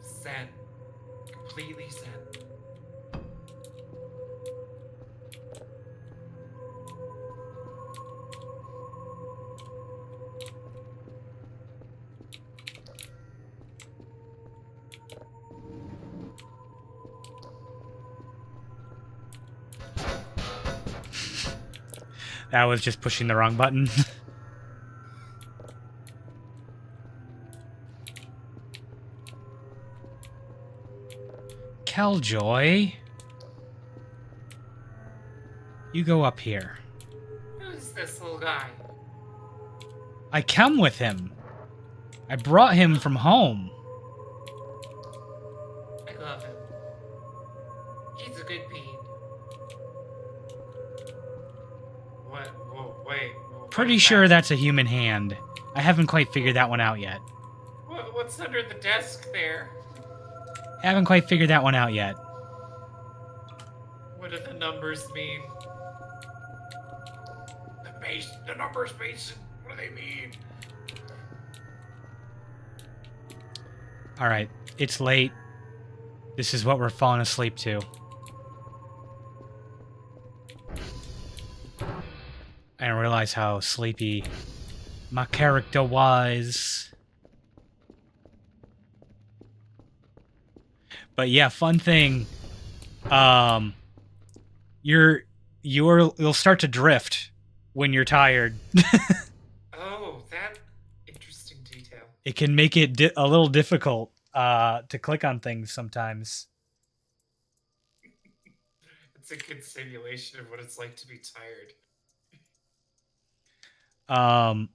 B: Zen. Completely zen.
A: That was just pushing the wrong button. Killjoy. You go up here.
B: Who's this little guy?
A: I come with him. I brought him from home.
B: I love him. He's a good bean. What? Whoa, wait.
A: Pretty sure that's a human hand. I haven't quite figured that one out yet.
B: What's under the desk there?
A: Haven't quite figured that one out yet.
B: What do the numbers mean? The numbers, Mason. What do they mean?
A: All right, it's late. This is what we're falling asleep to. I didn't realize how sleepy my character was. But yeah, fun thing. You'll start to drift when you're tired.
B: Oh, that interesting detail.
A: It can make it a little difficult to click on things sometimes.
B: It's a good simulation of what it's like to be tired.
A: I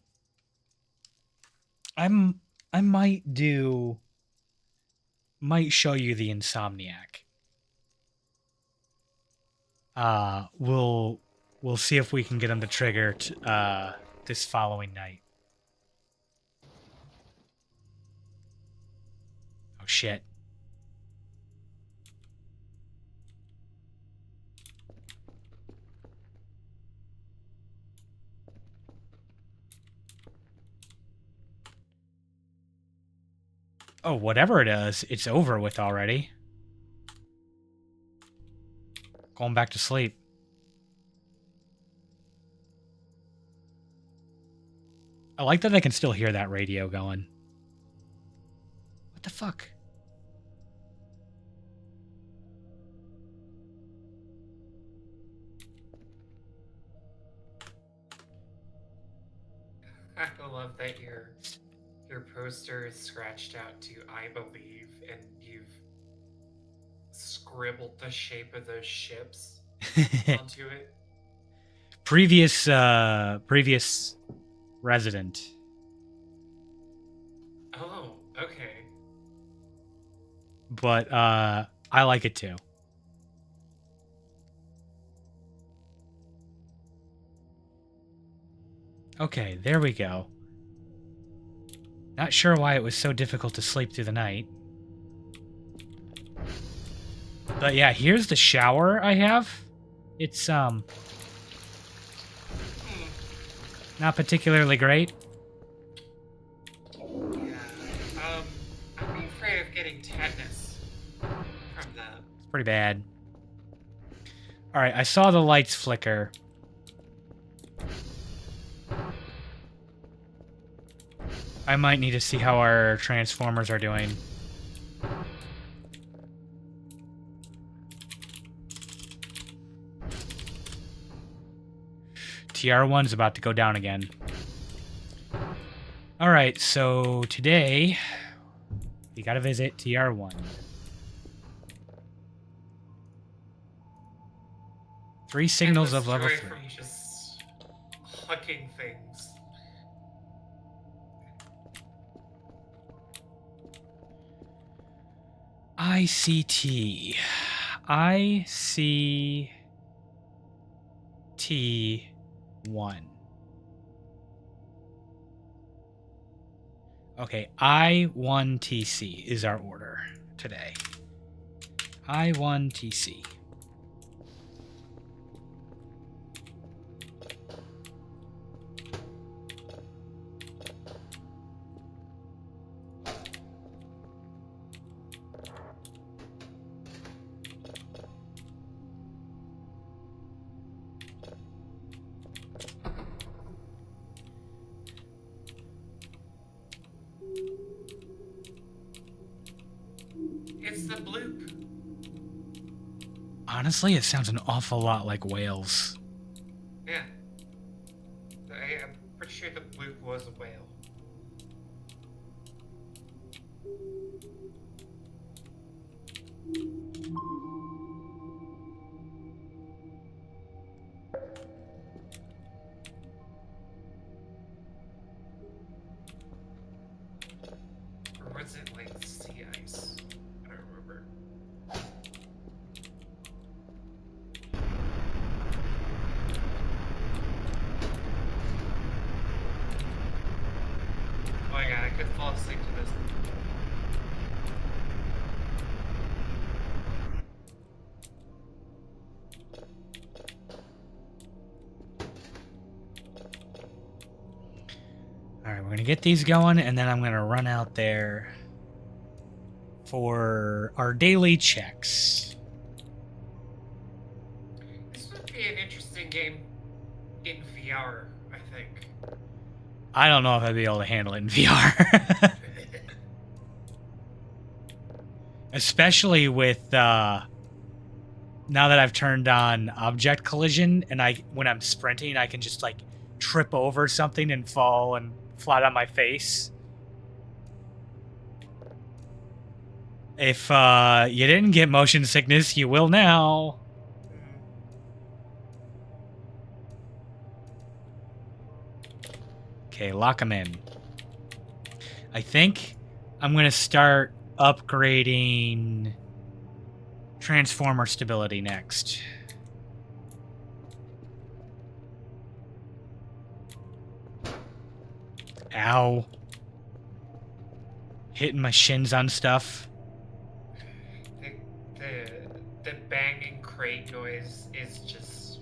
A: might show you the Insomniac. We'll see if we can get him to trigger this following night. Oh shit. Oh, whatever it is, it's over with already. Going back to sleep. I like that I can still hear that radio going. What the fuck?
B: I love that your poster is scratched out to "I believe" and you've scribbled the shape of those ships onto it.
A: Previous resident.
B: Oh, okay.
A: But I like it too. Okay, there we go. Not sure why it was so difficult to sleep through the night. But yeah, here's the shower I have. It's not particularly great.
B: Yeah. I'd be afraid of getting tetanus from that.
A: It's pretty bad. All right, I saw the lights flicker. I might need to see how our transformers are doing. TR1's about to go down again. Alright, so today we gotta visit TR1. 3 signals of level 3.
B: From just hucking things.
A: ICT. ICT1. Okay, I1TC is our order today. I1TC.
B: It's the bloop.
A: Honestly, it sounds an awful lot like Wales.
B: Yeah. I'm pretty sure the bloop was a whale. Or was it like sea ice? I don't remember. Oh my god, I could fall asleep to this.
A: Alright, we're gonna get these going, and then I'm gonna run out there for our daily checks.
B: This would be an interesting game in VR, I think.
A: I don't know if I'd be able to handle it in VR. Especially with, now that I've turned on object collision, and when I'm sprinting, I can just, like, trip over something and fall and flat on my face. If, you didn't get motion sickness, you will now. Okay, lock them in. I think I'm going to start upgrading transformer stability next. Ow. Hitting my shins on stuff.
B: The banging crate noise is just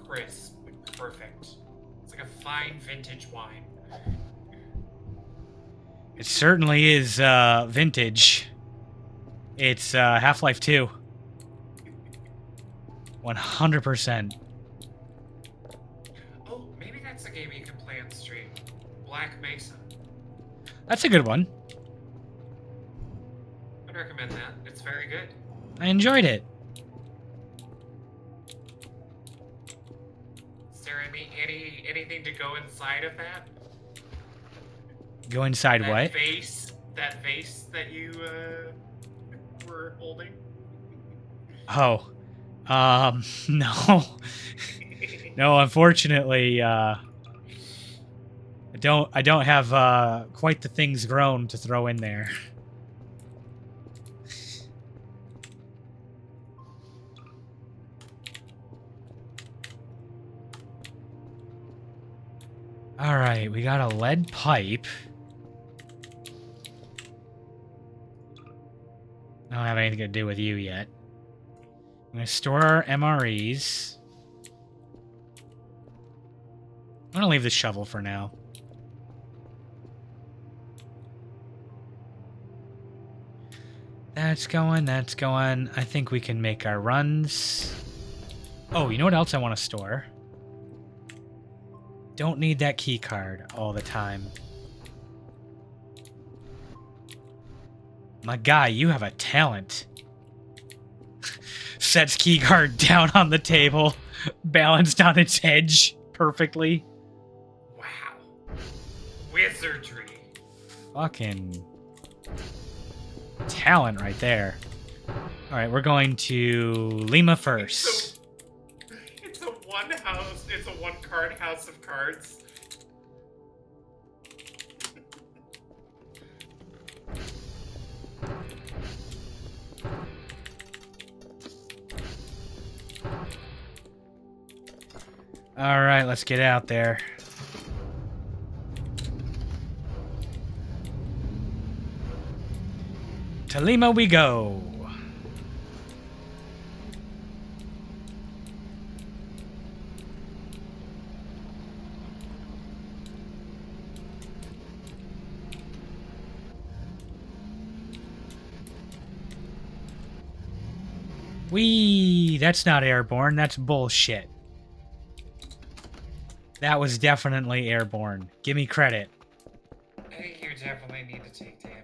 B: crisp and perfect. It's like a fine vintage wine.
A: It certainly is vintage. It's Half-Life 2. 100%.
B: Oh, maybe that's a game you can play on stream. Black Mesa.
A: That's a good one.
B: I'd recommend that. It's very good.
A: I enjoyed it.
B: Is there anything to go inside of that?
A: Go inside
B: that
A: what?
B: That vase that you were holding?
A: Oh. No. No, unfortunately, I don't have quite the things grown to throw in there. All right, we got a lead pipe. don't have anything to do with you yet. I'm going to store our MREs. I'm going to leave the shovel for now. That's going, that's going. I think we can make our runs. Oh, you know what else I want to store? Don't need that key card all the time. My guy, you have a talent. Sets key card down on the table, balanced on its edge perfectly.
B: Wow. Wizardry.
A: Fucking talent right there. All right, we're going to Lima first.
B: It's a one house. It's a one card house of cards.
A: All right, let's get out there. To Lima we go. Whee! That's not airborne, that's bullshit. That was definitely airborne. Give me credit.
B: I think you definitely need to take damage.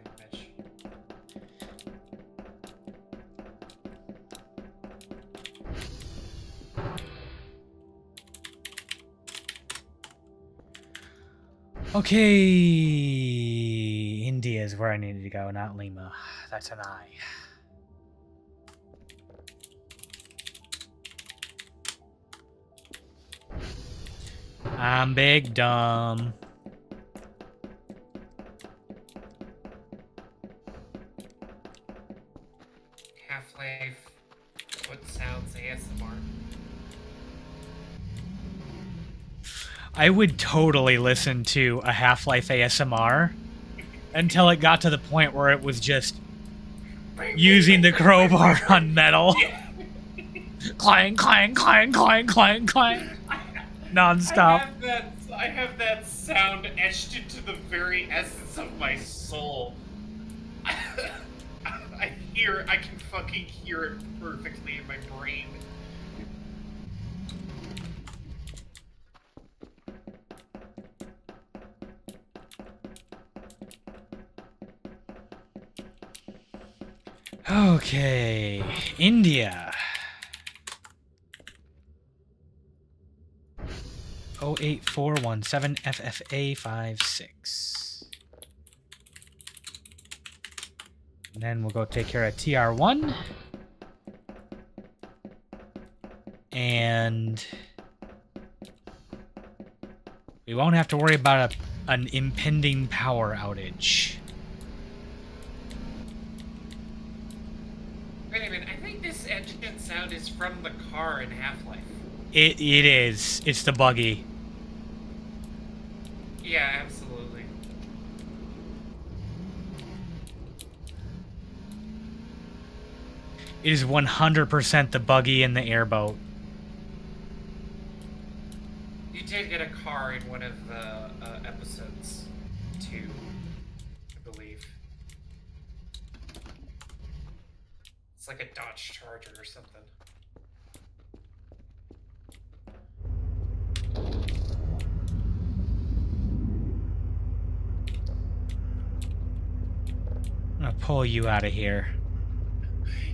A: Okay, India is where I needed to go, not Lima. That's an I. I'm big dumb.
B: Half-Life. What sounds ASMR?
A: I would totally listen to a Half-Life ASMR until it got to the point where it was just using the crowbar on metal. Clang, clang, clang, clang, clang, clang. Non-stop.
B: I have that sound etched into the very essence of my soul. I can fucking hear it perfectly in my brain.
A: Okay, India. 08417 FFA56. And then we'll go take care of TR1. And we won't have to worry about an impending power outage.
B: Wait a minute, I think this engine sound is from the car in Half-Life.
A: It is. It's the buggy.
B: Yeah, absolutely.
A: It is 100% the buggy in the airboat.
B: You did get a car in one of the episodes, too, I believe. It's like a Dodge Charger or something.
A: I'm gonna pull you out of here.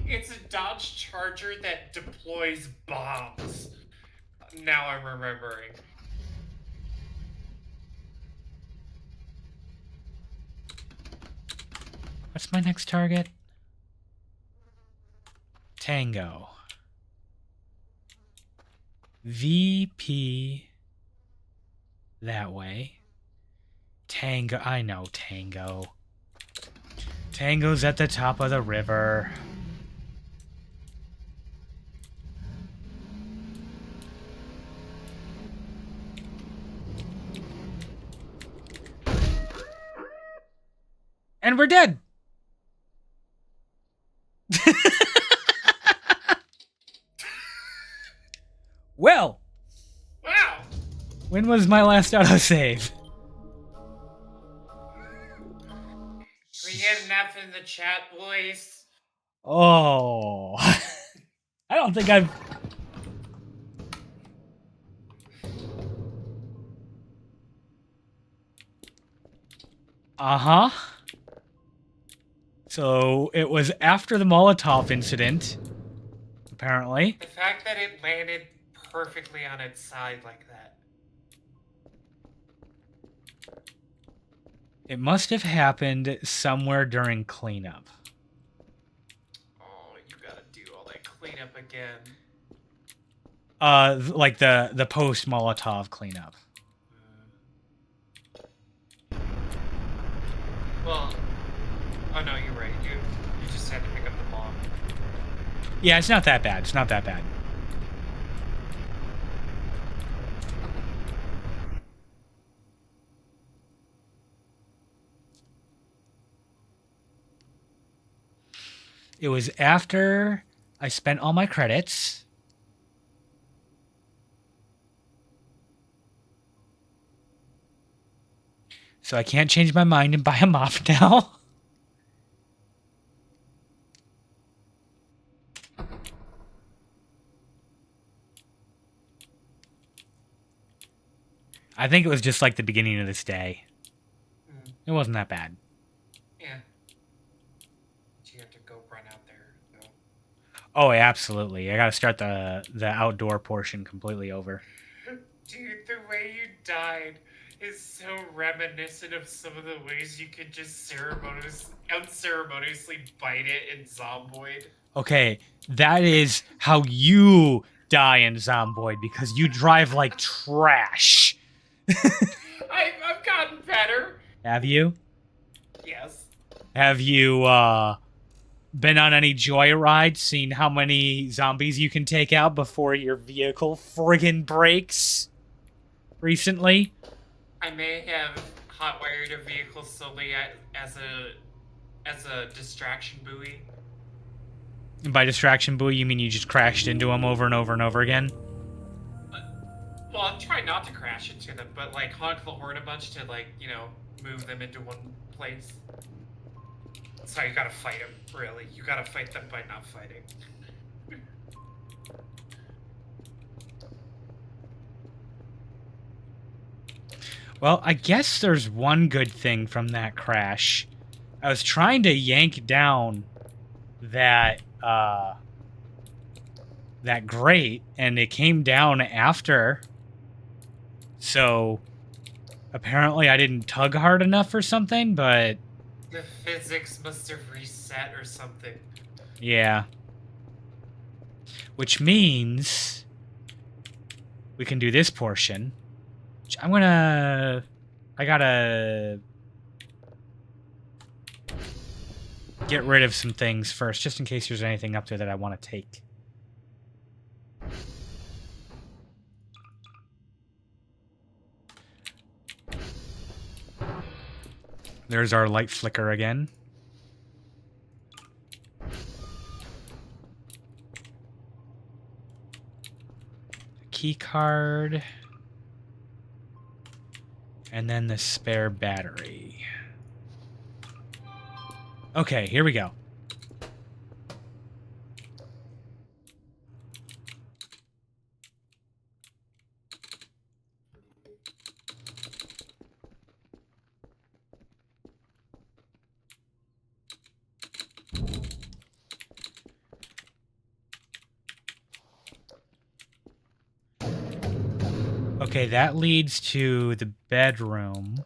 B: It's a Dodge Charger that deploys bombs. Now I'm remembering.
A: What's my next target? Tango. VP. That way. Tango. I know Tango. Tango's at the top of the river. And we're dead. Well,
B: Wow.
A: when was my last autosave?
B: We get an F in the chat, boys.
A: Oh. I don't think I've... Uh-huh. So, it was after the Molotov incident, apparently.
B: The fact that it landed perfectly on its side like that.
A: It must have happened somewhere during cleanup.
B: Oh, you gotta do all that cleanup again.
A: Like the post-Molotov cleanup.
B: Well, oh no, you're right. You just had to pick up the bomb.
A: Yeah, it's not that bad. It's not that bad. It was after I spent all my credits. So I can't change my mind and buy a mop now. I think it was just like the beginning of this day. It wasn't that bad.
B: Yeah. But you have to go run out there. So.
A: Oh, absolutely. I gotta start the outdoor portion completely over.
B: Dude, the way you died is so reminiscent of some of the ways you could just unceremoniously bite it in Zomboid.
A: Okay, that is how you die in Zomboid, because you drive like trash.
B: I've gotten better.
A: Have you?
B: Yes.
A: Have you, been on any joyrides, seen how many zombies you can take out before your vehicle friggin' breaks? Recently?
B: I may have hotwired a vehicle solely as a distraction buoy.
A: And by distraction buoy, you mean you just crashed into them over and over and over again?
B: Well, I'll try not to crash into them, but like honk the horn a bunch to like, move them into one place. So you gotta fight them, really. You gotta fight them by not fighting.
A: Well, I guess there's one good thing from that crash. I was trying to yank down that grate, and it came down after. So apparently I didn't tug hard enough or something, but
B: The physics must have reset or something.
A: yeah. Which means we can do this portion. Which I gotta get rid of some things first, just in case there's anything up there that I want to take. There's our light flicker again. Key card. And then the spare battery. Okay, here we go. Okay, that leads to the bedroom.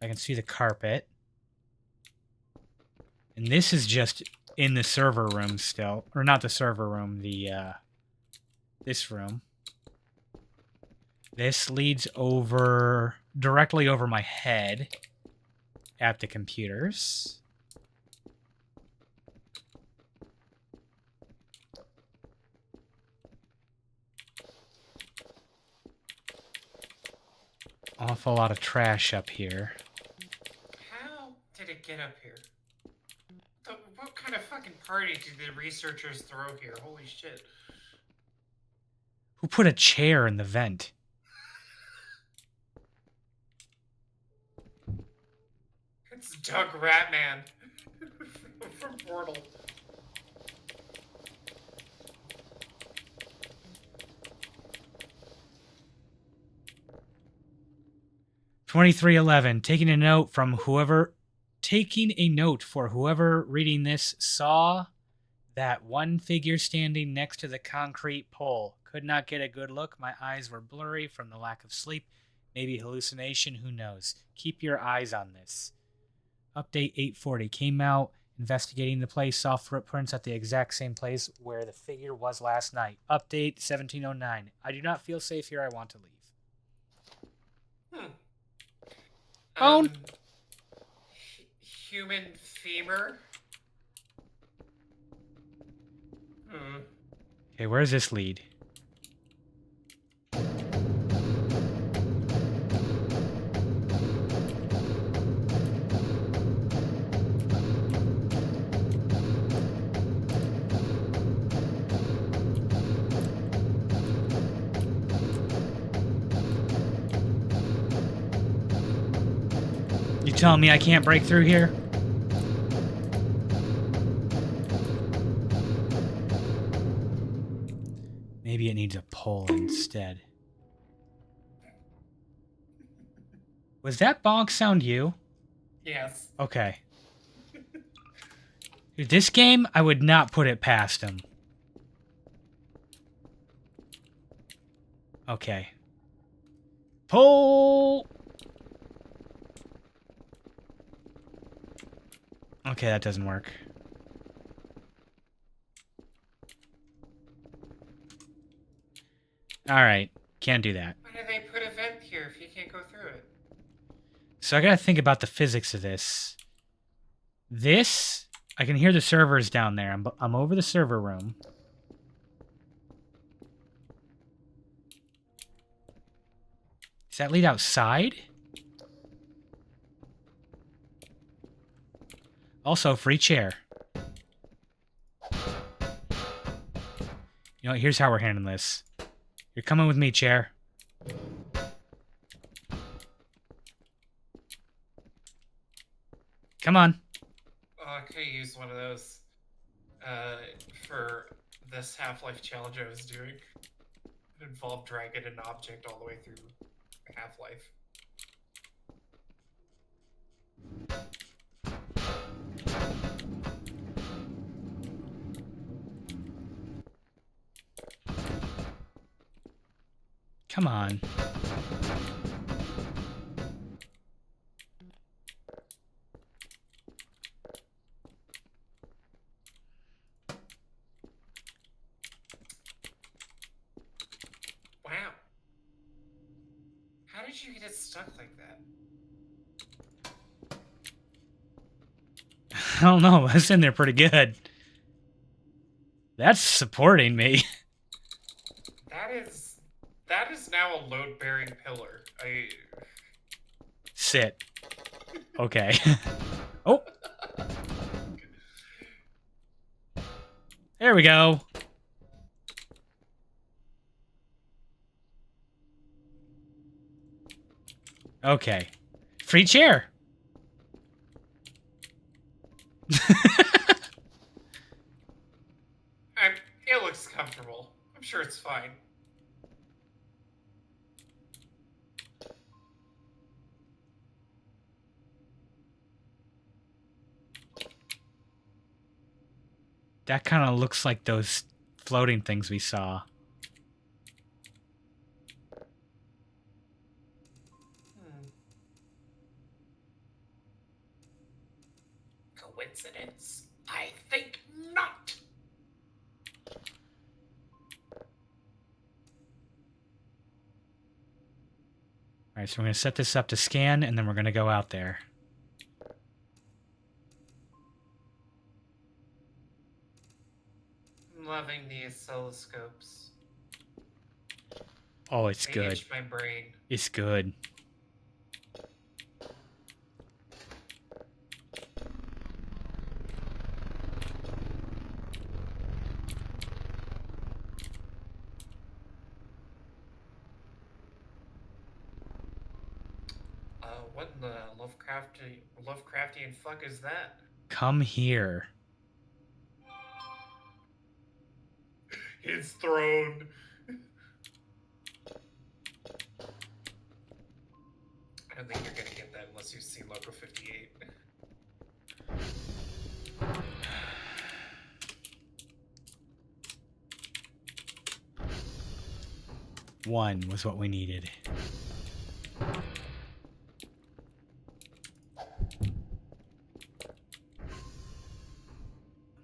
A: I can see the carpet. And this is just in the server room still. Or not the server room, this room. This leads over, directly over my head at the computers. Awful lot of trash up here.
B: How did it get up here? What kind of fucking party did the researchers throw here? Holy shit.
A: Who put a chair in the vent?
B: It's Doug Ratman from Portal.
A: $23.11. Taking a note for whoever reading this saw that one figure standing next to the concrete pole. Could not get a good look. My eyes were blurry from the lack of sleep. Maybe hallucination, who knows. Keep your eyes on this. Update 840. Came out investigating the place, saw footprints at the exact same place where the figure was last night. Update 1709. I do not feel safe here. I want to leave. Phone.
B: Human femur.
A: Okay, where's this lead? You telling me I can't break through here? Maybe it needs a pole instead. Was that bonk sound you?
B: Yes.
A: Okay. Dude, this game, I would not put it past him. Okay. Pole! Okay, that doesn't work. Alright, can't do that.
B: Why did they put a vent here if you can't go through it?
A: So I gotta think about the physics of this. This, I can hear the servers down there. I'm over the server room. Does that lead outside? Also, free chair. You know what, here's how we're handling this. You're coming with me, chair. Come on.
B: Oh, I could use one of those for this Half-Life challenge I was doing. It involved dragging an object all the way through Half-Life.
A: Come on.
B: Wow. How did you get it stuck like that?
A: I don't know. That's in there pretty good. That's supporting me.
B: That is now a load-bearing pillar.
A: Sit. Okay. Oh. There we go. Okay. Free chair.
B: It looks comfortable. I'm sure it's fine.
A: That kind of looks like those floating things we saw.
B: Coincidence? I think not.
A: All right, so we're going to set this up to scan, and then we're going to go out there.
B: I'm loving the oscilloscopes.
A: Oh, it's
B: They
A: good.
B: itch my brain.
A: It's good.
B: what in the Lovecraftian fuck is that?
A: Come here.
B: His throne. I don't think you're gonna get that unless you've seen Local 58.
A: One was what we needed.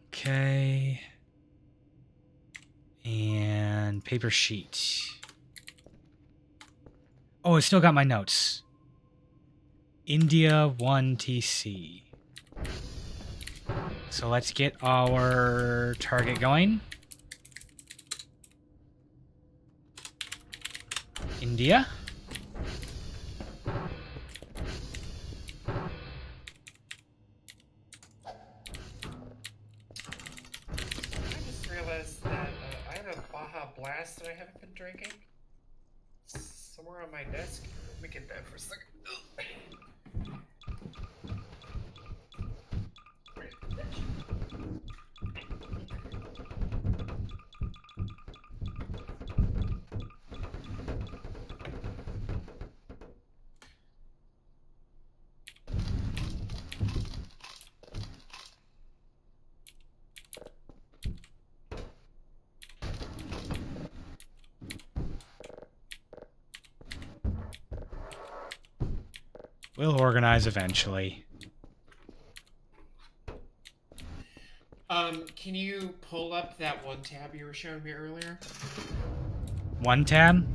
A: Okay. And paper sheet. Oh, I still got my notes. India 1 TC. So let's get our target going. India.
B: I just realized that I have a Baja Blast that I haven't been drinking. It's somewhere on my desk. Let me get that for a second.
A: We'll organize eventually.
B: Can you pull up that one tab you were showing me earlier?
A: One tab?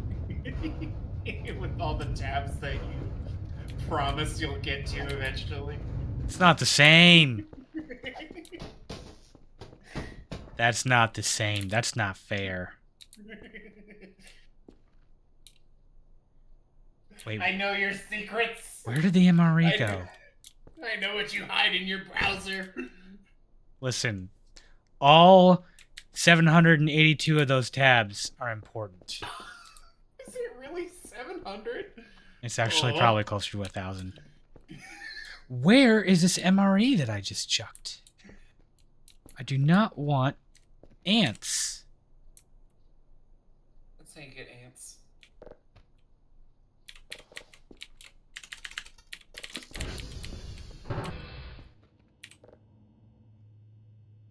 B: With all the tabs that you promise you'll get to eventually.
A: It's not the same. That's not the same. That's not fair. Wait,
B: I know your secrets.
A: where did the MRE go?
B: I know what you hide in your browser.
A: Listen, all 782 of those tabs are important.
B: Is it really 700?
A: It's actually probably closer to 1,000. Where is this MRE that I just chucked? I do not want ants.
B: Let's say you get ants.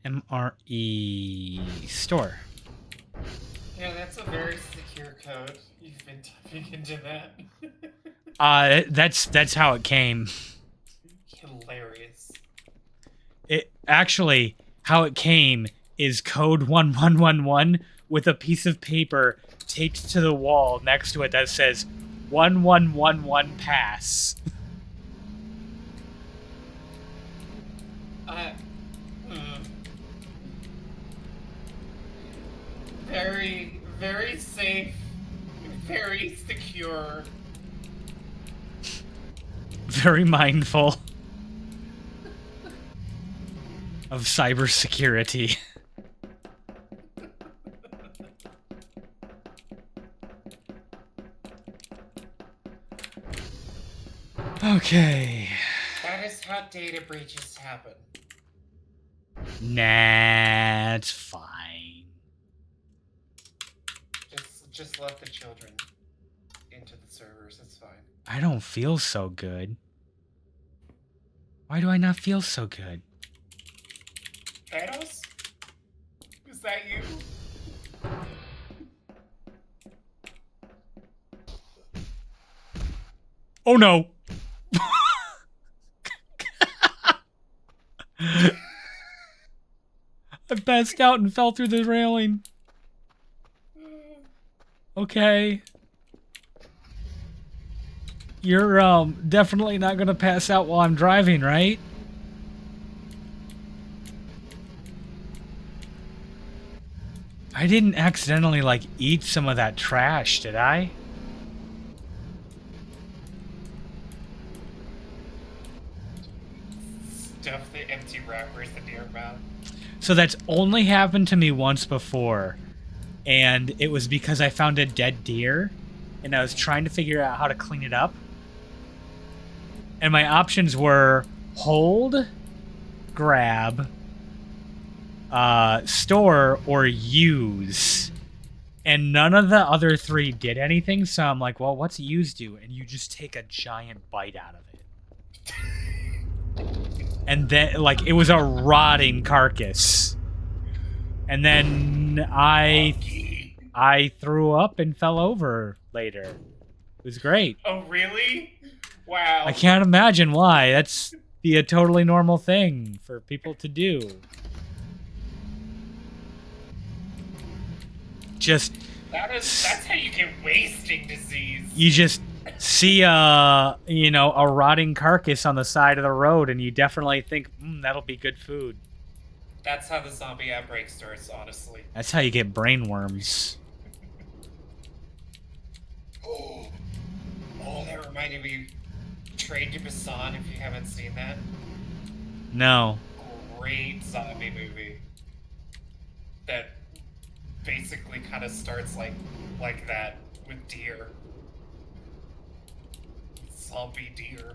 A: MRE store.
B: Yeah, that's a very secure code. You've been typing into that.
A: That's how it came.
B: Hilarious.
A: It actually, how it came is code 1111 with a piece of paper taped to the wall next to it that says 1111 pass.
B: Very, very safe, very secure.
A: Very mindful of cybersecurity. Okay.
B: That is how data breaches happen.
A: Nah, it's fine.
B: Just let the children into the servers. It's fine.
A: I don't feel so good. Why do I not feel so good?
B: Thanos? Is that you?
A: Oh no! I passed out and fell through the railing. Okay. You're definitely not gonna pass out while I'm driving, right? I didn't accidentally, like, eat some of that trash, did I?
B: Stuff the empty wrappers in your mouth.
A: So that's only happened to me once before. And it was because I found a dead deer. And I was trying to figure out how to clean it up. And my options were hold, grab, store, or use. And none of the other three did anything, so I'm like, well, what's use do? And you just take a giant bite out of it. And then, like, it was a rotting carcass. And then I threw up and fell over later. It was great.
B: Oh, really? Wow.
A: I can't imagine why. That's a totally normal thing for people to do.
B: That's how you get wasting disease.
A: You just see a rotting carcass on the side of the road, and you definitely think, that'll be good food.
B: That's how the zombie outbreak starts, honestly.
A: That's how you get brain worms.
B: Oh, that reminded me. Train to Busan, if you haven't seen that.
A: No.
B: Great zombie movie. That basically kind of starts like that with deer. Zombie deer.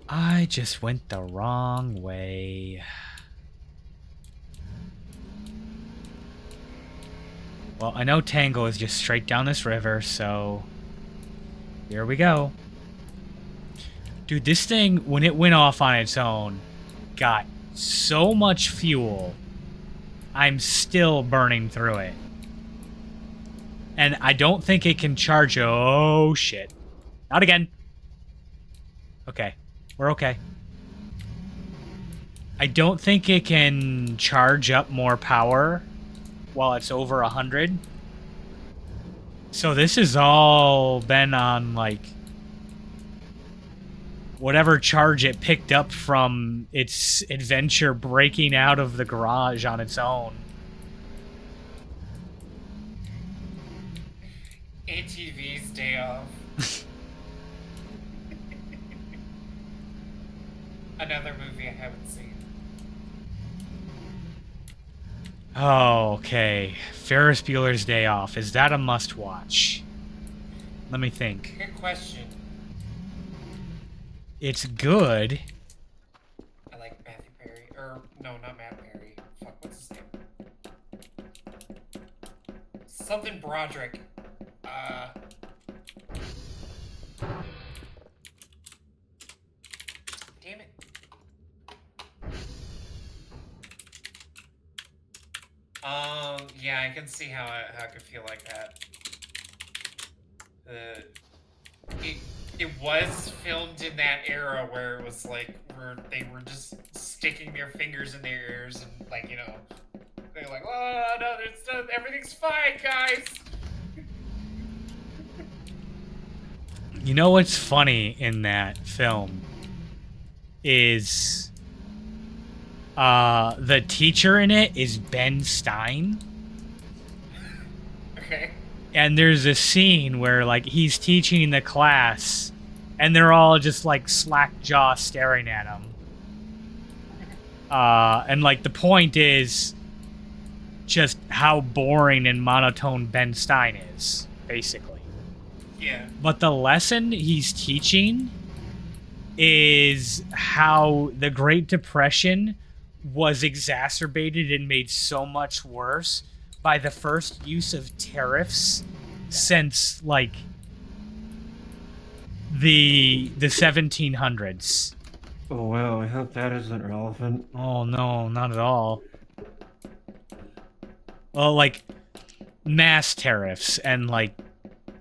A: I just went the wrong way. Well, I know Tango is just straight down this river, so here we go. Dude, this thing, when it went off on its own, got so much fuel. I'm still burning through it. And I don't think it can charge. Oh, shit. Not again. Okay. We're okay. I don't think it can charge up more power while it's over 100. So this has all been on, like, whatever charge it picked up from its adventure breaking out of the garage on its own.
B: ATV's day off. Another movie I haven't seen.
A: Oh, okay. Ferris Bueller's Day Off. Is that a must-watch? Let me think.
B: Good question.
A: It's good.
B: I like Matthew Perry. Or, no, not Matt Perry. Fuck, what's his name? Something Broderick. Damn it. Yeah, I can see how I could feel like that. It was filmed in that era where it was like where they were just sticking their fingers in their ears and like, you know, they're like, oh no, everything's fine, guys.
A: You know what's funny in that film is the teacher in it is Ben Stein.
B: Okay.
A: And there's a scene where, like, he's teaching the class, and they're all just, like, slack-jaw staring at him. And, like, the point is just how boring and monotone Ben Stein is, basically.
B: Yeah.
A: But the lesson he's teaching is how the Great Depression was exacerbated and made so much worse by the first use of tariffs since, like, the 1700s.
D: Oh, wow, I hope that isn't relevant.
A: Oh, no, not at all. Well, like, mass tariffs and, like,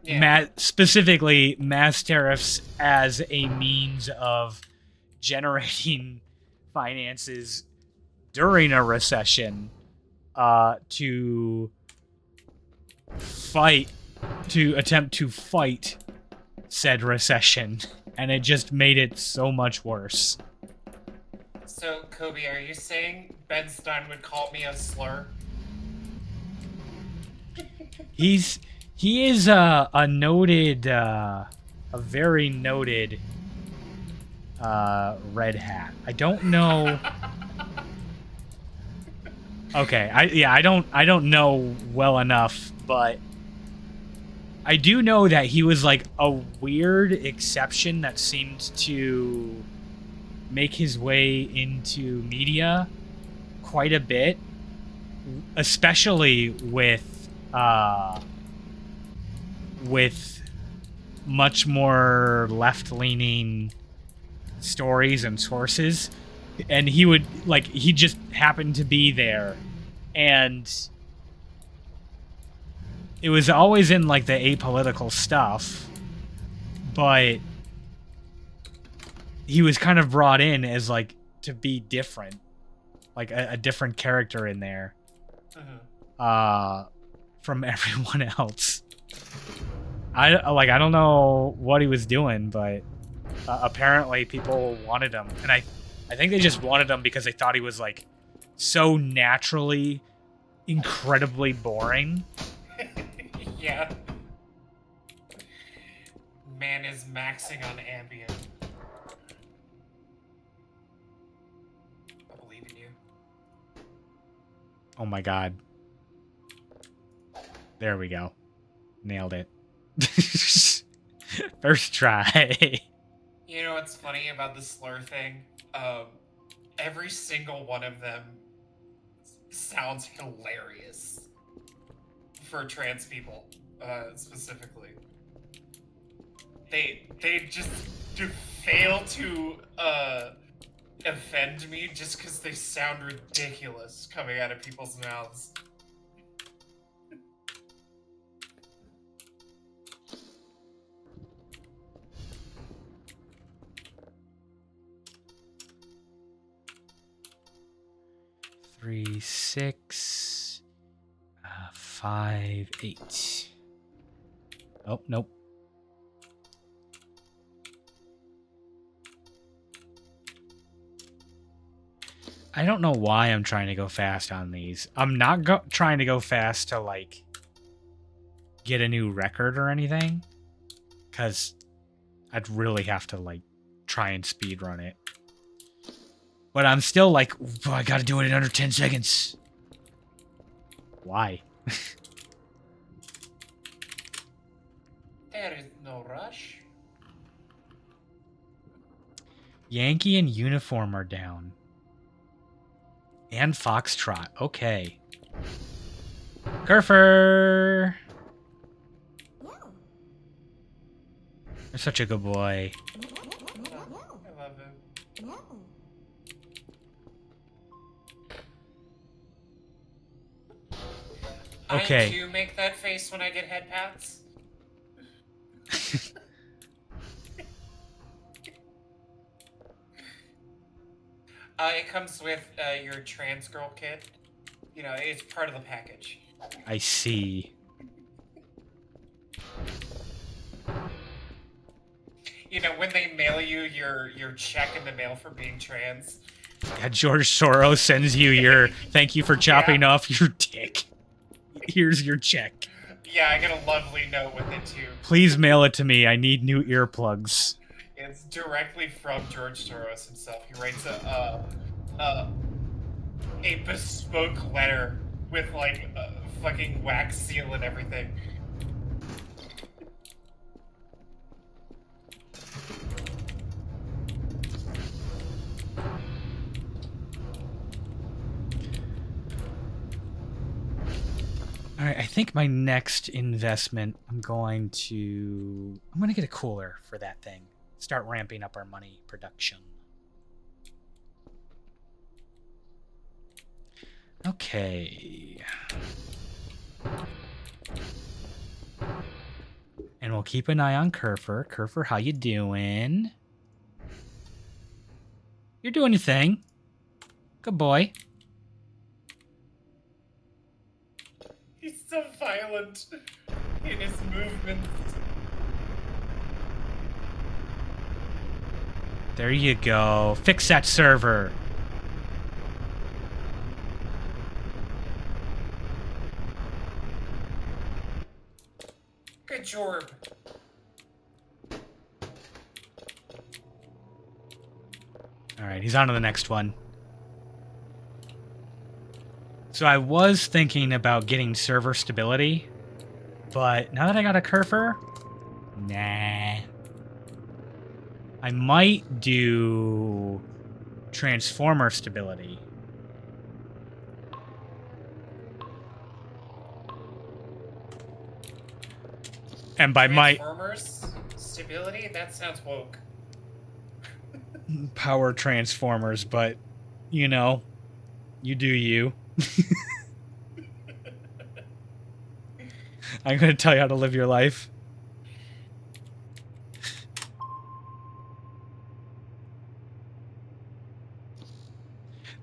B: Yeah.
A: specifically mass tariffs as a means of generating finances during a recession to attempt to fight said recession, and it just made it so much worse.
B: So, Kobe, are you saying Ben Stein would call me a slur?
A: He is a very noted red hat. I don't know. Okay, I don't know well enough, but I do know that he was like a weird exception that seemed to make his way into media quite a bit, especially with much more left-leaning stories and sources. And he would like he just happened to be there, and it was always in like the apolitical stuff, but he was kind of brought in as like to be different, like a different character in there, from everyone else. I don't know what he was doing, but apparently people wanted him, and I think they just wanted him because they thought he was like so naturally incredibly boring.
B: Yeah. Man is maxing on Ambien. I believe in you.
A: Oh my god. There we go. Nailed it. First try.
B: You know what's funny about the slur thing? Every single one of them sounds hilarious for trans people, specifically. They just do fail to offend me just because they sound ridiculous coming out of people's mouths.
A: Three, 6, 5, 8. Oh, nope. I don't know why I'm trying to go fast on these. I'm not trying to go fast to, like, get a new record or anything. Because I'd really have to, like, try and speedrun it. But I'm still like, oh, I gotta do it in under 10 seconds. Why?
B: There is no rush.
A: Yankee and Uniform are down. And Foxtrot. Okay. Kerfer! You're such a good boy.
B: I love him.
A: Okay.
B: I do make that face when I get head pats. It comes with your trans girl kit. You know, it's part of the package.
A: I see.
B: You know, when they mail you your check in the mail for being trans.
A: Yeah, George Soros sends you your thank you for chopping off your dick. Here's your check.
B: Yeah, I get a lovely note with it too.
A: Please mail it to me. I need new earplugs.
B: It's directly from George Soros himself. He writes a bespoke letter with like a fucking wax seal and everything.
A: All right, I think my next investment, I'm gonna get a cooler for that thing. Start ramping up our money production. Okay. And we'll keep an eye on Kerfer. Kerfer, how you doing? You're doing your thing. Good boy.
B: He's so violent in his movements.
A: There you go. Fix that server.
B: Good job.
A: All right, he's on to the next one. So I was thinking about getting server stability But now that I got a Kerfer, nah. I might do Transformer stability. And by
B: Transformers stability? That sounds woke.
A: power Transformers, but you know, you do you. I'm gonna tell you how to live your life.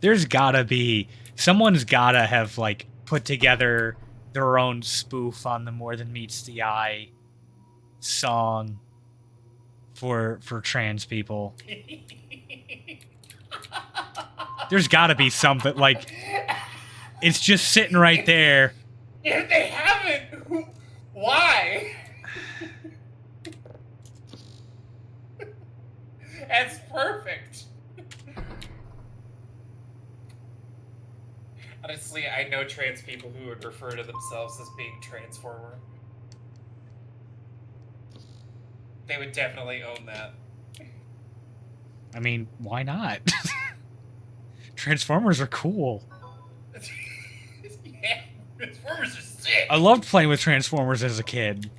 A: There's gotta be someone's gotta have like put together their own spoof on the More Than Meets the Eye song for trans people. There's gotta be something like it's just sitting right there.
B: If they haven't, why? That's perfect. Honestly, I know trans people who would refer to themselves as being Transformer. They would definitely own that.
A: I mean, why not? Transformers are cool.
B: Yeah, Transformers are sick.
A: I loved playing with Transformers as a kid.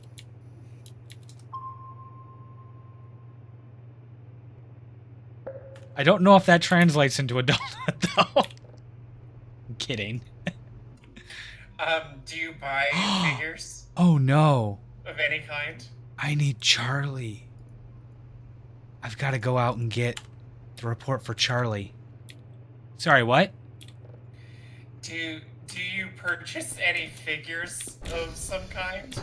A: I don't know if that translates into adulthood, though. I'm kidding.
B: Do you buy figures
A: Oh, no.
B: of any kind?
A: I need Charlie. I've got to go out and get the report for Charlie. Sorry, what?
B: Do you purchase any figures of some kind?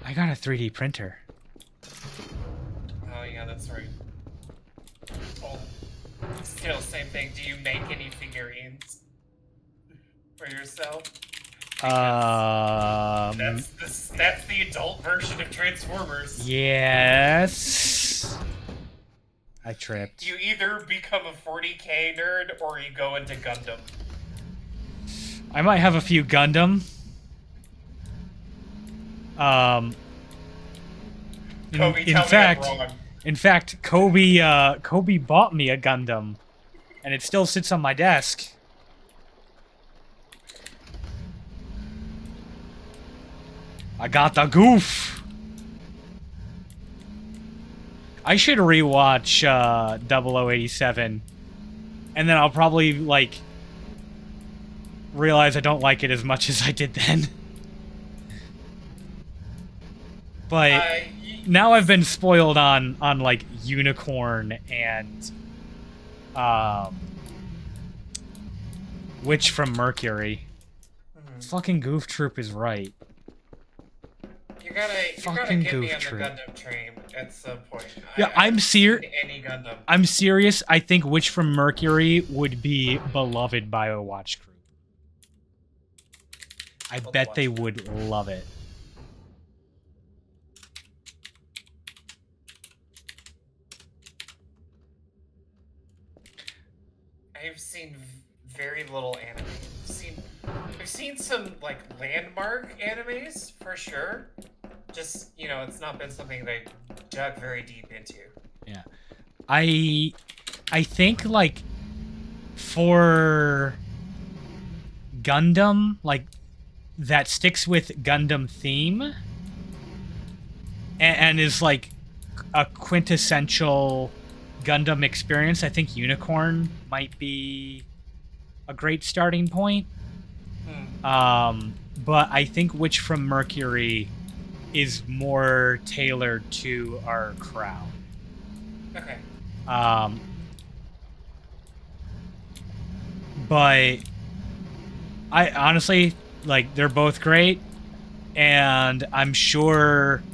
A: I got a 3D printer.
B: Oh yeah, that's right. Well, still, same thing. Do you make any figurines for yourself? That's the adult version of Transformers.
A: Yes. I tripped.
B: You either become a 40k nerd or you go into Gundam.
A: I might have a few Gundam.
B: Kobe,
A: in fact, Kobe bought me a Gundam, and it still sits on my desk. I got the goof. I should rewatch 0087, and then I'll probably like realize I don't like it as much as I did then. But now I've been spoiled on like Unicorn and Witch from Mercury. Fucking Goof Troop is right.
B: You gotta get me on the Gundam train at some point.
A: Yeah, I'm serious.
B: Any Gundam.
A: I'm serious. I think Witch from Mercury would be beloved by a watch group. I bet they would love it.
B: I've seen very little anime. I've seen some like landmark animes for sure. Just, you know, it's not been something they dug very deep into.
A: Yeah. I think like for Gundam, like that sticks with Gundam theme and is like a quintessential Gundam experience. I think Unicorn might be a great starting point. But I think Witch from Mercury is more tailored to our crowd.
B: Okay.
A: But I honestly, like, they're both great, and I'm sure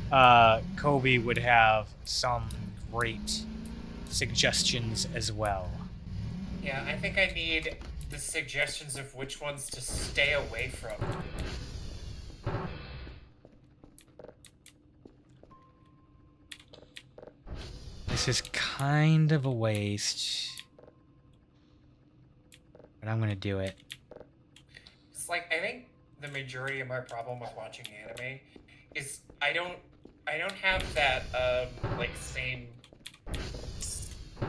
A: Kobe would have some great suggestions as well.
B: Yeah, I think I need the suggestions of which ones to stay away from.
A: This is kind of a waste, but I'm gonna do it.
B: It's like, I think the majority of my problem with watching anime is I don't have that like same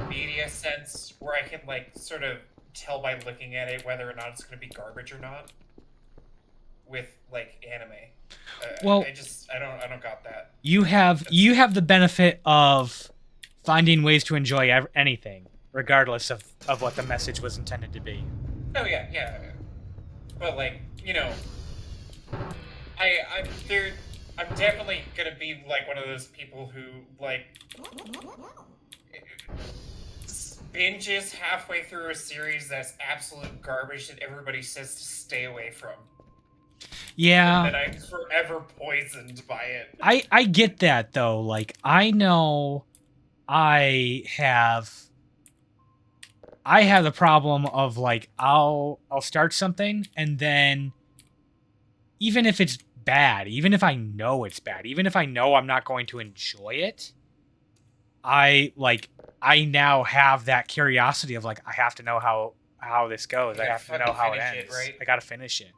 B: media sense where I can like sort of tell by looking at it whether or not it's going to be garbage or not with like anime.
A: Well,
B: I don't got that.
A: You have the benefit of finding ways to enjoy anything, regardless of what the message was intended to be.
B: Oh yeah. But like, you know, I'm definitely gonna be like one of those people who like binges halfway through a series that's absolute garbage that everybody says to stay away from.
A: Yeah.
B: And I'm forever poisoned by it.
A: I get that though. Like I know I have the problem of like I'll start something and then even if it's bad, even if I know it's bad, even if I know I'm not going to enjoy it, I now have that curiosity of like I have to know how this goes. I have to know how it ends.
B: Right?
A: I gotta finish it.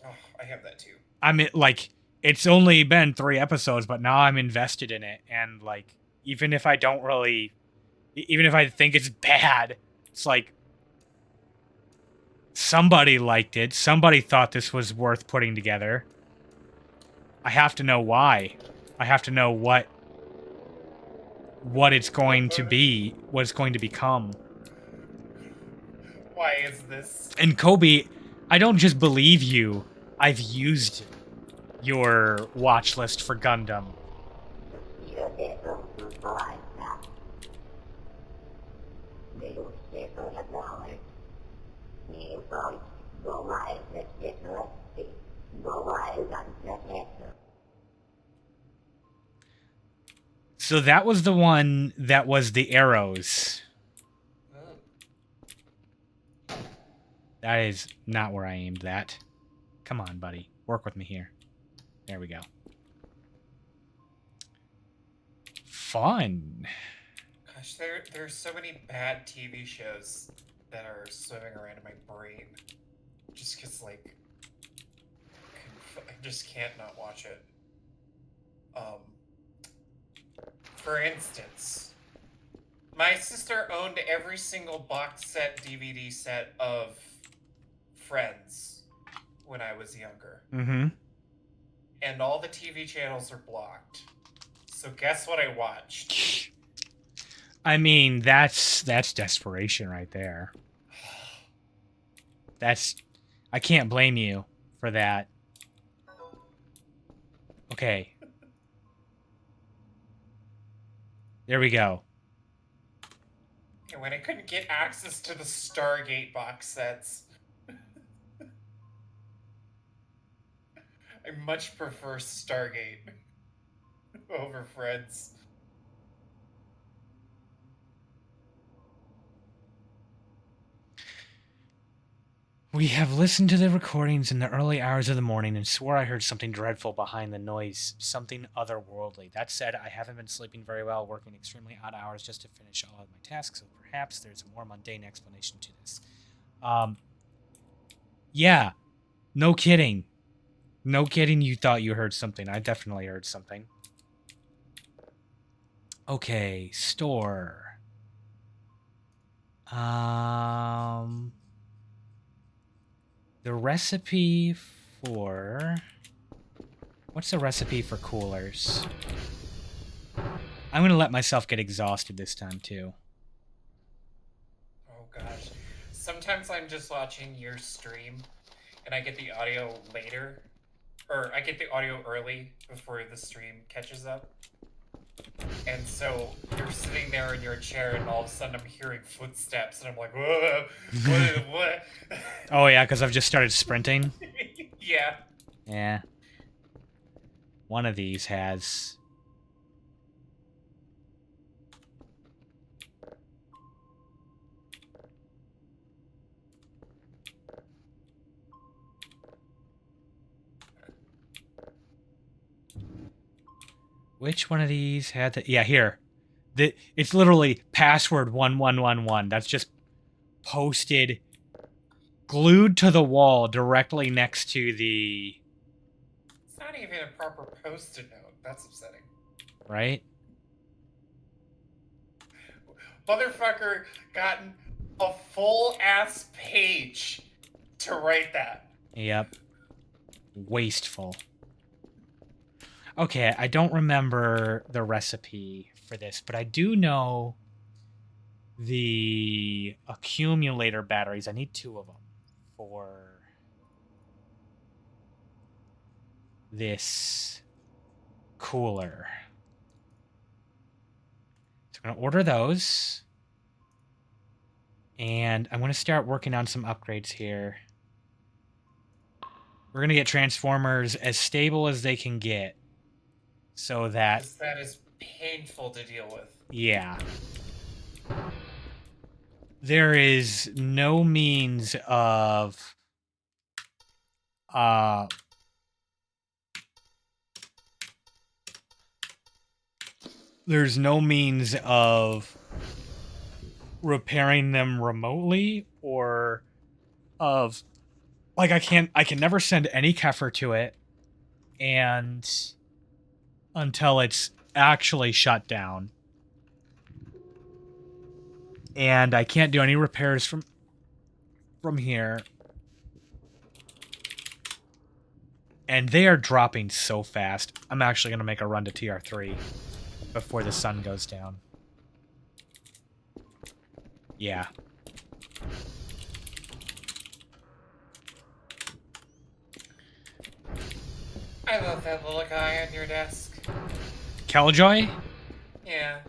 B: Oh, I have that too.
A: I mean, like it's only been 3 episodes, but now I'm invested in it, and like even if I think it's bad, it's like somebody liked it. Somebody thought this was worth putting together. I have to know why. I have to know what it's going to be, what it's going to become.
B: Why is this?
A: And Kobe, I don't just believe you. I've used your watch list for Gundam. So that was the one that was the arrows. That is not where I aimed that. Come on, buddy. Work with me here. There we go. Fun.
B: Gosh, there's so many bad TV shows that are swimming around in my brain. Just because, like, I just can't not watch it. For instance, my sister owned every single box set, DVD set of Friends when I was younger.
A: Mm-hmm.
B: And all the TV channels are blocked. So guess what I watched?
A: I mean, that's desperation right there. I can't blame you for that. Okay. There we go.
B: And when I couldn't get access to the Stargate box sets, I much prefer Stargate over Friends.
A: We have listened to the recordings in the early hours of the morning and swore I heard something dreadful behind the noise, something otherworldly. That said, I haven't been sleeping very well, working extremely odd hours just to finish all of my tasks, so perhaps there's a more mundane explanation to this. Yeah, no kidding. No kidding, you thought you heard something. I definitely heard something. Okay, store. The recipe for... What's the recipe for coolers? I'm going to let myself get exhausted this time, too.
B: Oh, gosh. Sometimes I'm just watching your stream, and I get the audio later. Or, I get the audio early before the stream catches up. And so, you're sitting there in your chair, and all of a sudden I'm hearing footsteps, and I'm like, whoa, what?
A: Oh, yeah, because I've just started sprinting?
B: Yeah.
A: Yeah. One of these has... Which one of these had the... Yeah, here. It's literally password 1111. That's just posted glued to the wall directly next to the...
B: It's not even a proper post-it note. That's upsetting.
A: Right?
B: Motherfucker gotten a full-ass page to write that.
A: Yep. Wasteful. Okay, I don't remember the recipe for this, but I do know the accumulator batteries. I need 2 of them for this cooler. So I'm going to order those. And I'm going to start working on some upgrades here. We're going to get transformers as stable as they can get. So that...
B: 'Cause that is painful to deal with.
A: Yeah. There is no means of... there's no means of repairing them remotely or of... Like, I can never send any Kefir to it and until it's actually shut down. And I can't do any repairs from here. And they are dropping so fast. I'm actually going to make a run to TR3 before the sun goes down. Yeah.
B: I love that little guy on your desk.
A: Killjoy?
B: Yeah.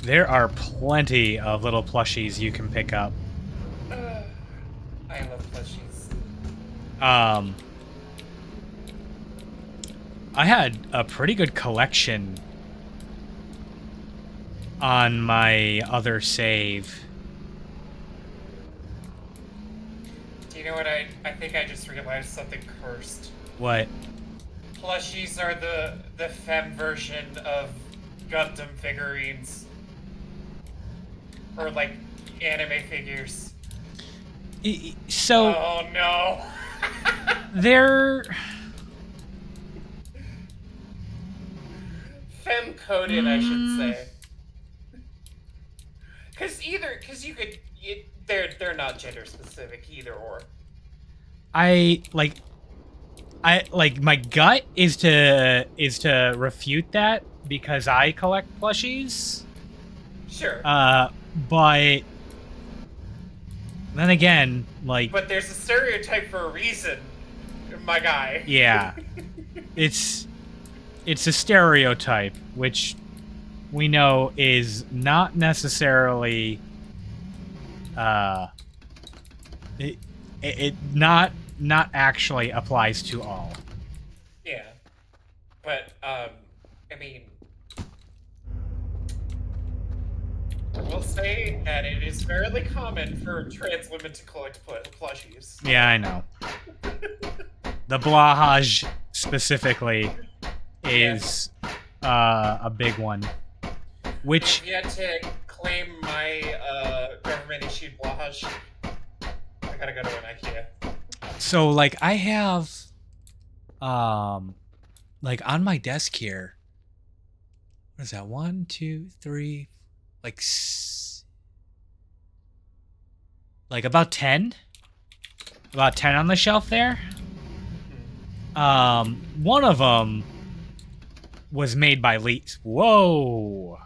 A: There are plenty of little plushies you can pick up.
B: I love plushies.
A: I had a pretty good collection on my other save.
B: Do you know what I think I just realized something cursed.
A: What?
B: Plushies are the femme version of Gundam figurines. Or like anime figures.
A: So
B: Oh no.
A: they're
B: Femme coded, I should say. Cause you could they're not gender specific either or.
A: I my gut is to refute that because I collect plushies.
B: Sure.
A: But then again, like...
B: But there's a stereotype for a reason, my guy.
A: Yeah. It's a stereotype, which we know is not necessarily... it not actually applies to all.
B: Yeah. But, I mean... We'll say that it is fairly common for trans women to collect plushies.
A: Yeah, I know. The Blahaj specifically is a big one. Which...
B: I've yet to claim my government-issued blahaj. I gotta go to an IKEA.
A: So, like, I have... like, on my desk here... What is that? 1, 2, 3... Like about 10? About 10 on the shelf there? One of them was made by Lee. Whoa!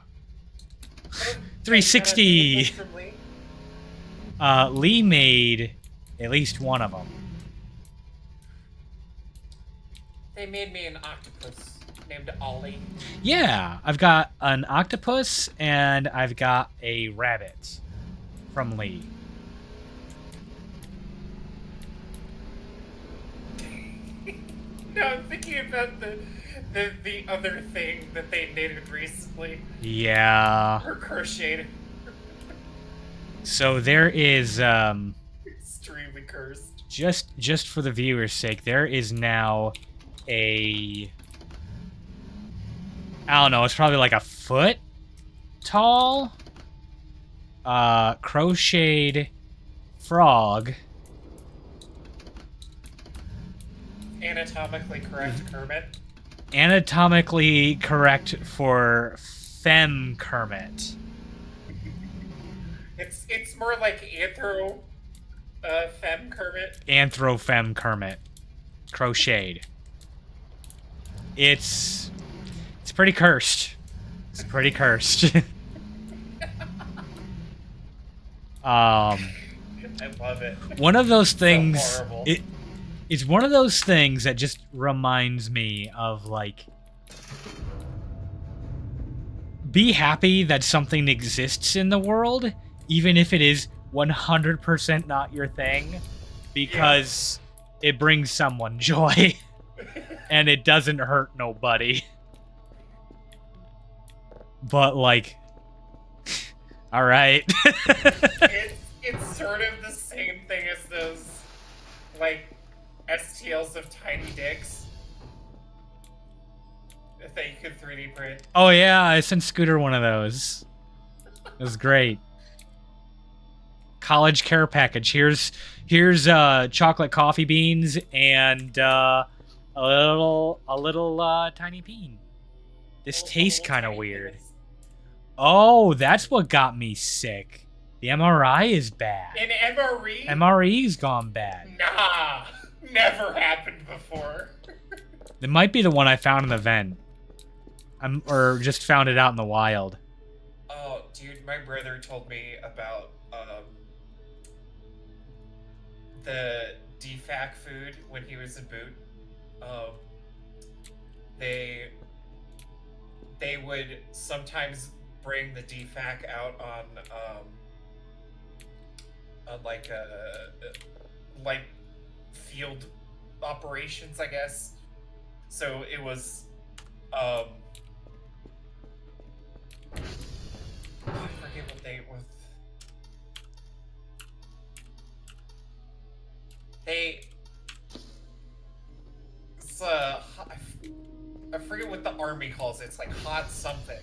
A: 360! Lee made at least one of them.
B: They made me an octopus named Ollie.
A: Yeah, I've got an octopus and I've got a rabbit from Lee.
B: No, I'm thinking about the other thing that they knitted recently.
A: Yeah.
B: Or crocheted.
A: So there is
B: Extremely cursed.
A: just for the viewer's sake, there is now a... I don't know, it's probably like a foot tall, crocheted frog.
B: Anatomically correct Kermit.
A: Anatomically correct for Fem Kermit.
B: It's more like fem Kermit.
A: Anthro-Fem Kermit. Crocheted. It's pretty cursed. It's pretty cursed.
B: I love it.
A: One of those things.
B: So horrible.
A: It's one of those things that just reminds me of, like, be happy that something exists in the world, even if it is 100% not your thing, because it brings someone joy, and it doesn't hurt nobody. But, like, alright.
B: It's sort of the same thing as those, like, STLs of tiny dicks that you could 3D print.
A: Oh yeah, I sent Scooter one of those. It was great. College care package. Here's chocolate coffee beans and a little tiny bean. This tastes kind of weird. Oh, that's what got me sick. The MRI is bad.
B: An MRE?
A: MRE's gone bad.
B: Nah, never happened before.
A: It might be the one I found in the vent. Or just found it out in the wild.
B: Oh, dude, my brother told me about the DFAC food when he was in boot. They would sometimes bring the DFAC out on like field operations, I guess. So it was I forget what they was. It's I forget what the army calls it. It's like hot something.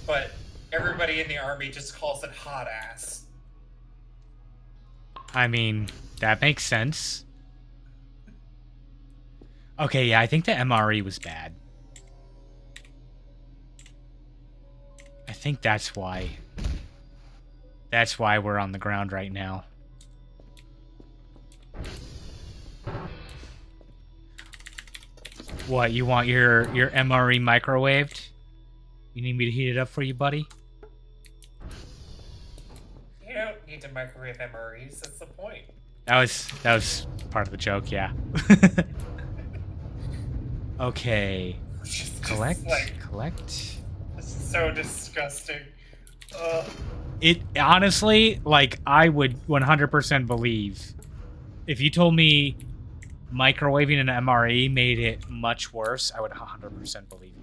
B: But everybody in the army just calls it hot ass.
A: I mean, that makes sense. Okay, yeah, I think the MRE was bad. I think that's why. That's why we're on the ground right now. What, you want your MRE microwaved? You need me to heat it up for you, buddy?
B: You don't need to microwave MREs, that's the point.
A: That was part of the joke, yeah. Okay. Collect.
B: This is so disgusting.
A: It honestly, like, I would 100% believe if you told me microwaving an MRE made it much worse, I would 100% believe you.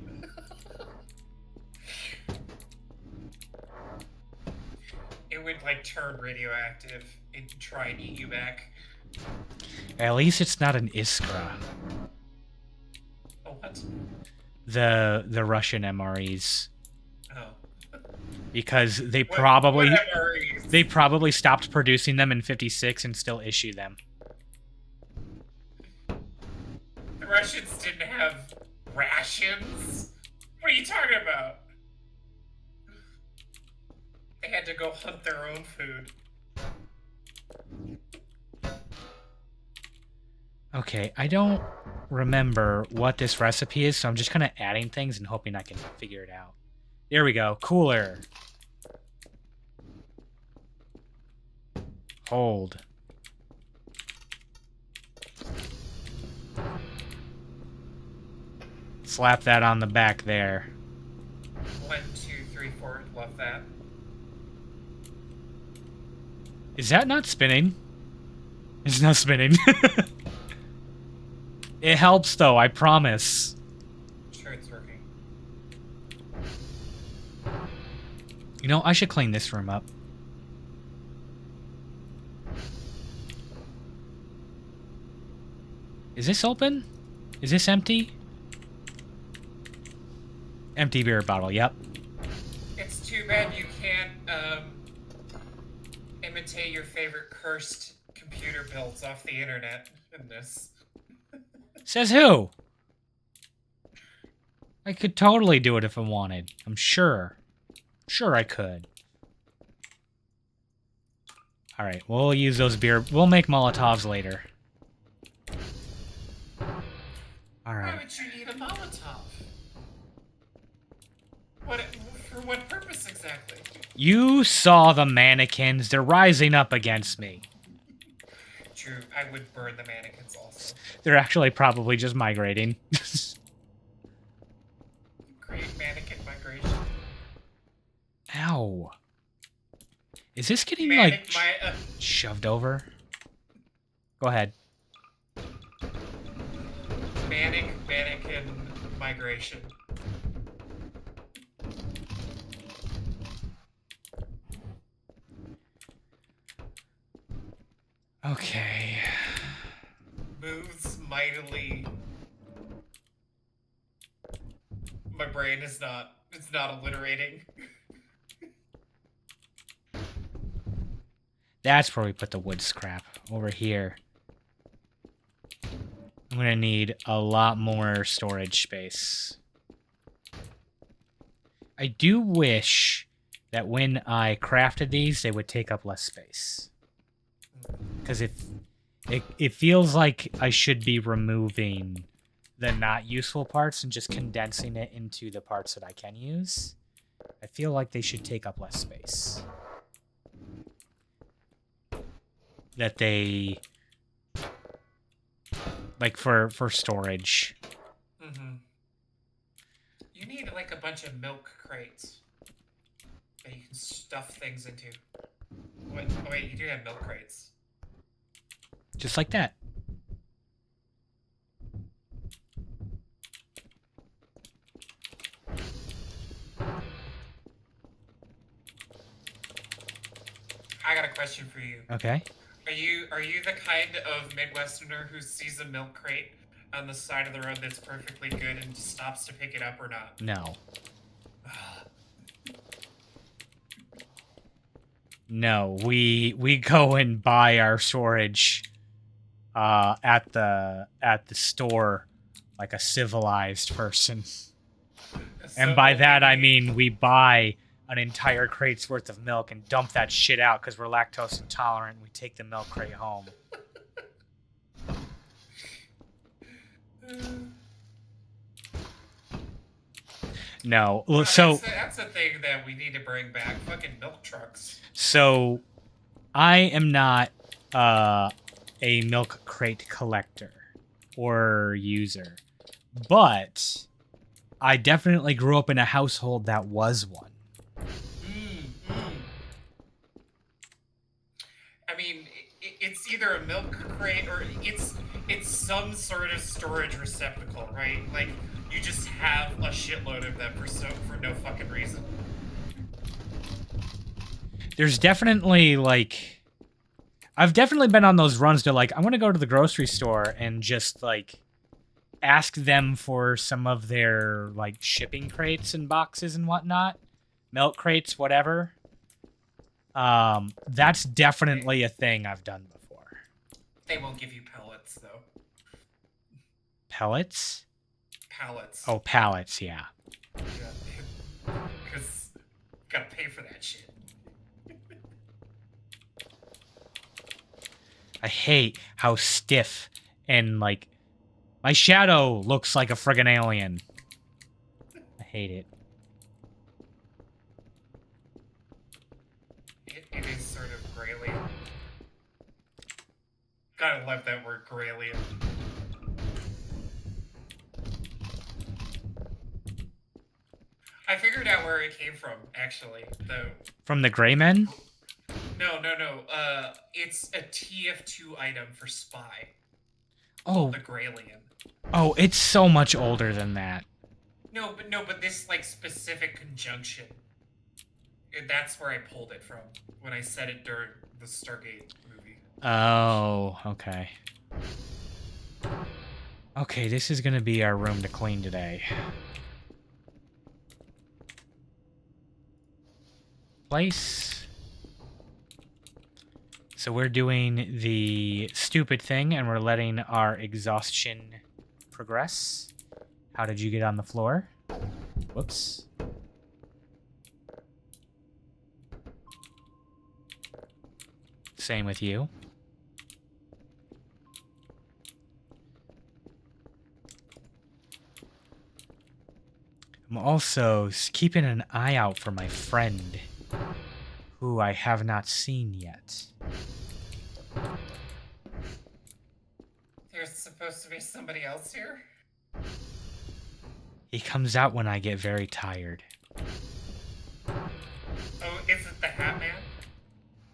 B: It would, like, turn radioactive and try and eat you back.
A: At least it's not an Iskra.
B: Oh, what?
A: The Russian MREs.
B: Oh.
A: Because they
B: What MREs?
A: they probably stopped producing them in '56 and still issue them.
B: The Russians didn't have rations? What are you talking about? They had to go hunt their own food.
A: Okay, I don't remember what this recipe is, so I'm just kind of adding things and hoping I can figure it out. There we go. Cooler. Hold. Slap that on the back there.
B: 1, 2, 3, 4. Love that.
A: Is that not spinning? It's not spinning. It helps, though, I promise.
B: Sure, it's working.
A: You know, I should clean this room up. Is this open? Is this empty? Empty beer bottle, yep.
B: It's too bad you can't imitate your favorite cursed computer builds off the internet in this.
A: Says who? I could totally do it if I wanted. I'm sure. Sure I could. Alright, we'll use those beer... We'll make Molotovs later.
B: Why
A: Alright.
B: would you need a Molotov? What, for what purpose exactly?
A: You saw the mannequins. They're rising up against me.
B: True, I would burn the mannequins also.
A: They're actually probably just migrating.
B: Create mannequin migration.
A: Ow. Is this getting, shoved over? Go ahead.
B: Mannequin migration.
A: Okay.
B: Moves mightily. My brain is not, it's not alliterating.
A: That's where we put the wood scrap. Over here. I'm gonna need a lot more storage space. I do wish that when I crafted these, they would take up less space. Because it feels like I should be removing the not useful parts and just condensing it into the parts that I can use. I feel like they should take up less space. That they... Like, for storage.
B: Mm-hmm. You need, like, a bunch of milk crates that you can stuff things into. Wait, oh wait, you do have milk crates.
A: Just like that.
B: I got a question for you.
A: Okay.
B: Are you the kind of Midwesterner who sees a milk crate on the side of the road that's perfectly good and stops to pick it up or not?
A: No. No, we go and buy our storage at the store like a civilized person. And by that I mean we buy an entire crate's worth of milk and dump that shit out because we're lactose intolerant and we take the milk crate home. No, so...
B: That's a thing that we need to bring back, fucking milk trucks.
A: So, I am not a milk crate collector or user, but I definitely grew up in a household that was one.
B: I mean, it's either a milk crate or it's some sort of storage receptacle, right? Like, you just have a shitload of them for no fucking reason.
A: There's definitely, like... I've definitely been on those runs to, like, I want to go to the grocery store and just, like, ask them for some of their, like, shipping crates and boxes and whatnot. Milk crates, whatever. That's definitely a thing I've done before.
B: They won't give you pellets, though.
A: Pellets?
B: Pallets.
A: Oh, pallets, yeah.
B: Because gotta pay for that shit.
A: I hate how stiff and, like, my shadow looks like a friggin' alien. I hate it.
B: It is sort of Graylien. Gotta love that word, Graylien. I figured out where it came from, actually, though.
A: From the Gray Men?
B: No. It's a TF2 item for Spy.
A: Oh.
B: The Graylien.
A: Oh, it's so much older than that.
B: No, but this, like, specific conjunction. That's where I pulled it from, when I said it during the Stargate movie.
A: Oh, okay. Okay, this is gonna be our room to clean today. Place. So we're doing the stupid thing, and we're letting our exhaustion progress. How did you get on the floor? Whoops. Same with you. I'm also keeping an eye out for my friend, who I have not seen yet.
B: There's supposed to be somebody else here?
A: He comes out when I get very tired.
B: Oh, is it the Hat Man?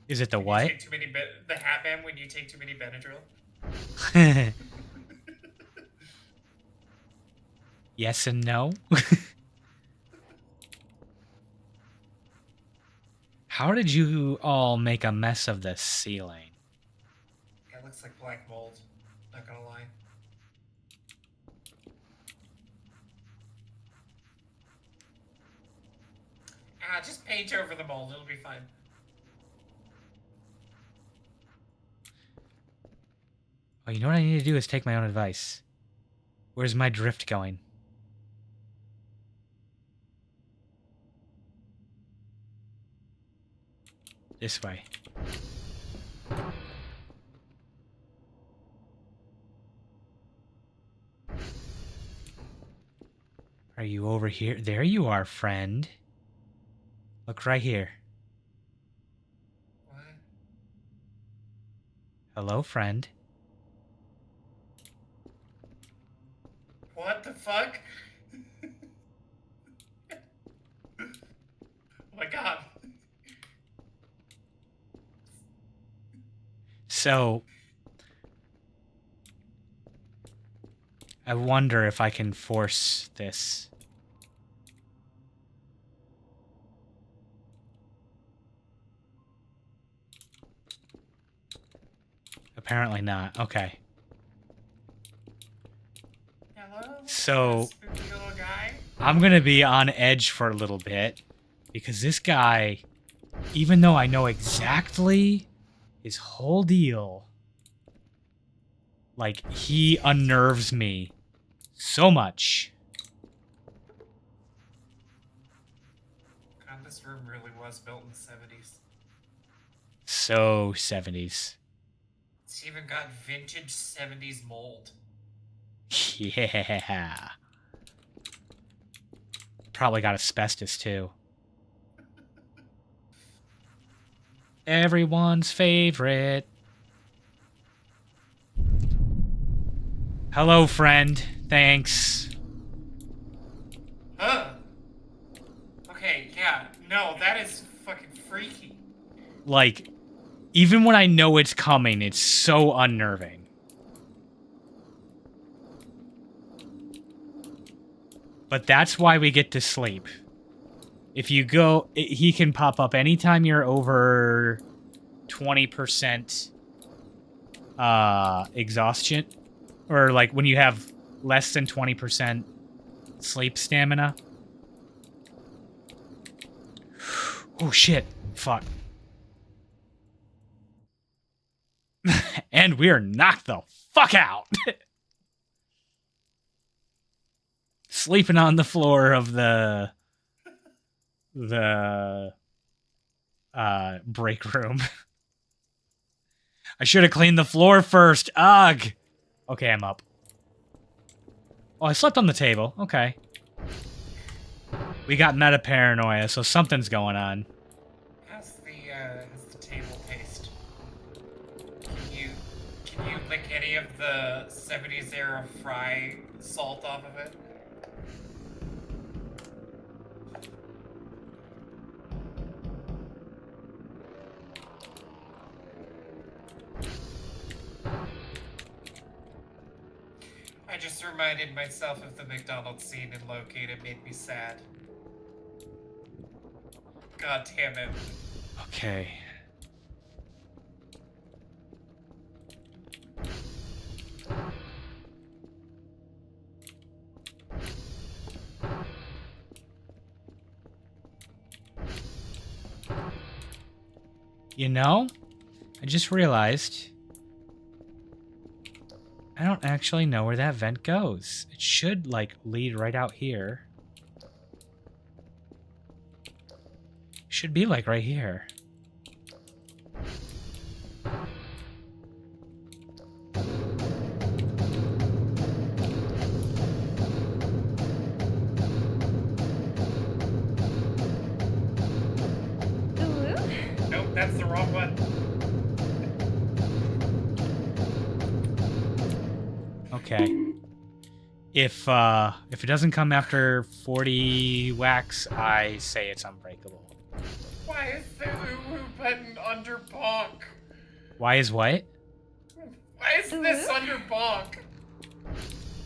A: Is it the
B: When
A: what?
B: You take too many the Hat Man when you take too many Benadryl?
A: Yes and no. How did you all make a mess of the ceiling?
B: It looks like black mold. Not gonna lie. Just paint over the mold. It'll be fine.
A: Oh, you know what I need to do is take my own advice. Where's my drift going? This way. Are you over here? There you are, friend. Look right here.
B: What?
A: Hello, friend.
B: What the fuck? Oh my god.
A: So, I wonder if I can force this. Apparently not. Okay.
B: Hello?
A: So,
B: Spooky little guy?
A: I'm gonna be on edge for a little bit, because this guy, even though I know exactly his whole deal, like, he unnerves me so much.
B: God, this room really was built in the 70s.
A: So 70s.
B: It's even got vintage 70s mold.
A: Yeah. Probably got asbestos, too. Everyone's favorite. Hello, friend. Thanks.
B: Huh? Okay, yeah. No, that is fucking freaky.
A: Like, even when I know it's coming, it's so unnerving. But that's why we get to sleep. If you go, he can pop up anytime you're over 20% exhaustion. Or, like, when you have less than 20% sleep stamina. Oh, shit. Fuck. And we are knocked the fuck out. Sleeping on the floor of the break room. I should have cleaned the floor first. Ugh. Okay, I'm up. Oh, I slept on the table. Okay. We got meta paranoia, so something's going on.
B: How's the table taste? Can you lick any of the 70s era fry salt off of it? I just reminded myself of the McDonald's scene in Loki and it made me sad. God damn it.
A: Okay. You know, I just realized I don't actually know where that vent goes. It should, like, lead right out here. Should be, like, right here.
B: Nope, that's the wrong one.
A: Okay. If it doesn't come after 40 whacks, I say it's unbreakable.
B: Why is the woo-woo button under bonk?
A: Why is what?
B: Why is this under bonk?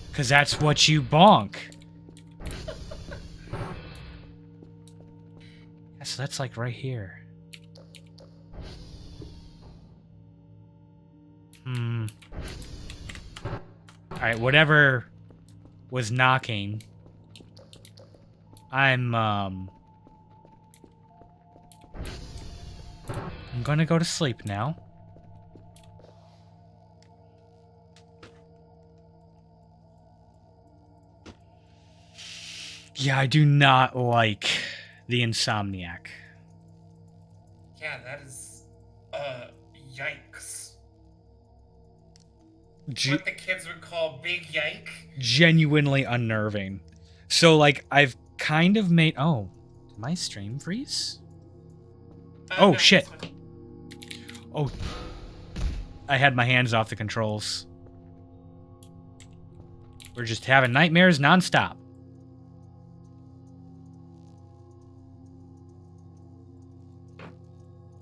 A: Because that's what you bonk. Yeah, so that's like right here. Alright, whatever was knocking. I'm gonna go to sleep now. Yeah, I do not like the Insomniac.
B: Yeah, that is, yikes. What the kids would call big yike.
A: Genuinely unnerving. So, like, I've kind of made... Oh, did my stream freeze? Oh,
B: No,
A: shit. Oh, I had my hands off the controls. We're just having nightmares nonstop.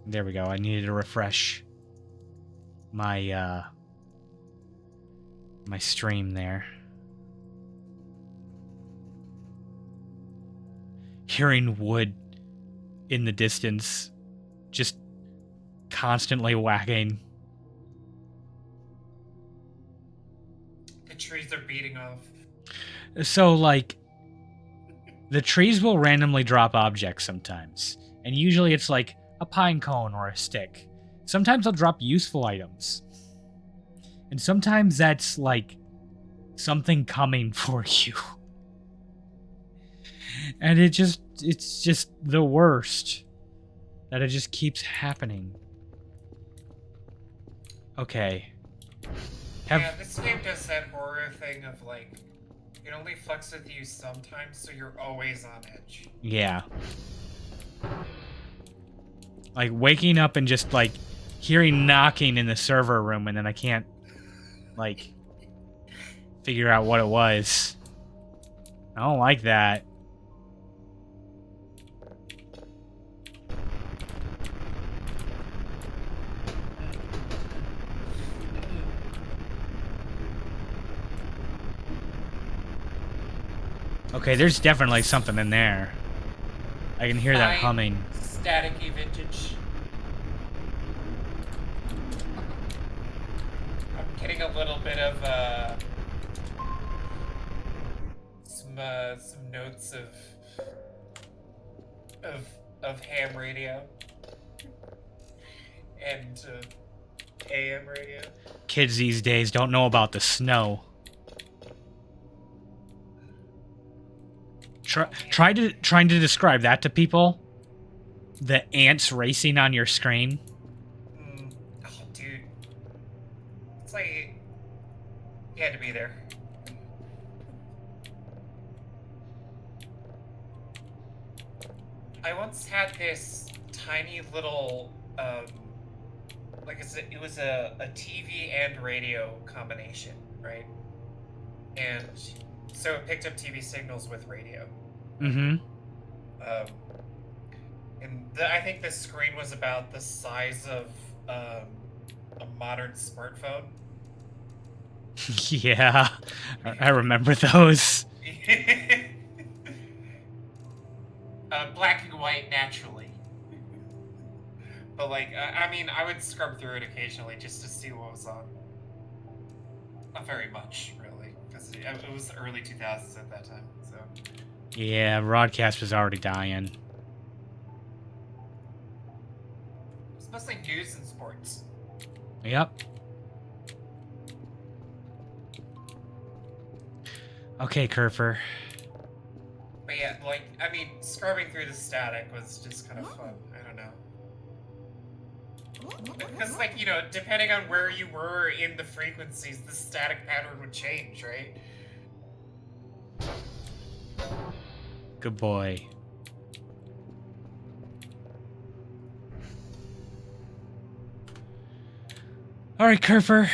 A: There we go. I needed to refresh my my stream there. Hearing wood in the distance, just constantly whacking.
B: The trees are beating off.
A: So, like, the trees will randomly drop objects sometimes. And usually it's like a pine cone or a stick. Sometimes they'll drop useful items. And sometimes that's like something coming for you. And it's just the worst. That it just keeps happening. Okay.
B: Yeah, this game does that horror thing of, like, it only fucks with you sometimes, so you're always on edge.
A: Yeah. Like, waking up and just, like, hearing knocking in the server room, and then I can't, like, figure out what it was. I don't like that. Okay, there's definitely something in there. I can hear that humming.
B: Staticky vintage. I'm getting a little bit of some notes of ham radio and AM radio.
A: Kids these days don't know about the snow. Trying to describe that to people. The ants racing on your screen.
B: Oh, dude. It's like you had to be there. I once had this tiny little, like I said, it was a TV and radio combination, right? And so it picked up TV signals with radio.
A: Mm-hmm.
B: And I think the screen was about the size of a modern smartphone.
A: Yeah, I remember those.
B: Black and white, naturally. But, like, I mean, I would scrub through it occasionally just to see what was on. Not very much, really, because it was the early 2000s at that time, so.
A: Yeah, broadcast was already dying.
B: It's mostly news and sports.
A: Yep. Okay, Kerfer.
B: But yeah, like, I mean, scrubbing through the static was just kind of fun. I don't know. Because, like, you know, depending on where you were in the frequencies, the static pattern would change, right?
A: Good boy. All right, Kerfer.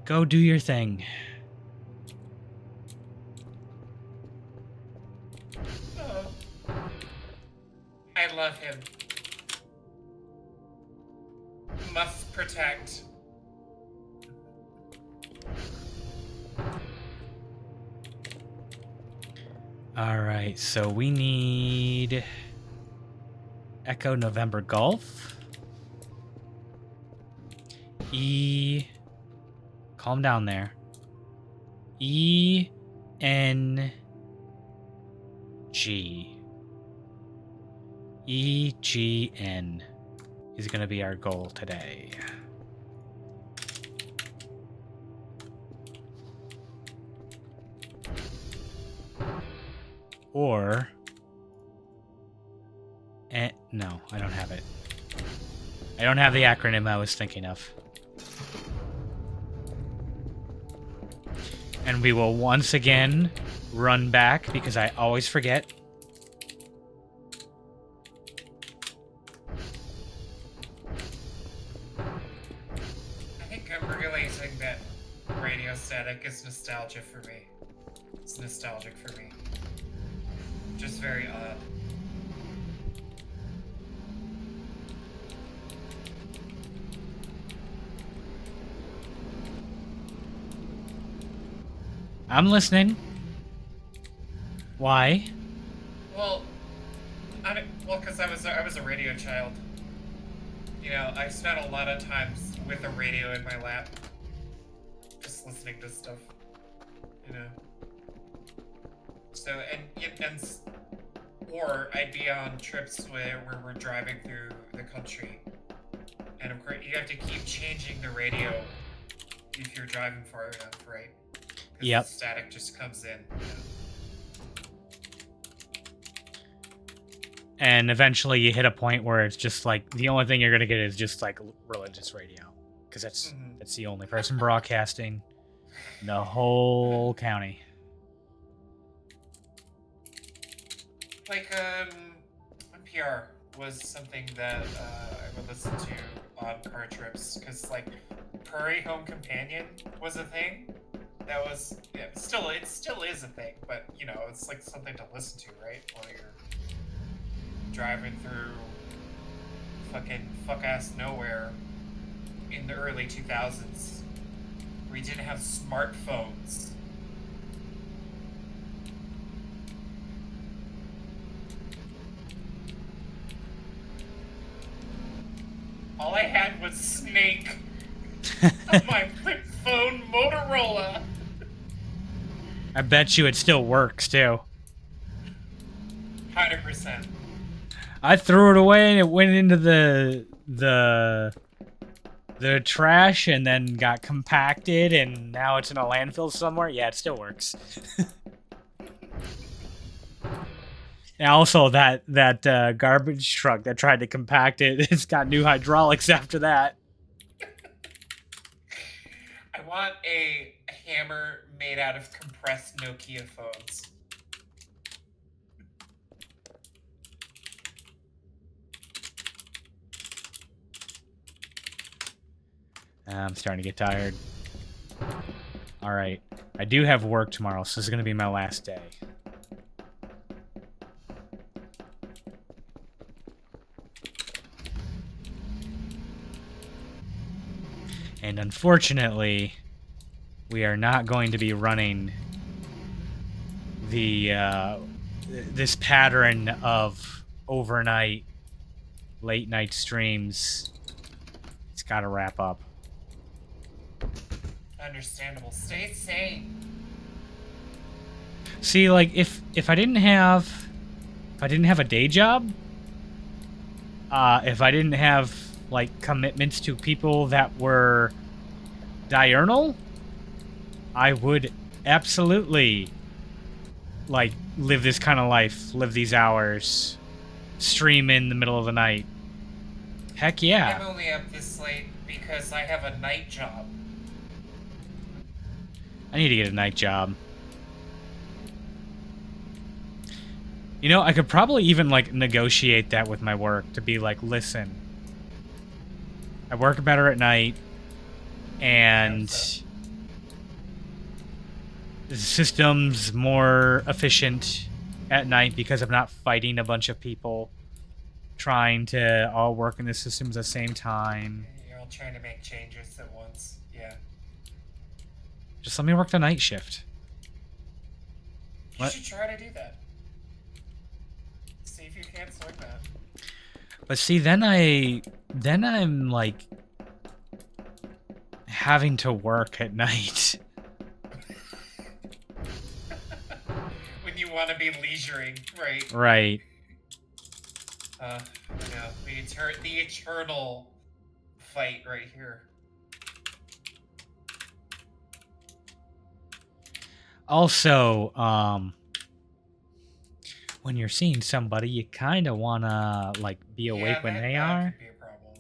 A: Go do your thing.
B: Oh. I love him. Must protect.
A: All right, so we need Echo November Golf. Calm down there. ENG EGN is going to be our goal today. Or no, I don't have it. I don't have the acronym I was thinking of. And we will once again run back because I always forget.
B: I think I'm realizing that radio static is nostalgia for me. It's nostalgic for me. Just very odd.
A: I'm listening. Why?
B: Well, because I was a radio child. You know, I spent a lot of times with a radio in my lap, just listening to stuff. You know. So or I'd be on trips where we're driving through the country, and of course you have to keep changing the radio if you're driving far enough, right?
A: Yep.
B: The static just comes in. You know?
A: And eventually you hit a point where it's just like the only thing you're gonna get is just like religious radio, because that's the only person broadcasting in the whole county.
B: Like NPR was something that I would listen to on car trips, because like Prairie Home Companion was a thing. That was it still is a thing, but you know, it's like something to listen to, right? While you're driving through fucking fuck-ass nowhere in the early 2000s. We didn't have smartphones. All I had was Snake on my flip phone Motorola.
A: I bet you it still works too.
B: 100%.
A: I threw it away and it went into the trash and then got compacted and now it's in a landfill somewhere. Yeah, it still works. And also that garbage truck that tried to compact it, it's got new hydraulics after that.
B: I want a hammer made out of compressed Nokia phones.
A: I'm starting to get tired. All right. I do have work tomorrow, so this is going to be my last day. And unfortunately, we are not going to be running the this pattern of overnight, late night streams. It's got to wrap up.
B: Understandable. Stay sane.
A: See, like if I didn't have a day job, if I didn't have like commitments to people that were diurnal, I would absolutely like live this kind of life, live these hours, stream in the middle of the night. Heck yeah.
B: I'm only up this late because I have a night job.
A: I need to get a night job. You know, I could probably even, like, negotiate that with my work to be like, listen, I work better at night, and the system's more efficient at night because I'm not fighting a bunch of people trying to all work in the systems at the same time.
B: You're all trying to make changes at once. Yeah.
A: Just let me work the night shift.
B: You should try to do that. See if you can't swing that.
A: But see, then I'm like having to work at night.
B: When you want to be leisuring, right?
A: Right.
B: The eternal fight right here.
A: Also, when you're seeing somebody, you kind of want to, like, be awake when they are.
B: That could be a problem,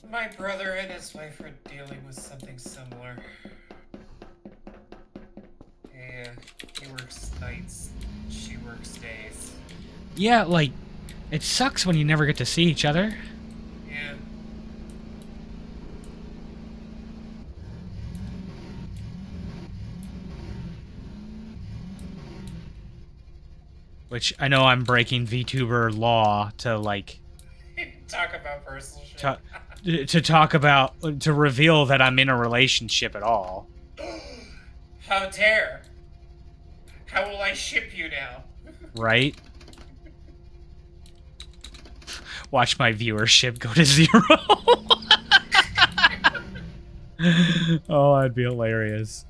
B: yeah. My brother and his wife are dealing with something similar. Yeah, he works nights, she works days.
A: Yeah, like, it sucks when you never get to see each other.
B: Yeah.
A: Which I know I'm breaking VTuber law to, like...
B: Talk about personal shit.
A: To reveal that I'm in a relationship at all.
B: How dare! How will I ship you now?
A: Right? Watch my viewership go to 0. Oh, that'd be hilarious.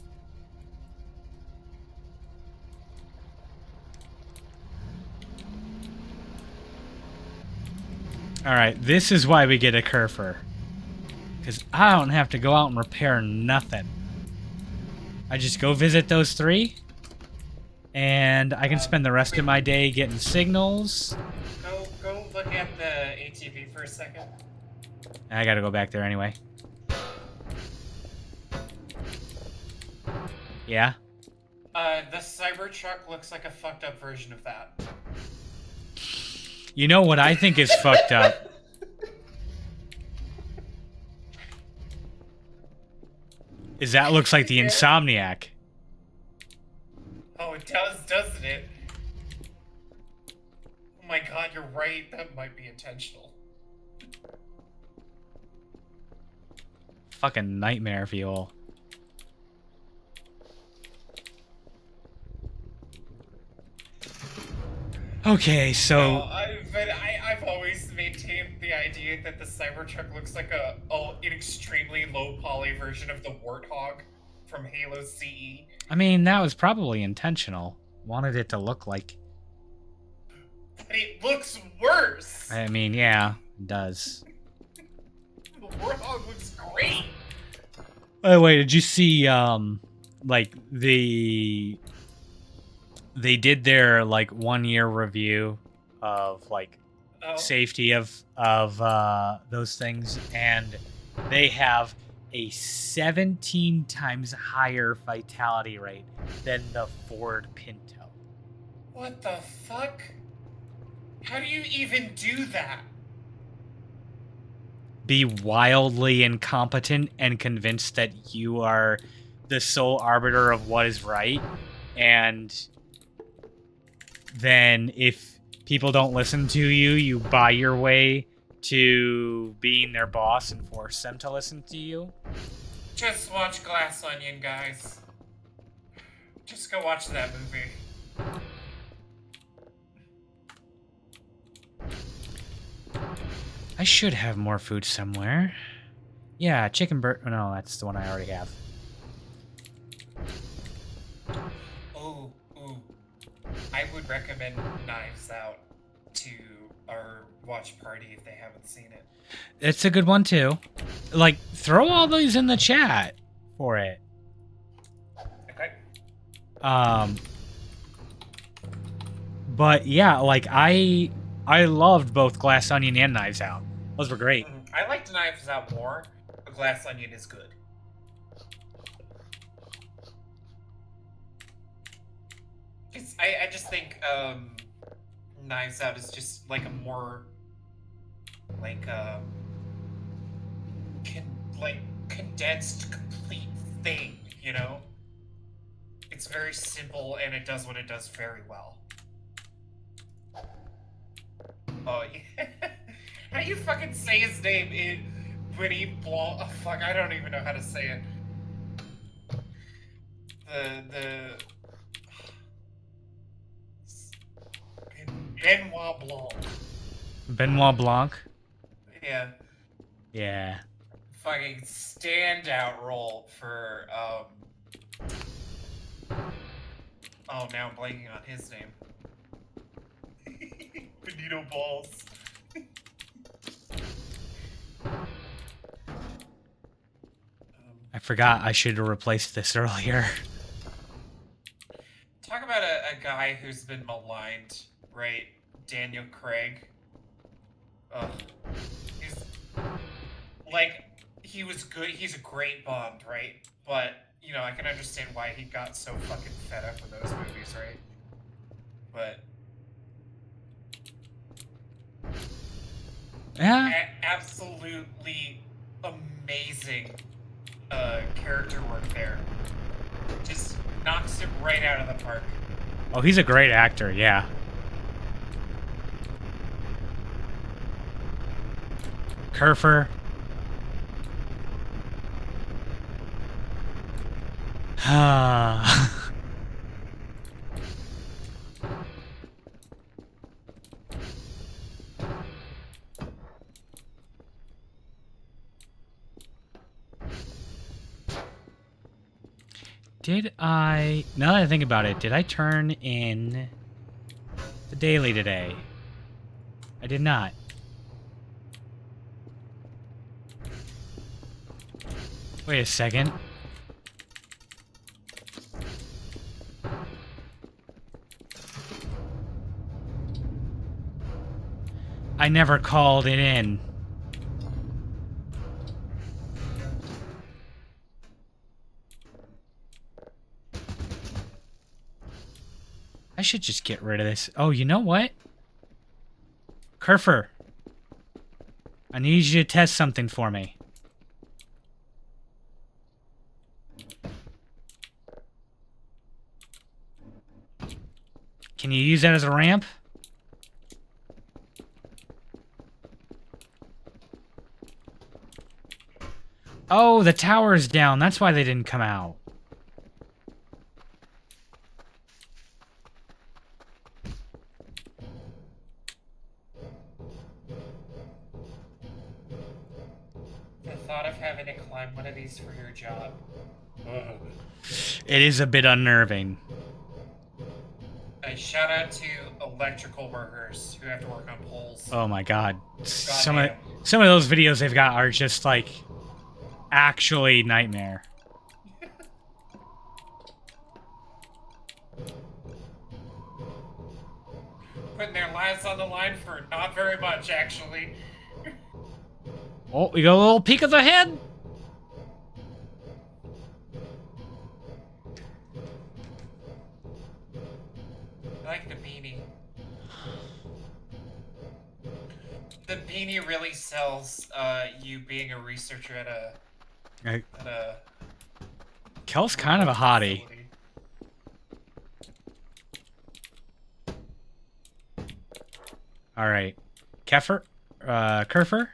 A: Alright, this is why we get a Kerfer. Because I don't have to go out and repair nothing. I just go visit those 3. And I can spend the rest of my day getting signals.
B: Go look at the ATV for a second.
A: I gotta go back there anyway. Yeah?
B: The Cybertruck looks like a fucked up version of that.
A: You know what I think is fucked up? Is that looks like the Insomniac.
B: Oh, it does, doesn't it? Oh my god, you're right. That might be intentional.
A: Fucking nightmare fuel. Okay, so...
B: No, I've always maintained the idea that the Cybertruck looks like an extremely low poly version of the Warthog from Halo CE.
A: I mean, that was probably intentional. Wanted it to look like...
B: But it looks worse!
A: I mean, yeah, it does.
B: The Warthog looks great!
A: By the way, did you see, like, they did their, like, 1-year review of, like, safety of those things, and they have a 17 times higher vitality rate than the Ford Pinto.
B: What the fuck? How do you even do that?
A: Be wildly incompetent and convinced that you are the sole arbiter of what is right, and then if people don't listen to you, you buy your way to being their boss and force them to listen to you.
B: Just watch Glass Onion, guys. Just go watch that movie.
A: I should have more food somewhere. Yeah, chicken burger. Oh, no, that's the one I already have.
B: Ooh, ooh. I would recommend Knives Out to our watch party if they haven't seen it.
A: It's a good one too. Like, throw all these in the chat for it.
B: Okay.
A: But yeah, like I loved both Glass Onion and Knives Out. Those were great.
B: I liked Knives Out more, but Glass Onion is good. I just think Knives Out is just like a more like condensed, complete thing, you know? It's very simple and it does what it does very well. Oh, yeah. How do you fucking say his name in Witty Blanc? Oh, fuck, I don't even know how to say it. Benoit Blanc.
A: Benoit Blanc.
B: Yeah.
A: Yeah.
B: Fucking standout role for oh, now I'm blanking on his name. Benito Balls.
A: I forgot I should have replaced this earlier.
B: Talk about a guy who's been maligned, right? Daniel Craig. Ugh. He's like, he was good. He's a great Bond, right? But you know, I can understand why he got so fucking fed up with those movies, right? But
A: Yeah.
B: absolutely amazing character work there. Just knocks it right out of the park.
A: Oh, he's a great actor, yeah. Kerfer. Now that I think about it, did I turn in the daily today? I did not. Wait a second. I never called it in. I should just get rid of this. Oh, you know what? Kerfer, I need you to test something for me. Can you use that as a ramp? Oh, the tower's down. That's why they didn't come out.
B: The thought of having to climb one of these for your job.
A: It is a bit unnerving.
B: A shout out to electrical workers who have to work on poles.
A: Oh my god. Some
B: damn.
A: of those videos they've got are just like actually nightmare.
B: Putting their lives on the line for not very much, actually.
A: Oh, we got a little peek of the head.
B: I like the beanie. The beanie really sells you being a researcher at a
A: Kel's kind of a hottie.
B: facility.
A: All right, Kerfer,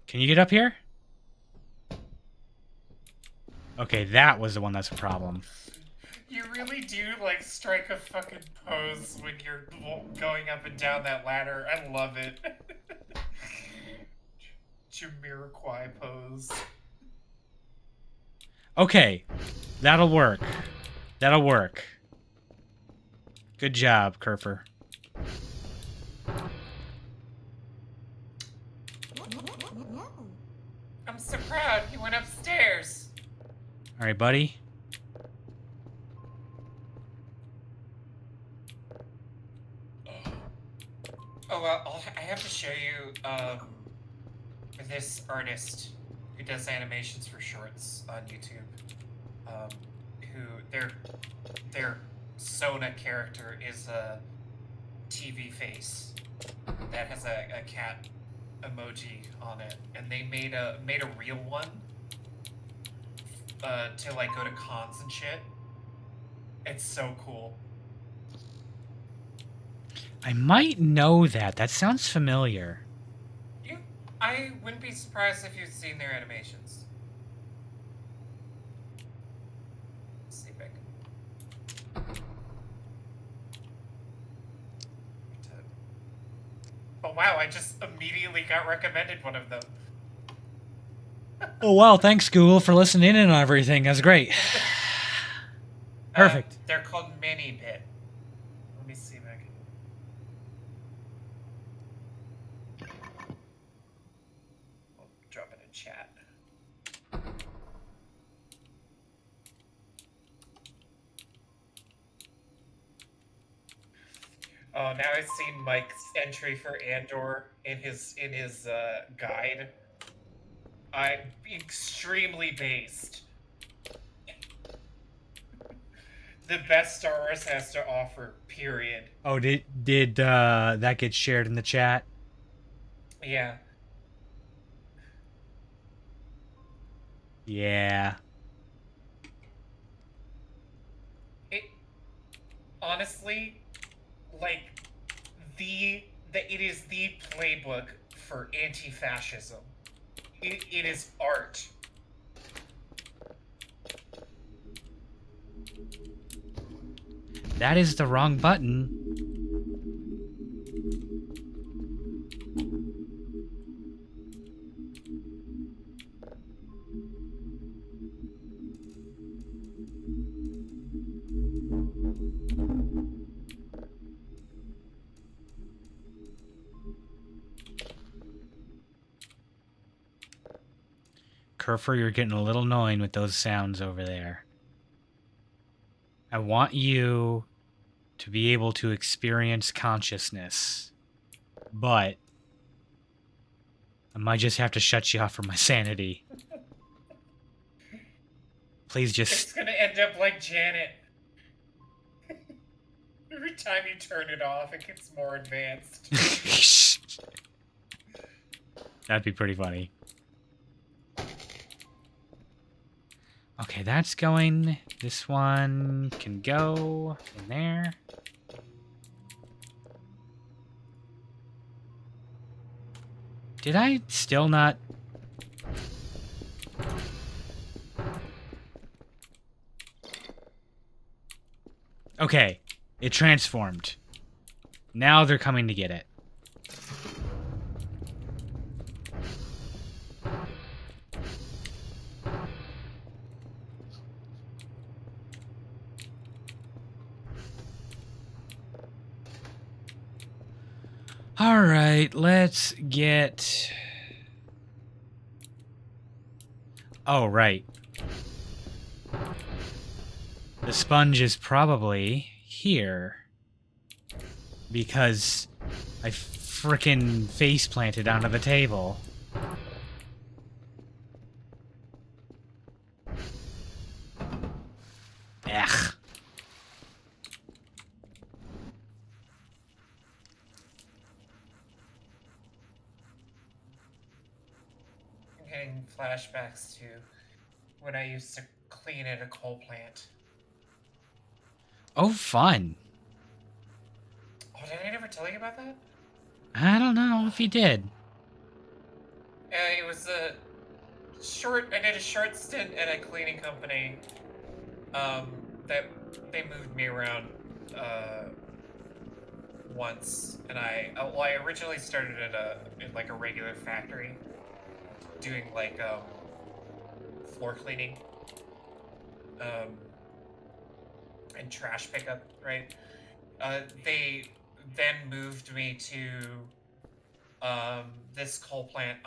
A: can you get up here? Okay, that was the one that's a problem.
B: You really do like strike a fucking pose when you're going up and down that ladder. I love it. Jamiroquai pose.
A: Okay, that'll work. That'll work. Good job, Kerfer.
B: I'm so proud. He went upstairs.
A: All right, buddy.
B: Oh, well, I have to show you this artist who does animations for shorts on YouTube. Who their Sona character is a TV face that has a cat emoji on it, and they made a real one to like go to cons and shit. It's so cool.
A: I might know that. That sounds familiar.
B: I wouldn't be surprised if you've seen their animations. Let's see if I can. Oh wow! I just immediately got recommended one of them.
A: Oh, wow. Thanks, Google, for listening in and everything. That's great. Perfect.
B: They're called Mini Bit. Let me see if I can. I'll drop it in chat. Oh, now I've seen Mike's entry for Andor in his guide. I'm extremely based. The best Star Wars has to offer, period.
A: Oh, did that get shared in the chat?
B: Yeah.
A: Yeah.
B: It honestly, like, it is the playbook for anti-fascism. It is art.
A: That is the wrong button. Kerfer, you're getting a little annoying with those sounds over there. I want you to be able to experience consciousness, but I might just have to shut you off for my sanity. Please
B: It's
A: just...
B: gonna end up like Janet. Every time you turn it off, it gets more advanced.
A: That'd be pretty funny. Okay, that's going. This one can go in there. Did I still not... Okay, it transformed. Now they're coming to get it. All right, let's get... Oh, right. The sponge is probably here. Because I frickin' face planted onto the table. Ugh.
B: I'm getting flashbacks to when I used to clean at a coal plant.
A: Oh, fun.
B: Oh, did I never tell you about that?
A: I don't know if he did.
B: It was a short. I did a short stint at a cleaning company. That they moved me around once, and I originally started in like a regular factory, doing like floor cleaning, and trash pickup, right? They then moved me to this coal plant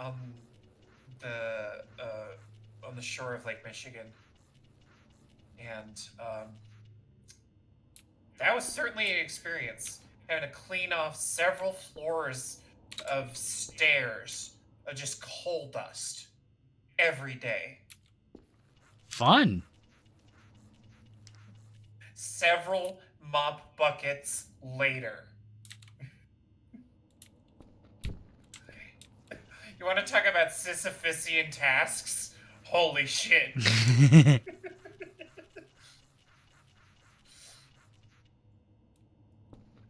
B: the on the shore of Lake Michigan, and that was certainly an experience. Having to clean off several floors of stairs of just coal dust every day.
A: Fun.
B: Several mop buckets later. You want to talk about Sisyphusian tasks? Holy shit.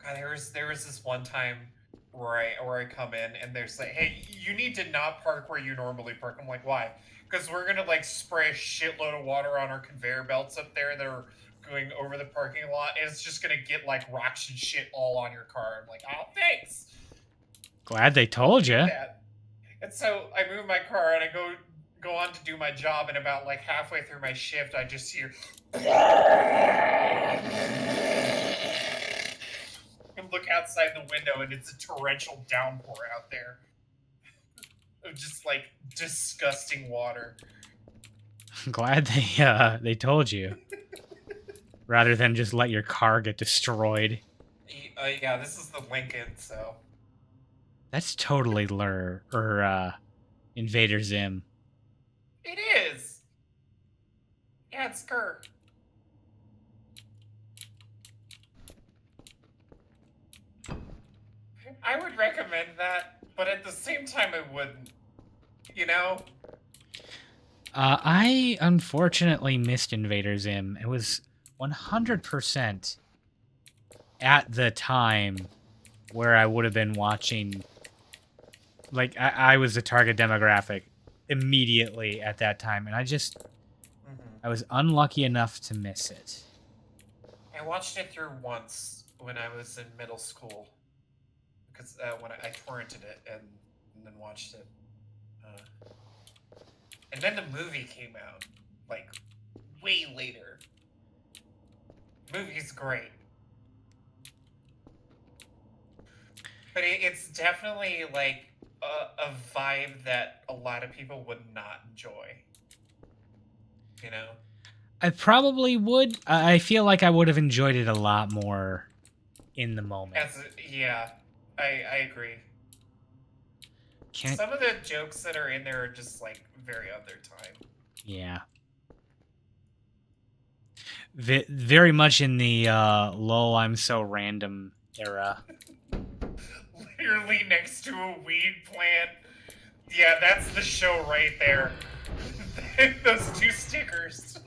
B: God, there was this one time where I come in and there's like, hey, you need to not park where you normally park. I'm like, why? Because we're gonna like spray a shitload of water on our conveyor belts up there that are going over the parking lot, and it's just gonna get like rocks and shit all on your car. I'm like, oh, thanks.
A: Glad they told you.
B: That. And so I move my car and I go on to do my job, and about like halfway through my shift, I just hear and look outside the window, and it's a torrential downpour out there of just like disgusting water.
A: I'm glad they told you, rather than just let your car get destroyed.
B: Yeah, this is the Lincoln, so
A: that's totally Lure or Invader Zim.
B: It is. Yeah, it's Kerr. I would recommend that, but at the same time, I wouldn't. You know?
A: I unfortunately missed Invader Zim. It was 100% at the time where I would have been watching. Like, I was the target demographic immediately at that time, and I was unlucky enough to miss it.
B: I watched it through once when I was in middle school. Because when I torrented it and then watched it. And then the movie came out, like, way later. The movie's great. But it's definitely, like, a vibe that a lot of people would not enjoy. You know?
A: I probably would. I feel like I would have enjoyed it a lot more in the moment.
B: Yeah, I agree. Some of the jokes that are in there are just, like, very of their time.
A: Yeah. Very much in the lol, I'm so random era.
B: Literally next to a weed plant. Yeah, that's the show right there. Those two stickers.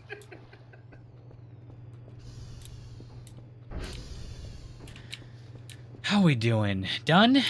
A: How we doing? Done?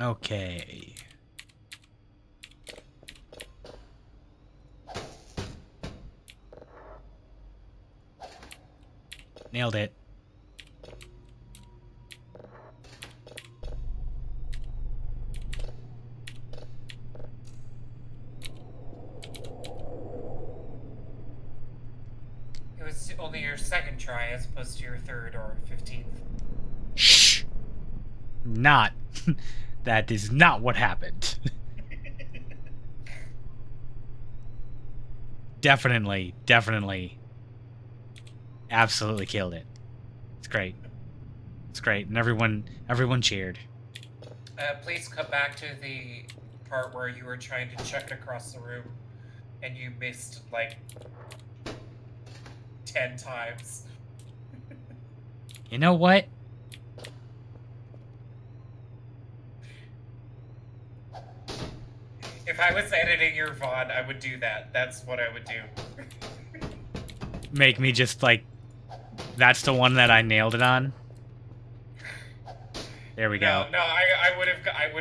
A: Okay. Nailed it.
B: It was only your second try as opposed to your third or 15th.
A: Shh. Not. That is not what happened. Definitely. Absolutely killed it. It's great. It's great. And everyone cheered.
B: Please come back to the part where you were trying to check across the room and you missed like 10 times.
A: You know what?
B: If I was editing your VOD, I would do that. That's what I would do.
A: Make me just like, that's the one that I nailed it on. There we go.
B: No, I would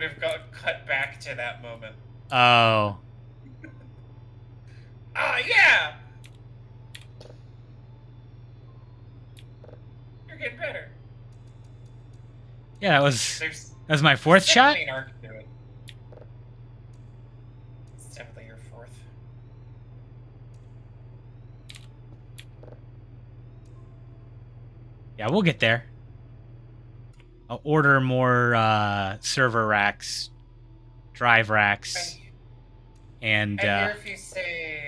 B: have got cut back to that moment.
A: Oh.
B: Yeah! You're getting better.
A: Yeah, that was
B: There's
A: my fourth shot.
B: definitely an arc to it. It's definitely your fourth.
A: Yeah, we'll get there. I'll order more server racks, drive racks, and
B: I hear if you say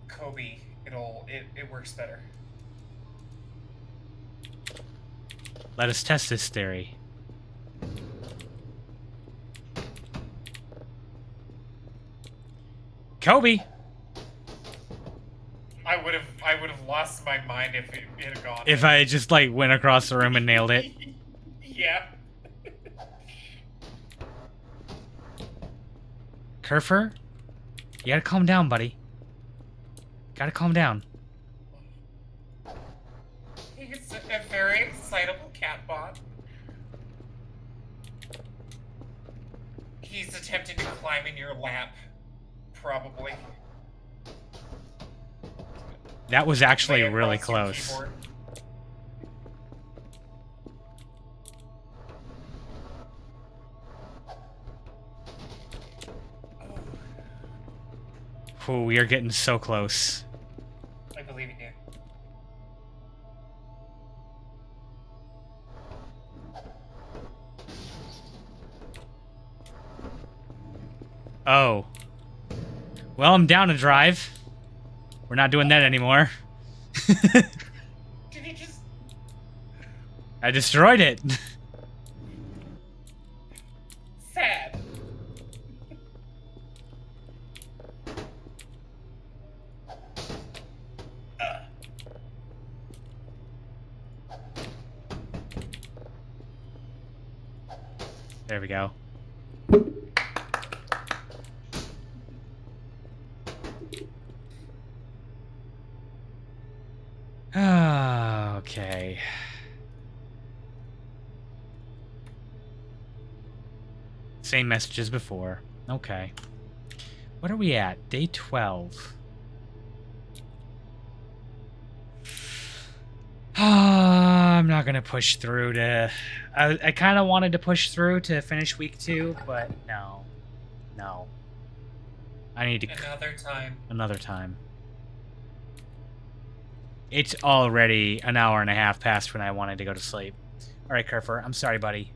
B: Kobe, it works better.
A: let us test this theory. Kobe.
B: I would have lost my mind if it had gone.
A: If I just like went across the room and nailed it.
B: Yeah.
A: Kerfer, you gotta calm down, buddy. Gotta calm down.
B: He's a very excitable catbot. He's attempting to climb in your lap, probably.
A: That was actually
B: Lay
A: really
B: across your
A: close.
B: keyboard.
A: Ooh, we are getting so close.
B: I believe in you.
A: Oh. Well, I'm down to drive. We're not doing that anymore.
B: Did he just...
A: I destroyed it.
B: Sad.
A: There we go. Okay. Same message as before. Okay. What are we at? Day 12. I'm not gonna push through to... I kind of wanted to push through to finish week 2, but no. No. I need to...
B: Another time.
A: Another time. It's already an hour and a half past when I wanted to go to sleep. Alright, Kerfer, I'm sorry, buddy.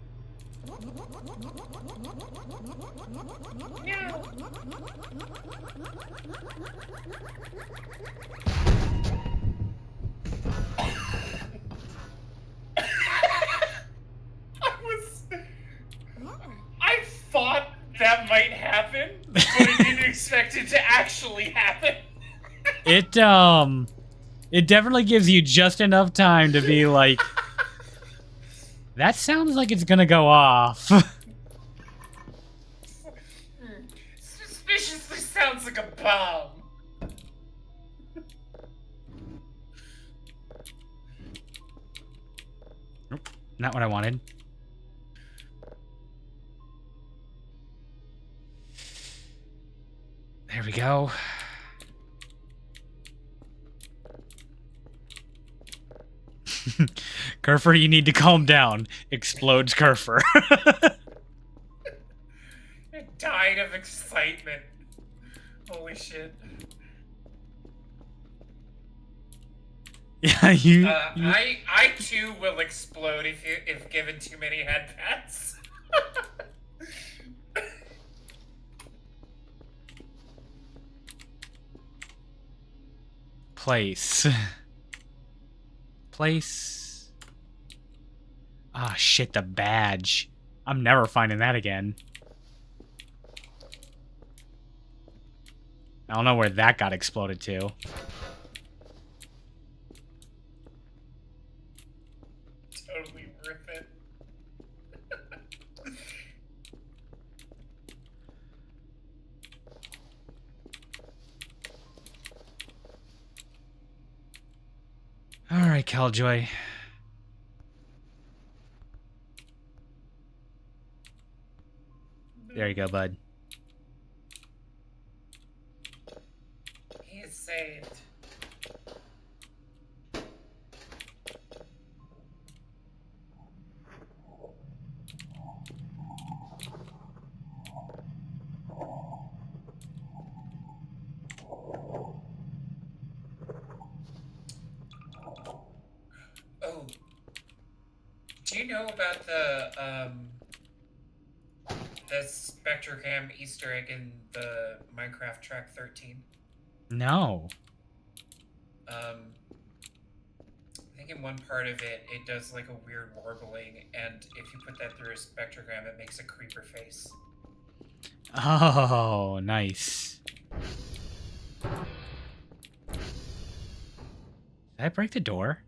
B: No. I thought that might happen, but I didn't expect it to actually happen.
A: It definitely gives you just enough time to be like, that sounds like it's gonna go off.
B: Suspiciously sounds like a bomb.
A: Nope, not what I wanted. There we go. Kerfer, you need to calm down. Explodes Kerfer.
B: It died of excitement. Holy shit.
A: Yeah, you.
B: I too will explode if given too many headpats.
A: Place. Place. Ah, shit, the badge. I'm never finding that again. I don't know where that got exploded to.
B: Totally rip it.
A: Alright, Killjoy. There you go, bud.
B: saved. Oh, do you know about the spectrogram Easter egg in the Minecraft track 13?
A: No.
B: I think in one part of it, it does like a weird warbling, and if you put that through a spectrogram, it makes a creeper face.
A: Oh, nice. Did I break the door?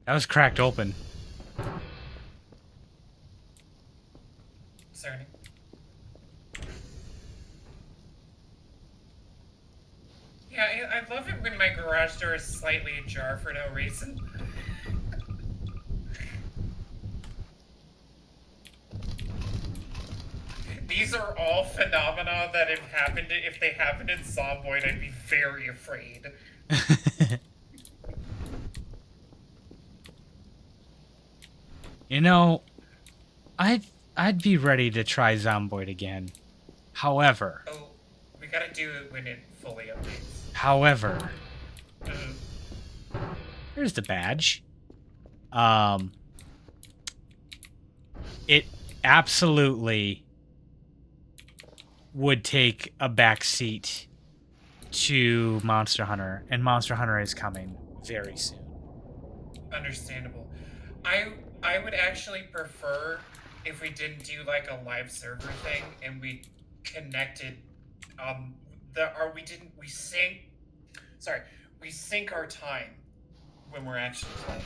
A: That was cracked open.
B: Sorry. Yeah, I love it when my garage door is slightly ajar for no reason. These are all phenomena that have happened. If they happened in Zomboid, I'd be very afraid.
A: You know, I'd be ready to try Zomboid again. However.
B: Oh, we gotta do it when it fully updates.
A: However. Here's the badge. It absolutely would take a backseat to Monster Hunter, and Monster Hunter is coming very soon.
B: Understandable. I would actually prefer if we didn't do like a live server thing and we connected we sync our time when we're actually playing.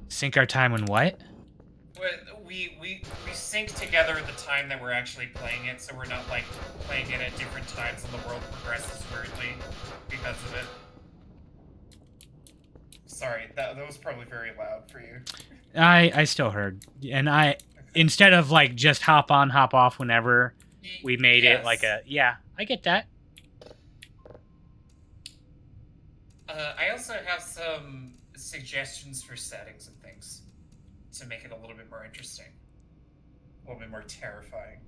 A: Sync our time when what?
B: We sync together the time that we're actually playing it, so we're not like playing it at different times and the world progresses weirdly because of it. Sorry, that was probably very loud for you.
A: I still heard, and instead of like just hop on, hop off whenever, we made it like a I get that.
B: I also have some suggestions for settings and things to make it a little bit more interesting, a little bit more terrifying.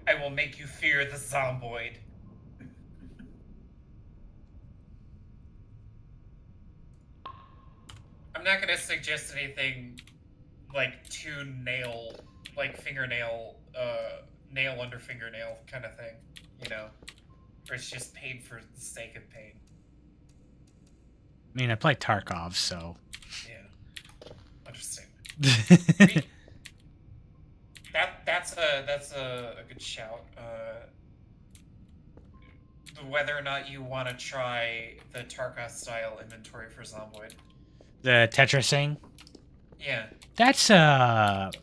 B: I will make you fear the Zomboid. I'm not gonna suggest anything like fingernail, nail under fingernail kind of thing, you know, where it's just pain for the sake of pain.
A: I mean, I play Tarkov, so.
B: Yeah, understand. That's a good shout. Whether or not you want to try the Tarkov style inventory for Zomboid.
A: The Tetris thing?
B: Yeah.
A: That's that's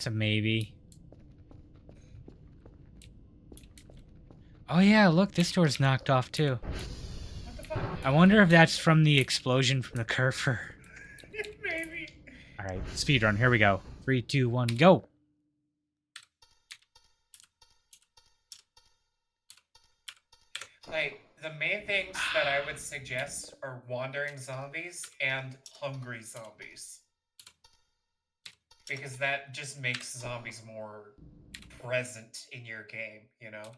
A: a maybe. Oh yeah, look, this door's knocked off too.
B: What the fuck?
A: I wonder if that's from the explosion from the Kerfer.
B: Maybe.
A: Alright, speedrun, here we go. 3, 2, 1, go!
B: Like, the main things that I would suggest are wandering zombies and hungry zombies. Because that just makes zombies more present in your game, you know?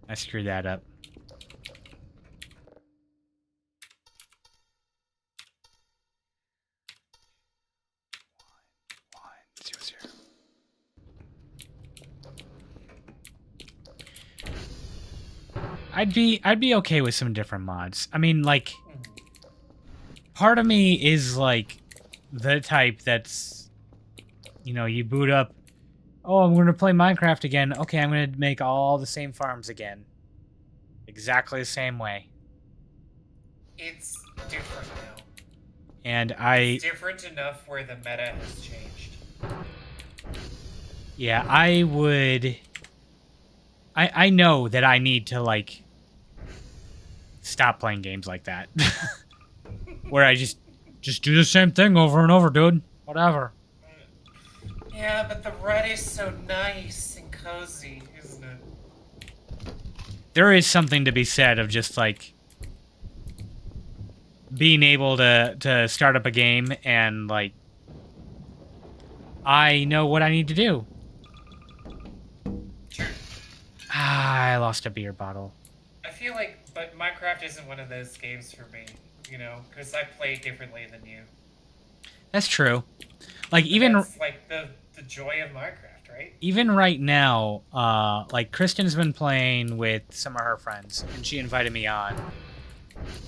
A: I screwed that up. I'd be okay with some different mods. I mean, like, part of me is like the type that's, you know, you boot up, oh, I'm going to play Minecraft again. Okay, I'm going to make all the same farms again. Exactly the same way.
B: It's different now.
A: And
B: It's different enough where the meta has changed.
A: Yeah, I would... I know that I need to, like, stop playing games like that. Where I just Just do the same thing over and over, dude. Whatever.
B: Yeah, but the rut is so nice and cozy, isn't it?
A: There is something to be said of just like being able to start up a game and like I know what I need to do.
B: Sure.
A: Ah, I lost a beer bottle.
B: I feel like, but Minecraft isn't one of those games for me, you know, because I play differently than you.
A: That's true. Like
B: But
A: even
B: that's like the joy of Minecraft, right?
A: even right now, like Kristen's been playing with some of her friends, and she invited me on,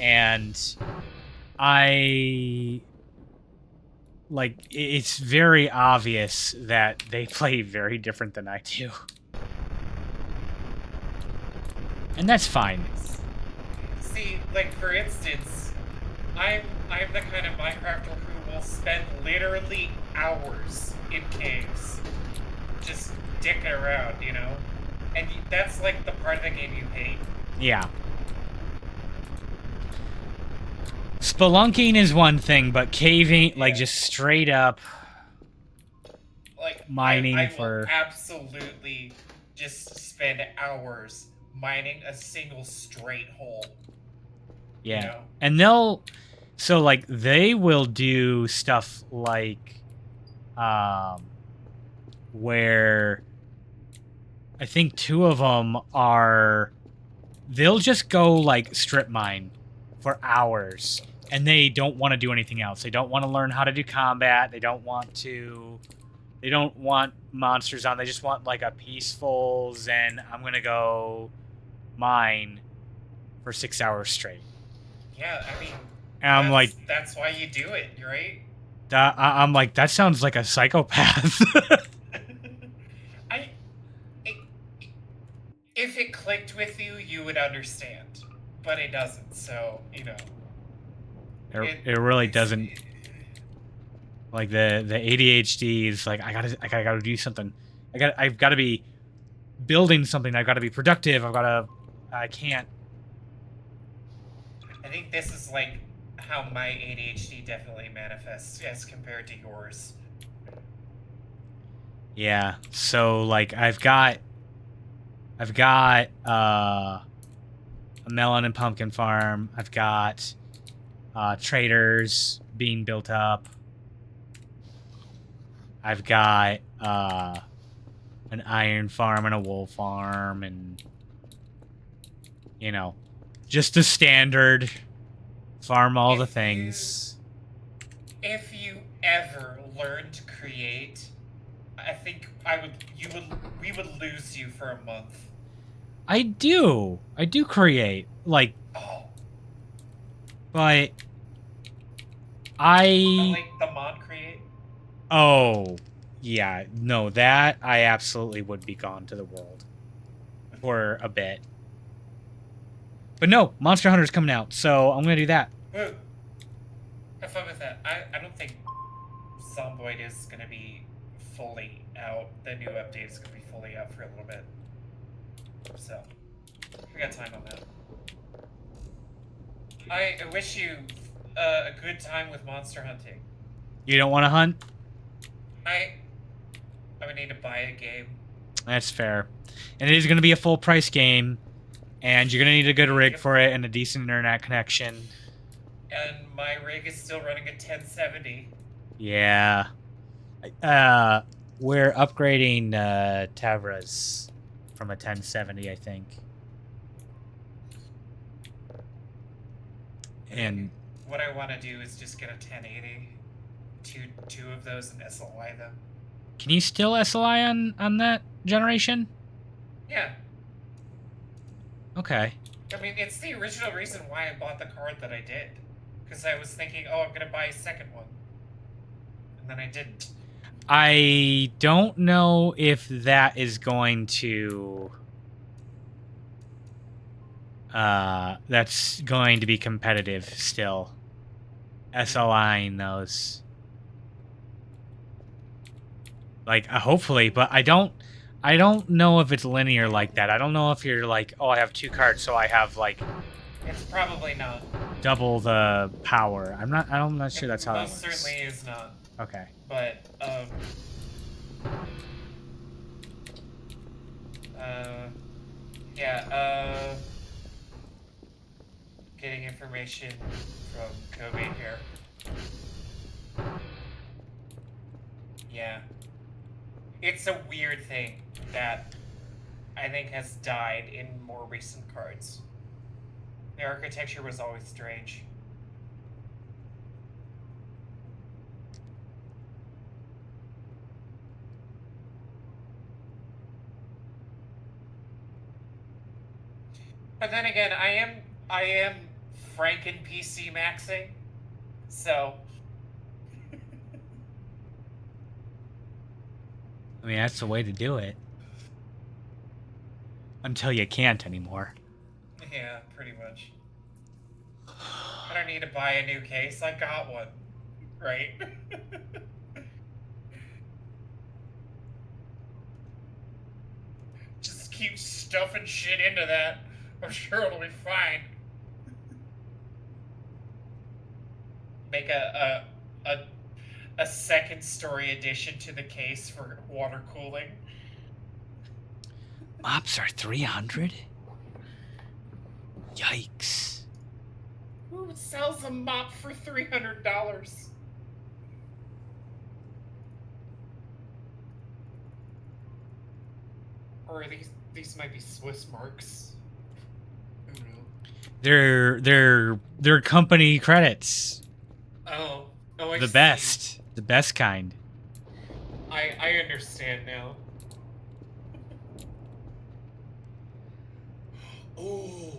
A: and I like it's very obvious that they play very different than I do, and that's fine.
B: See, like for instance, I'm the kind of Minecrafter who will spend literally hours in caves, just dicking around, you know, and that's like the part of the game you hate.
A: Yeah. Spelunking is one thing, but caving, like just straight up
B: Like
A: mining
B: I
A: for
B: will absolutely just spend hours mining a single straight hole.
A: yeah.
B: You know?
A: And they'll so like they will do stuff like where I think two of them are they'll just go like strip mine for hours and they don't want to do anything else. They don't want to learn how to do combat. They don't want monsters on. They just want like a peaceful zen. I'm going to go mine for 6 hours straight.
B: Yeah, I mean,
A: And I'm like,
B: that's why you do it, right?
A: I'm like, that sounds like a psychopath.
B: If it clicked with you, you would understand, but it doesn't. So you know,
A: it really doesn't. Like the ADHD is like I gotta do something. I've got to be building something. I've got to be productive. I can't.
B: I think this is like how my ADHD definitely manifests as compared to yours.
A: Yeah. So like I've got a melon and pumpkin farm. I've got traders being built up. I've got an iron farm and a wool farm and you know, just the standard farm all the things.
B: If you ever learn to create, I think we would lose you for a month.
A: I do create like, but
B: like the mod create.
A: Oh, yeah, no, that I absolutely would be gone to the world for a bit. But no, Monster Hunter's coming out, so I'm gonna do that.
B: Woo. Have fun with that. I don't think Zomboid is gonna be fully out. The new update is gonna be fully out for a little bit. So, we got time on that. I wish you a good time with monster hunting.
A: You don't want to hunt?
B: I would need to buy a game.
A: That's fair. And it is going to be a full price game, and you're going to need a good rig for it and a decent internet connection.
B: And my rig is still running at 1070.
A: Yeah. We're upgrading Tavra's from a 1070, I think. And
B: what I want to do is just get a 1080, two of those, and SLI them.
A: Can you still SLI on that generation?
B: Yeah.
A: Okay.
B: I mean, it's the original reason why I bought the card that I did. Because I was thinking, oh, I'm going to buy a second one. And then I didn't.
A: I don't know if that is going to... that's going to be competitive still. SLIing those. Like, hopefully, but I don't know if it's linear like that. I don't know if you're like, oh, I have two cards, so I have, like...
B: It's probably not.
A: double the power. I'm not sure that's how that
B: Most
A: works.
B: certainly is not.
A: Okay.
B: But yeah, getting information from Kobe here. Yeah. It's a weird thing that I think has died in more recent cards. The architecture was always strange. But then again, I am Franken PC maxing, so
A: I mean, that's the way to do it. Until you can't anymore.
B: yeah, pretty much. I don't need to buy a new case. I got one, right? Just keep stuffing shit into that. I'm sure it'll be fine. Make a second story addition to the case for water cooling.
A: Mops are 300? Yikes.
B: Who sells a mop for $300? Or these might be Swiss marks. Who knows?
A: They're company credits.
B: Oh, I
A: The
B: see.
A: best. The best kind.
B: I understand now. Ooh.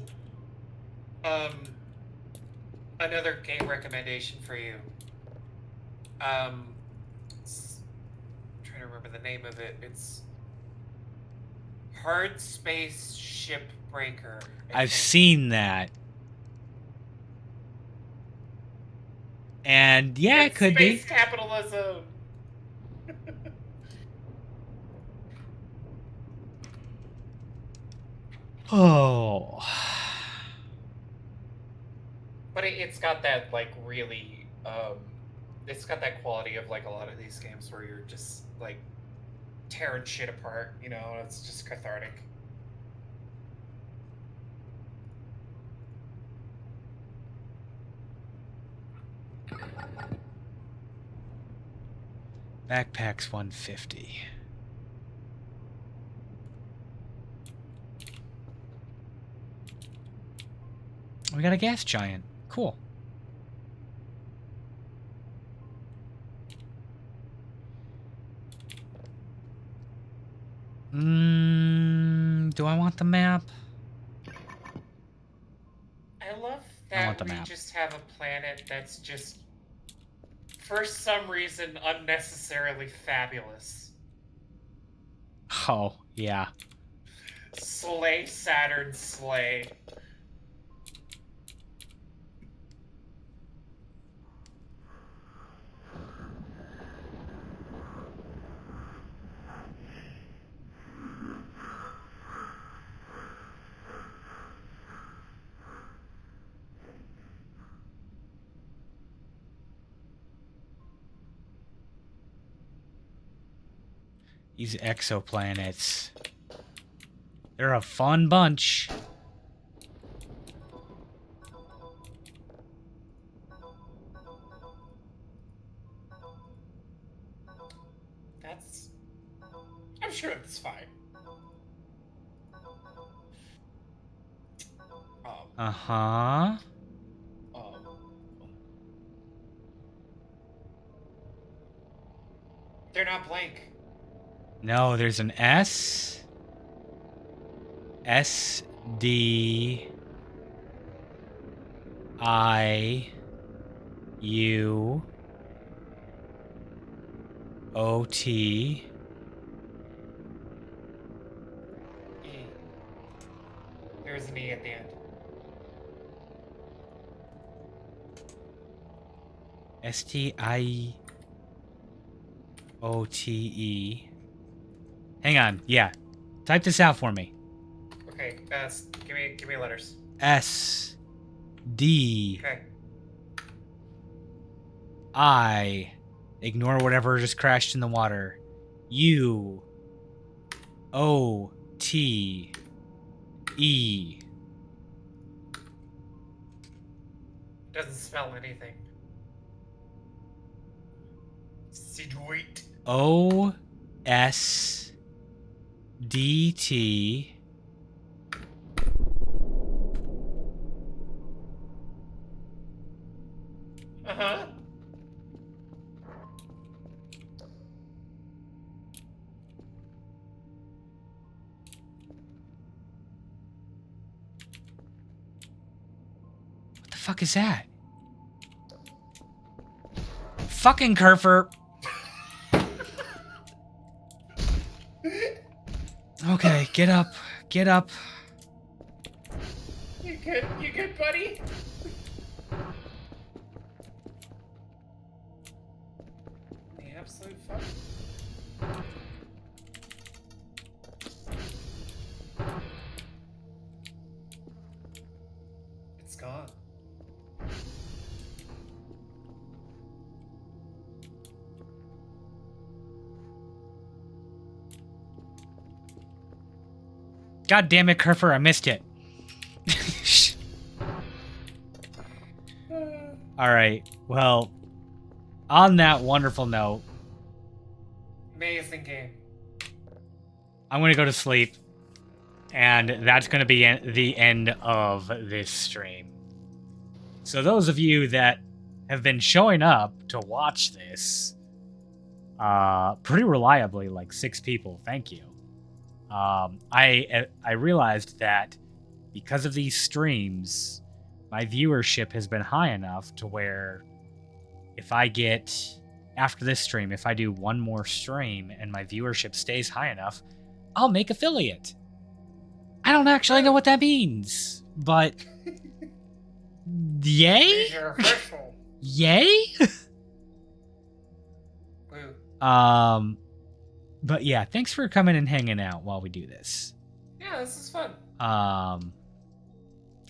B: Another game recommendation for you. I'm trying to remember the name of it. It's Hard Space Shipbreaker.
A: I've seen that. And yeah, it could be.
B: Space capitalism.
A: Oh.
B: But it's got that like really it's got that quality of like a lot of these games where you're just like tearing shit apart, you know, it's just cathartic.
A: Backpacks 150. We got a gas giant. Cool. Do I want the map?
B: I love
A: I want
B: that
A: the
B: we
A: map.
B: just have a planet that's just for some reason unnecessarily fabulous.
A: Oh, yeah.
B: Slay Saturn slay.
A: These exoplanets. They're a fun bunch.
B: I'm sure it's fine.
A: Uh-huh.
B: They're not blank.
A: No, there's an S. S D I U O T.
B: E. There's an E at the end.
A: S T I O T E. Hang on. Yeah. Type this out for me.
B: Okay, give me letters.
A: S D.
B: Okay.
A: I. Ignore whatever just crashed in the water. U. O. T. E.
B: Doesn't smell anything. Sweet.
A: O. S. D. T.
B: Uh-huh.
A: What the fuck is that? Fucking Kerfer. Okay, get up. Get up.
B: You good? You good, buddy? The absolute fuck. It's gone.
A: God damn it, Kerfer, I missed it. Alright, well, on that wonderful note,
B: Amazing game.
A: I'm gonna go to sleep, and that's gonna be the end of this stream. So those of you that have been showing up to watch this, pretty reliably, like 6 people, thank you. I realized that because of these streams, my viewership has been high enough to where if I get, after this stream, if I do one more stream and my viewership stays high enough, I'll make affiliate. I don't actually know what that means, but yay?
B: These are official.
A: Yay?
B: Woo.
A: But yeah, thanks for coming and hanging out while we do this.
B: Yeah, this is fun.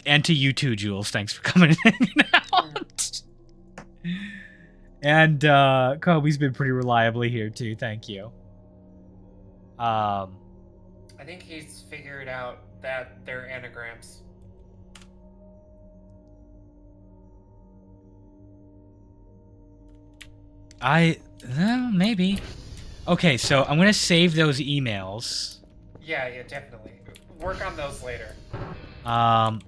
A: And to you too, Jules, thanks for coming and hanging out. And Kobe's been pretty reliably here too, thank you.
B: I think he's figured out that they're anagrams.
A: Maybe. Okay, so I'm gonna save those emails.
B: Yeah, definitely. Work on those later. No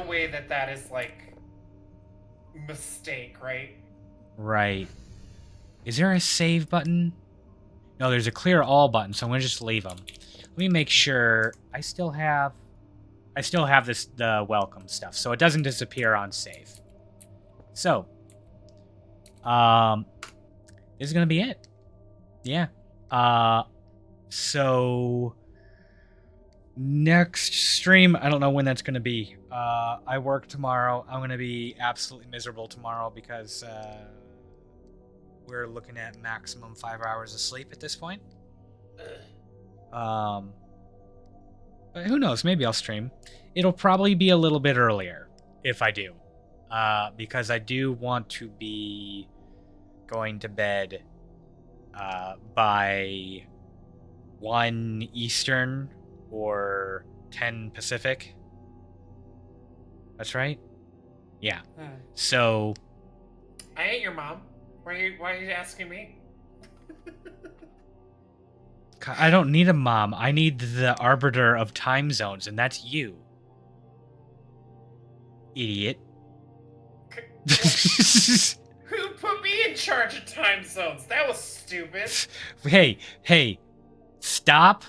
B: way that is like mistake, right?
A: Right. Is there a save button? No, there's a clear all button, so I'm gonna just leave them. Let me make sure I still have the welcome stuff, so it doesn't disappear on save. So, this is gonna be it. Yeah. So next stream, I don't know when that's gonna be. I work tomorrow. I'm gonna be absolutely miserable tomorrow because we're looking at maximum 5 hours of sleep at this point. But who knows? Maybe I'll stream. It'll probably be a little bit earlier if I do, because I do want to be going to bed by 1 Eastern or 10 Pacific. That's right? Yeah. So...
B: I ain't your mom. Why are you asking me?
A: I don't need a mom. I need the arbiter of time zones, and that's you. Idiot.
B: Who put me in charge of time zones? That was stupid.
A: Hey, stop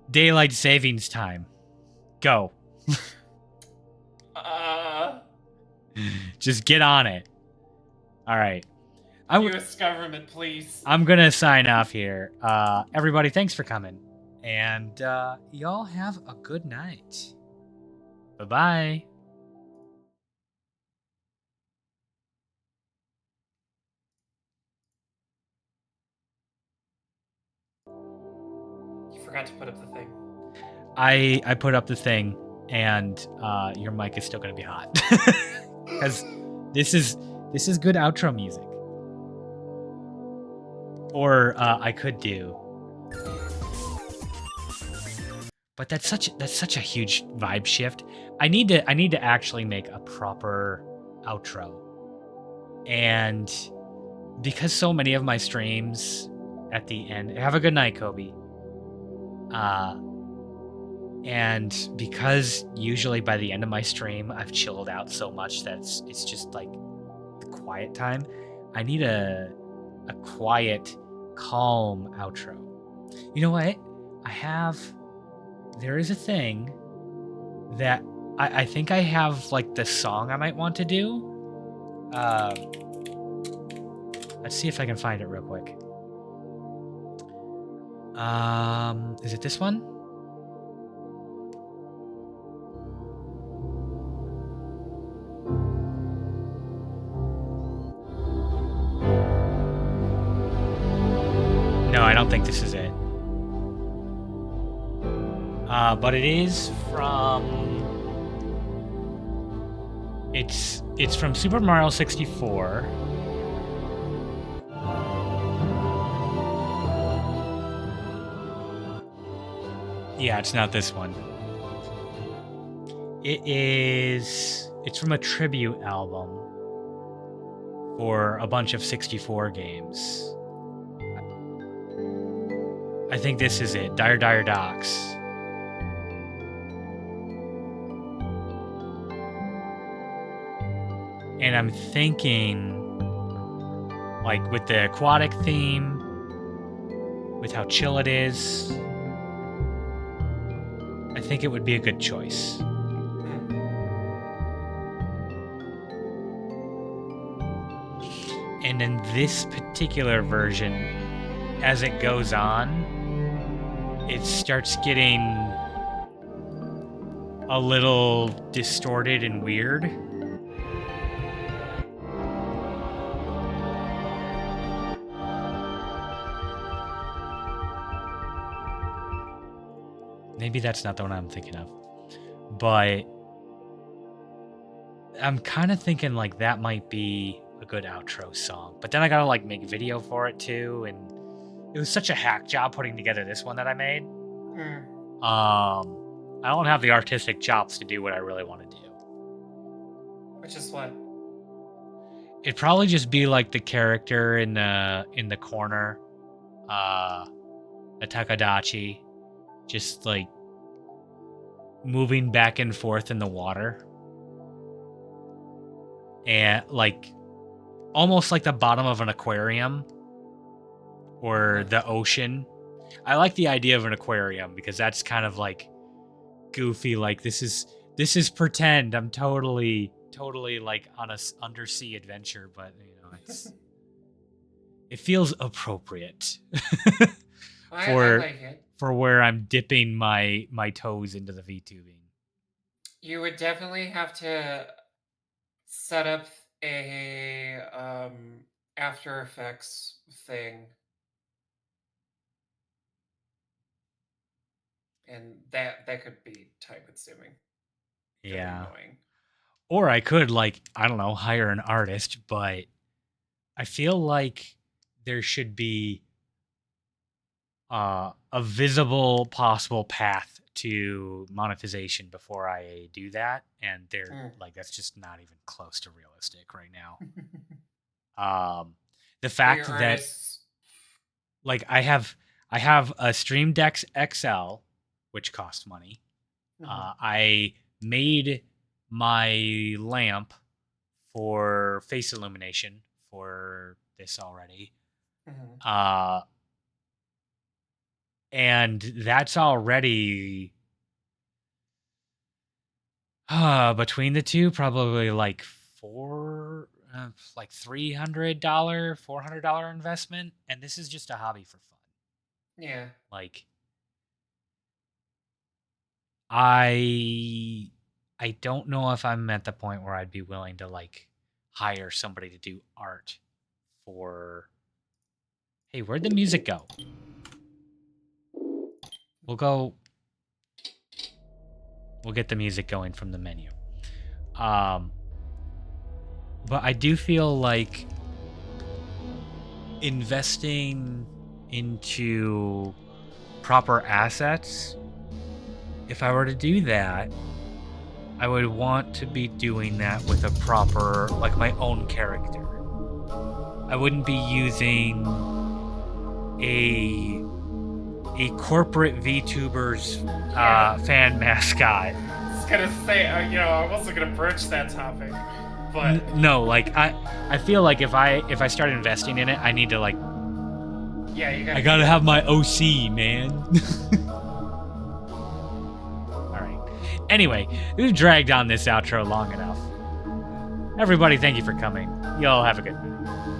A: daylight savings time. Go. Just get on it. All right.
B: U.S. government, please.
A: I'm gonna sign off here. Everybody, thanks for coming, and y'all have a good night. Bye-bye.
B: You forgot to put up the thing.
A: I put up the thing. and your mic is still going to be hot because this is good outro music. Or I could do, but that's such a huge vibe shift. I need to actually make a proper outro, and because so many of my streams at the end, have a good night, Kobe. And because usually by the end of my stream I've chilled out so much that it's just like the quiet time. I need a quiet, calm outro. You know what? There is a thing that I think I have like the song I might want to do. Let's see if I can find it real quick. Is it this one? No, I don't think this is it. But it is from... It's from Super Mario 64. Yeah, it's not this one. It's from a tribute album for a bunch of 64 games. I think this is it. Dire Dire Docks. And I'm thinking, like, with the aquatic theme, with how chill it is, I think it would be a good choice. And in this particular version, as it goes on, it starts getting a little distorted and weird. Maybe that's not the one I'm thinking of. But I'm kind of thinking like that might be a good outro song. But then I gotta like make a video for it too, and it was such a hack job putting together this one that I made. I don't have the artistic chops to do what I really want to do.
B: Which is what?
A: It'd probably just be like the character in the corner, the Takadachi, just like moving back and forth in the water, and like almost like the bottom of an aquarium or the ocean. I like the idea of an aquarium because that's kind of like goofy. Like this is pretend. I'm totally like on a undersea adventure, but you know it feels appropriate
B: I like it.
A: for where I'm dipping my toes into the VTubing.
B: You would definitely have to set up a After Effects thing. And that could be time consuming.
A: Yeah.
B: Annoying.
A: Or I could, like, I don't know, hire an artist, but I feel like there should be a visible possible path to monetization before I do that, and like that's just not even close to realistic right now. The fact that like I have a Stream Deck XL, which costs money. I made my lamp for face illumination for this already. And that's already between the two probably like $300, $400 investment, and this is just a hobby for fun.
B: Yeah.
A: Like I don't know if I'm at the point where I'd be willing to like hire somebody to do art for... Hey, where'd the music go? We'll We'll get the music going from the menu. But I do feel like investing into proper assets, if I were to do that, I would want to be doing that with a proper, like, my own character. I wouldn't be using a corporate VTubers fan mascot.
B: I was gonna say, I wasn't gonna broach that topic, but
A: no, like I feel like if I start investing in it, I need to like.
B: Yeah, you gotta.
A: I gotta have my OC, man. All right. Anyway, we've dragged on this outro long enough. Everybody, thank you for coming. Y'all have a good night.